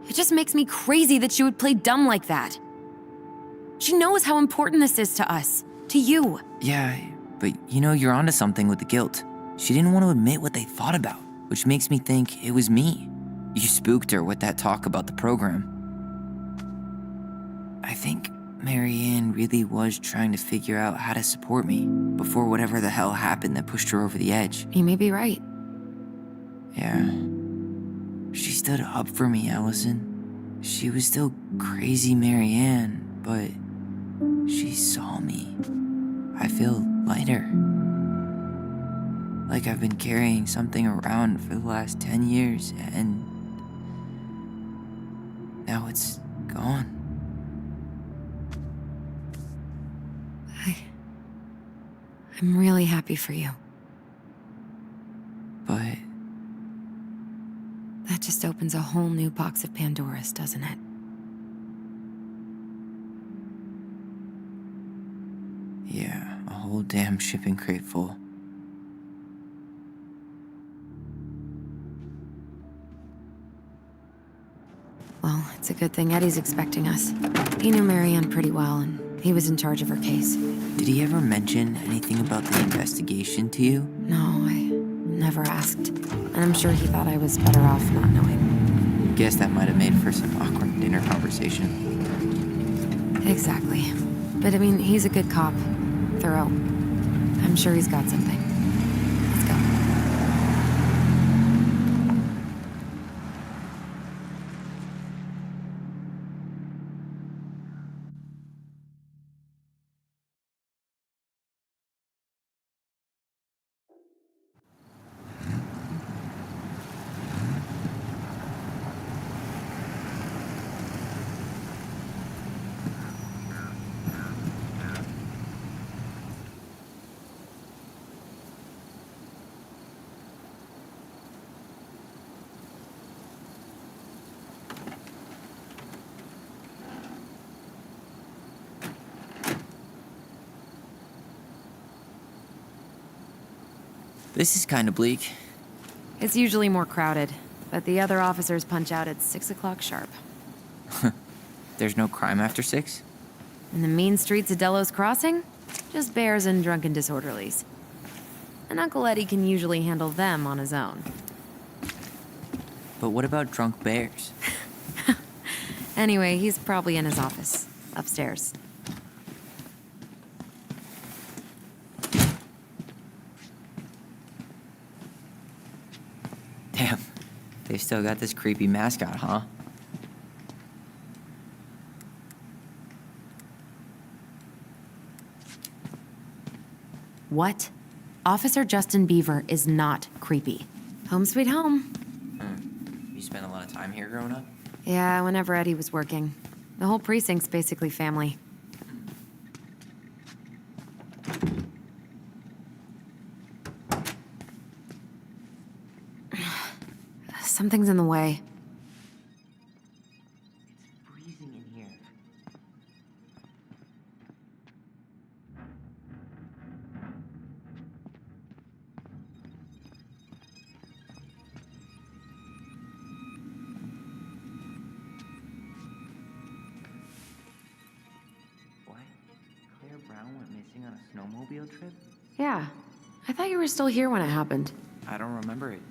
It just makes me crazy that she would play dumb like that. She knows how important this is to us. To you. Yeah, but you know, you're onto something with the guilt. She didn't want to admit what they thought about, which makes me think it was me. You spooked her with that talk about the program. I think Marianne really was trying to figure out how to support me before whatever the hell happened that pushed her over the edge. You may be right. Yeah. She stood up for me, Allison. She was still crazy Marianne, but she saw me. I feel lighter. Like I've been carrying something around for the last 10 years, and now it's gone. I'm really happy for you. But That just opens a whole new box of Pandora's, doesn't it? yeah, a whole damn shipping crate full. Well, it's a good thing Eddie's expecting us. He knew Marianne pretty well, and he was in charge of her case. Did he ever mention anything about the investigation to you? No, I never asked. And I'm sure he thought I was better off not knowing. Guess that might have made for some awkward dinner conversation. Exactly. But I mean, he's a good cop. Thorough. I'm sure he's got something. Let's go. This is kind of bleak. It's usually more crowded, but the other officers punch out at 6 o'clock sharp. There's no crime after 6? In the mean streets of Delos Crossing, just bears and drunken disorderlies. And Uncle Eddie can usually handle them on his own. But what about drunk bears? Anyway, he's probably in his office, upstairs. Damn, they've still got this creepy mascot, huh? What? Officer Justin Beaver is not creepy. Home sweet home. You spent a lot of time here growing up? Yeah, whenever Eddie was working. The whole precinct's basically family. Something's in the way. It's freezing in here. What? Claire Brown went missing on a snowmobile trip? Yeah. I thought you were still here when it happened. I don't remember it.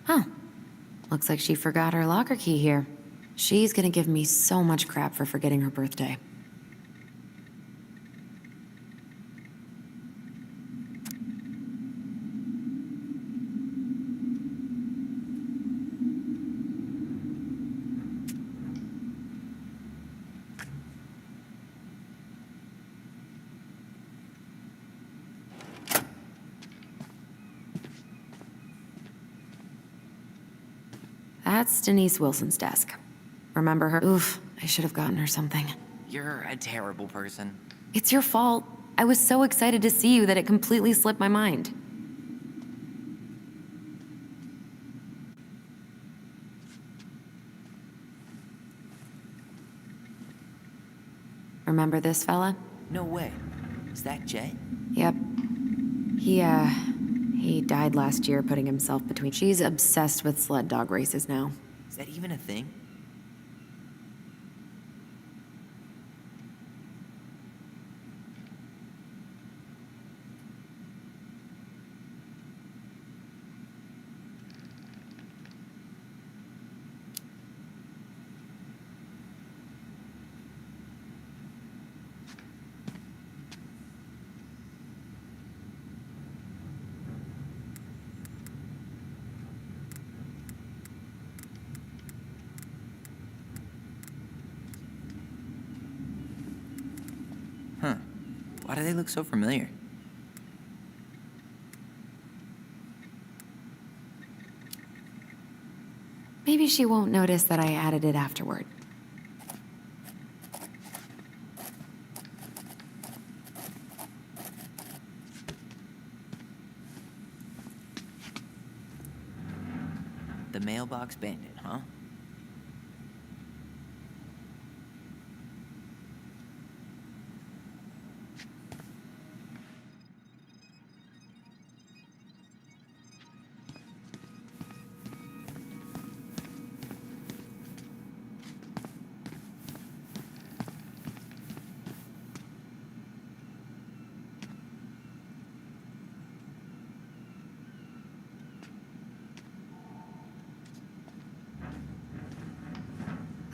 Huh. Looks like she forgot her locker key here. She's gonna give me so much crap for forgetting her birthday. That's Denise Wilson's desk. Remember her? Oof, I should have gotten her something. You're a terrible person. It's your fault. I was so excited to see you that it completely slipped my mind. Remember this fella? No way. Is that Jay? Yep. He died last year putting himself between... She's obsessed with sled dog races now. Is that even a thing? Huh. Why do they look so familiar? Maybe she won't notice that I added it afterward. The mailbox bandit, huh?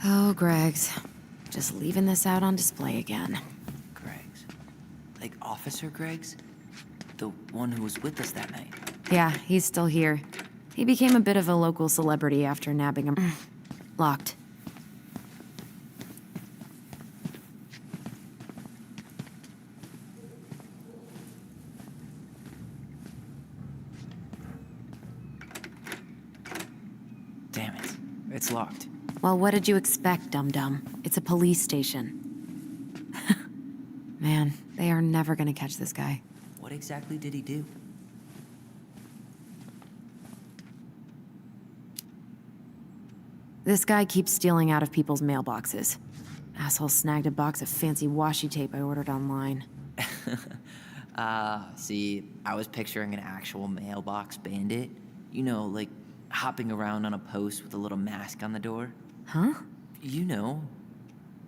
Oh, Greg's. Just leaving this out on display again. Greg's. Like Officer Greg's? The one who was with us that night. Yeah, he's still here. He became a bit of a local celebrity after nabbing him. Locked. Damn it. It's locked. Well, what did you expect, dum-dum? It's a police station. Man, they are never gonna catch this guy. What exactly did he do? This guy keeps stealing out of people's mailboxes. Asshole snagged a box of fancy washi tape I ordered online. See, I was picturing an actual mailbox bandit. You know, like hopping around on a post with a little mask on the door. Huh? You know,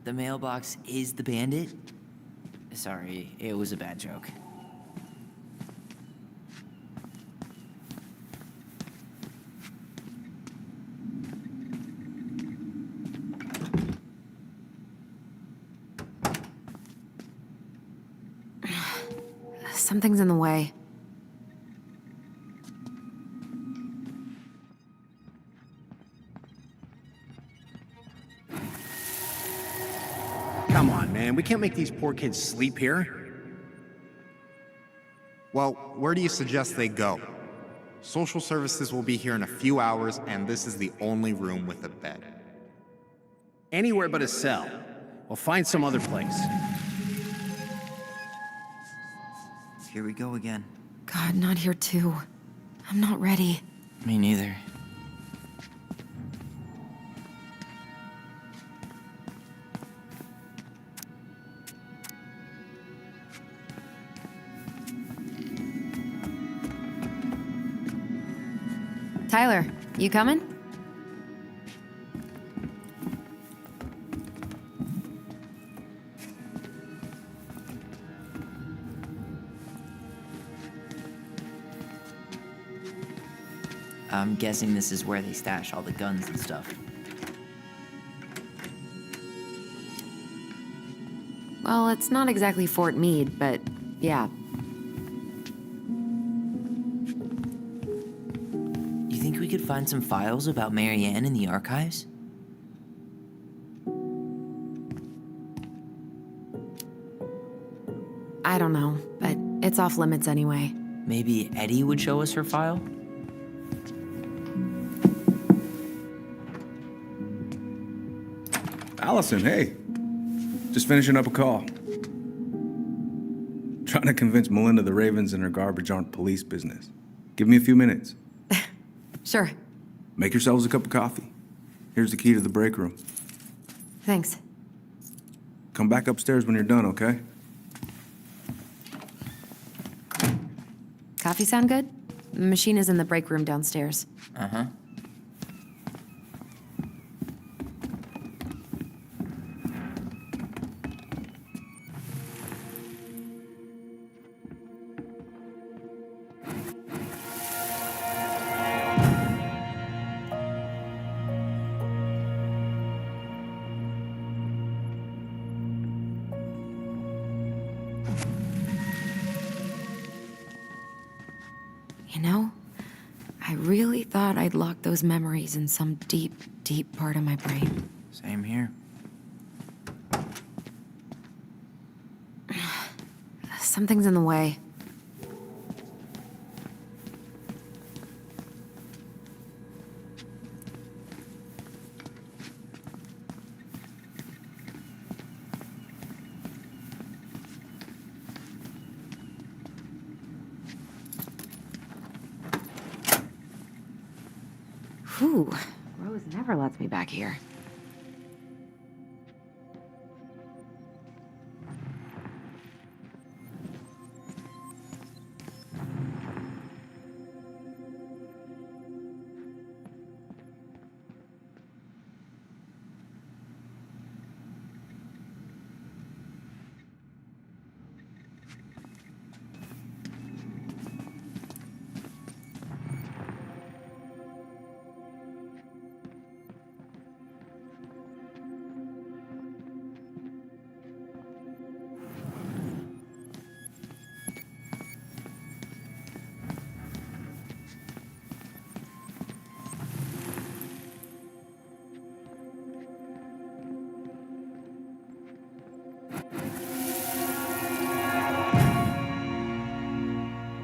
the mailbox is the bandit. Sorry, it was a bad joke. Something's in the way. Come on, man. We can't make these poor kids sleep here. Well, where do you suggest they go? Social services will be here in a few hours, and this is the only room with a bed. Anywhere but a cell. We'll find some other place. Here we go again. God, not here too. I'm not ready. Me neither. Tyler, you coming? I'm guessing this is where they stash all the guns and stuff. Well, it's not exactly Fort Meade, but yeah. You think we could find some files about Marianne in the archives? I don't know, but it's off limits anyway. Maybe Eddie would show us her file? Allison, hey. Just finishing up a call. Trying to convince Melinda the Ravens and her garbage aren't police business. Give me a few minutes. Sure. Make yourselves a cup of coffee. Here's the key to the break room. Thanks. Come back upstairs when you're done, okay? Coffee sound good? The machine is in the break room downstairs. Uh-huh. You know, I really thought I'd locked those memories in some deep, deep part of my brain. Same here. Something's in the way. Whew, Rose never lets me back here.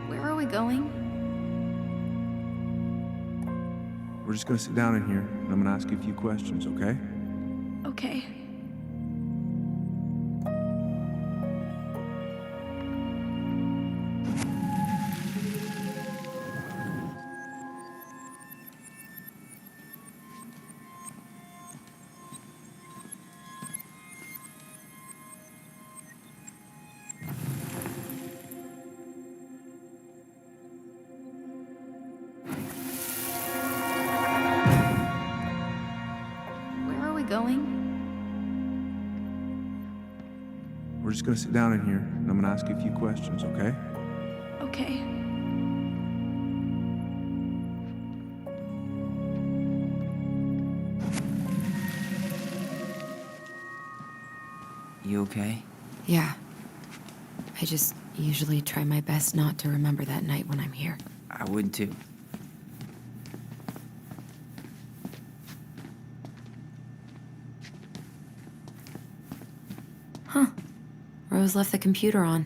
Where are we going? We're just gonna sit down in here, and I'm gonna ask you a few questions, okay? Okay. we're just gonna sit down in here, and I'm gonna ask you a few questions, okay? Okay. You okay? Yeah. I just usually try my best not to remember that night when I'm here. I would too. Rose left the computer on.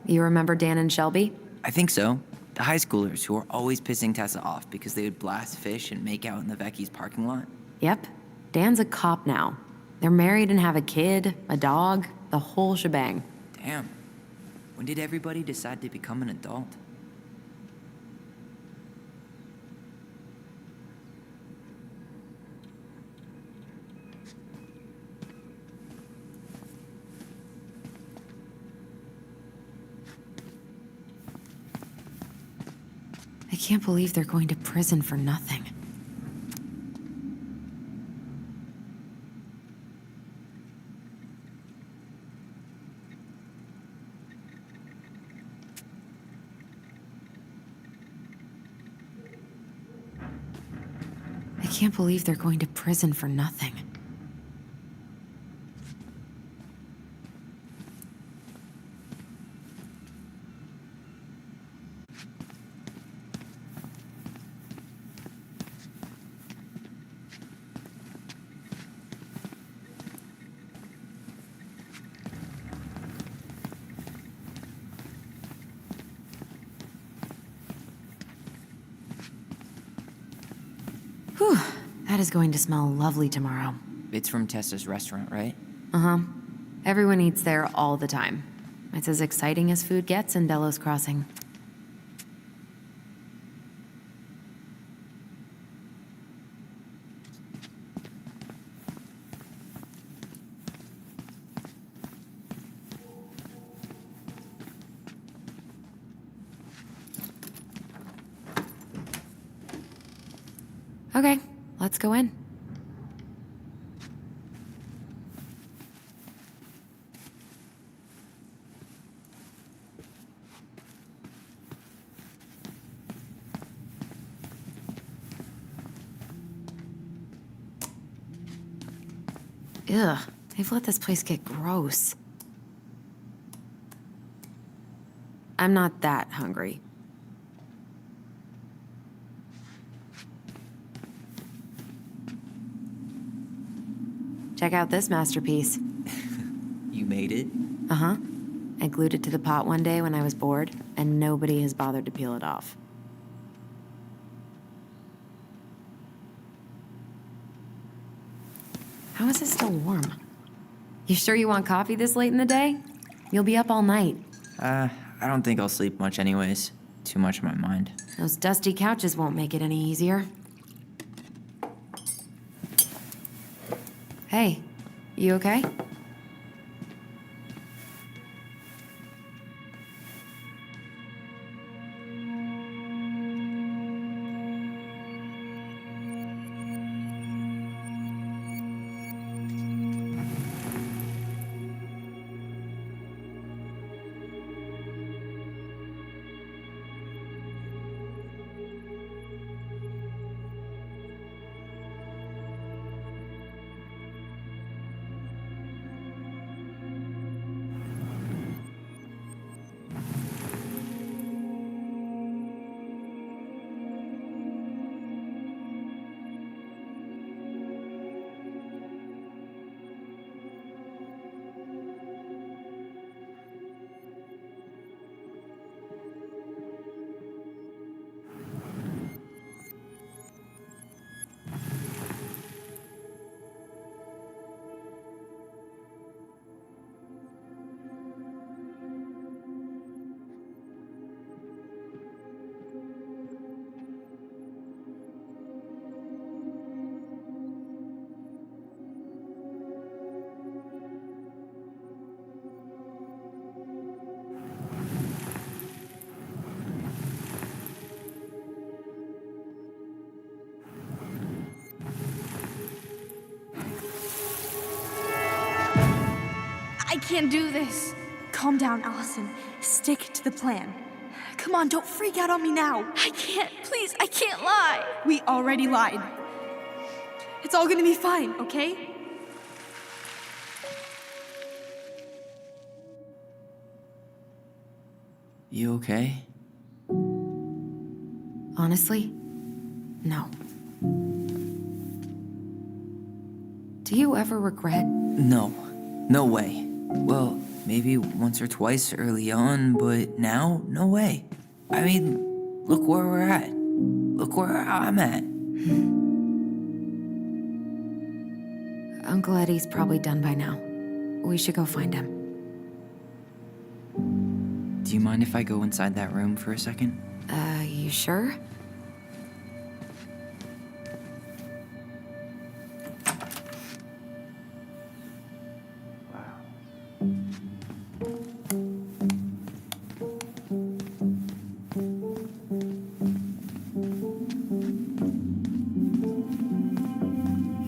You remember Dan and Shelby? I think so. The high schoolers who were always pissing Tessa off because they would blast fish and make out in the Vecchi's parking lot. Yep. Dan's a cop now. They're married and have a kid, a dog, the whole shebang. Damn. When did everybody decide to become an adult? I can't believe they're going to prison for nothing. I can't believe they're going to prison for nothing. Whew, that is going to smell lovely tomorrow. It's from Tessa's restaurant, right? Uh-huh. Everyone eats there all the time. It's as exciting as food gets in Delos Crossing. Okay, let's go in. Ugh, they've let this place get gross. I'm not that hungry. Check out this masterpiece. You made it? Uh-huh. I glued it to the pot one day when I was bored, and nobody has bothered to peel it off. How is it still warm? You sure you want coffee this late in the day? You'll be up all night. I don't think I'll sleep much anyways. Too much on my mind. Those dusty couches won't make it any easier. Hey, you okay? I can't do this. Calm down, Allison. Stick to the plan. Come on, don't freak out on me now. I can't, please, I can't lie. We already lied. It's all gonna be fine, okay? You okay? Honestly, no. Do you ever regret? No. No way. Well, maybe once or twice early on, but now, no way. I mean, look where we're at. Look where I'm at. Uncle Eddie's probably done by now. We should go find him. Do you mind if I go inside that room for a second? You sure?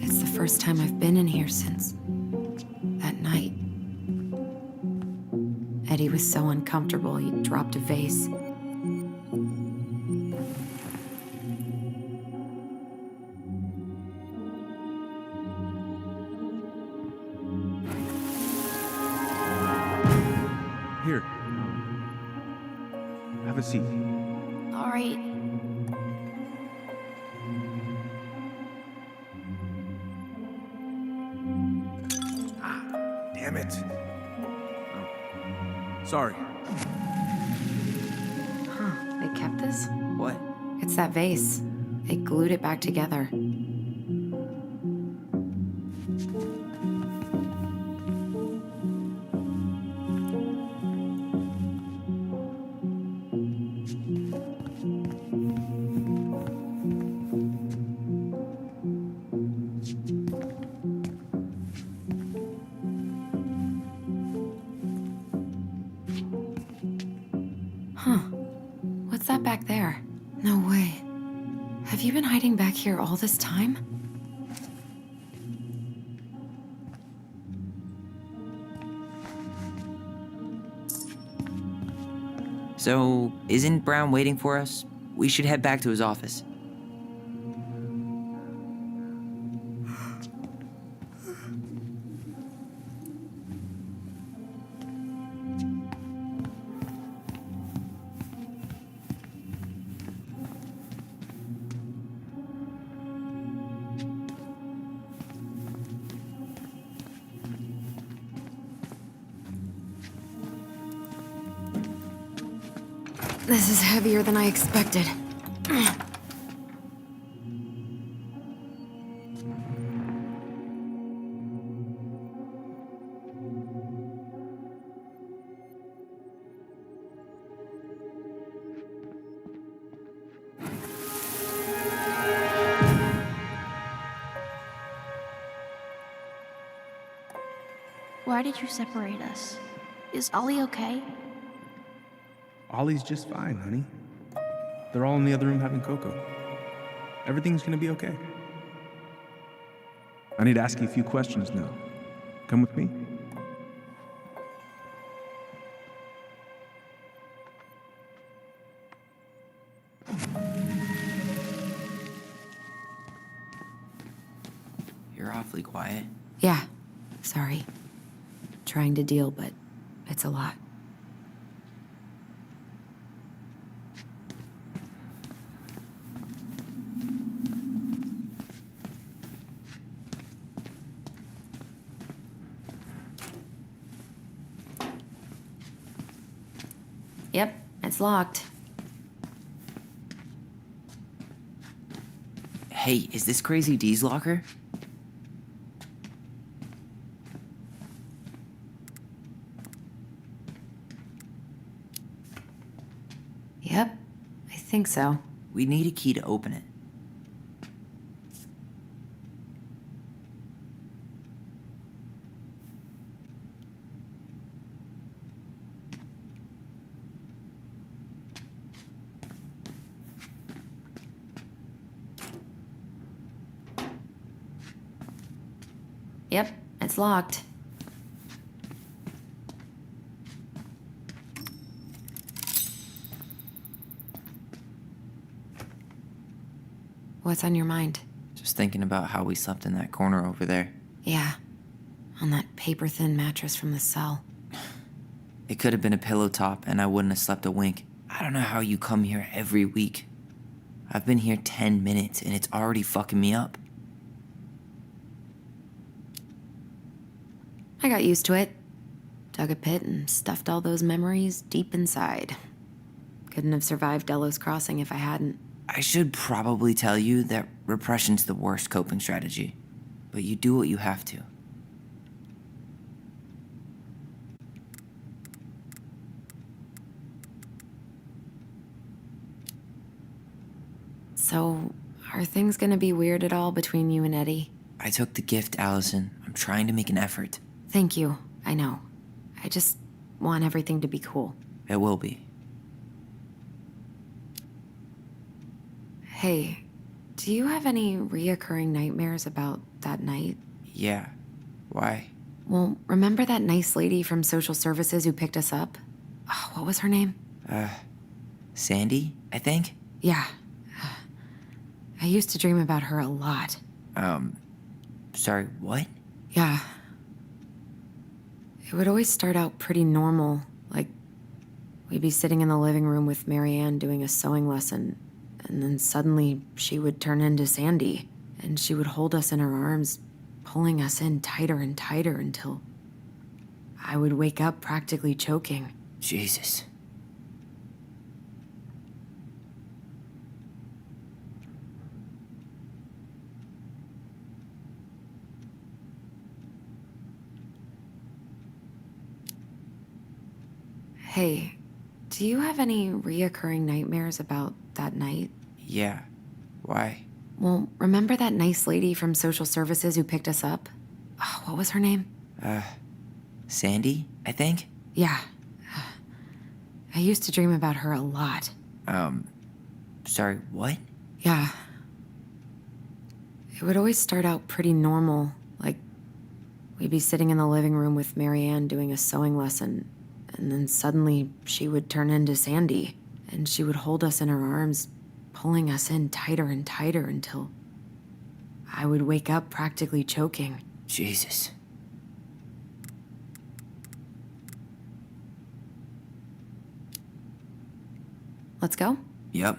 It's the first time I've been in here since that night. Eddie was so uncomfortable, he dropped a vase. Here. Have a seat. All right. Damn it. Sorry. Huh, they kept this? What? It's that vase. They glued it back together. Huh. What's that back there? No way. Have you been hiding back here all this time? So, isn't Brown waiting for us? We should head back to his office. This is heavier than I expected. did you separate us? Is Ollie okay? Ollie's just fine, honey. They're all in the other room having cocoa. Everything's gonna be okay. I need to ask you a few questions now. Come with me? You're awfully quiet. Yeah, sorry. Trying to deal, but it's a lot. Yep, it's locked. Hey, is this Crazy D's locker? Yep, I think so. We need a key to open it. Yep, it's locked. What's on your mind? Just thinking about how we slept in that corner over there. Yeah, on that paper-thin mattress from the cell. It could have been a pillow top and I wouldn't have slept a wink. I don't know how you come here every week. I've been here 10 minutes and it's already fucking me up. I got used to it. Dug a pit and stuffed all those memories deep inside. Couldn't have survived Delos Crossing if I hadn't. I should probably tell you that repression's the worst coping strategy, but you do what you have to. So, are things gonna be weird at all between you and Eddie? I took the gift, Allison. I'm trying to make an effort. Thank you, I know. I just want everything to be cool. It will be. Hey, do you have any reoccurring nightmares about that night? Yeah. Why? Well, remember that nice lady from social services who picked us up? Oh, what was her name? Sandy, I think? Yeah. I used to dream about her a lot. Sorry, what? Yeah. It would always start out pretty normal, like we'd be sitting in the living room with Marianne doing a sewing lesson, and then suddenly she would turn into Sandy, and she would hold us in her arms, pulling us in tighter and tighter until I would wake up practically choking. Jesus. Hey, do you have any reoccurring nightmares about that night? Yeah. Why? Well, remember that nice lady from social services who picked us up? Oh, what was her name? Sandy, I think? Yeah. I used to dream about her a lot. Sorry, what? Yeah. It would always start out pretty normal, like we'd be sitting in the living room with Marianne doing a sewing lesson, and then suddenly she would turn into Sandy, and she would hold us in her arms, pulling us in tighter and tighter until I would wake up practically choking. Jesus. Let's go? Yep.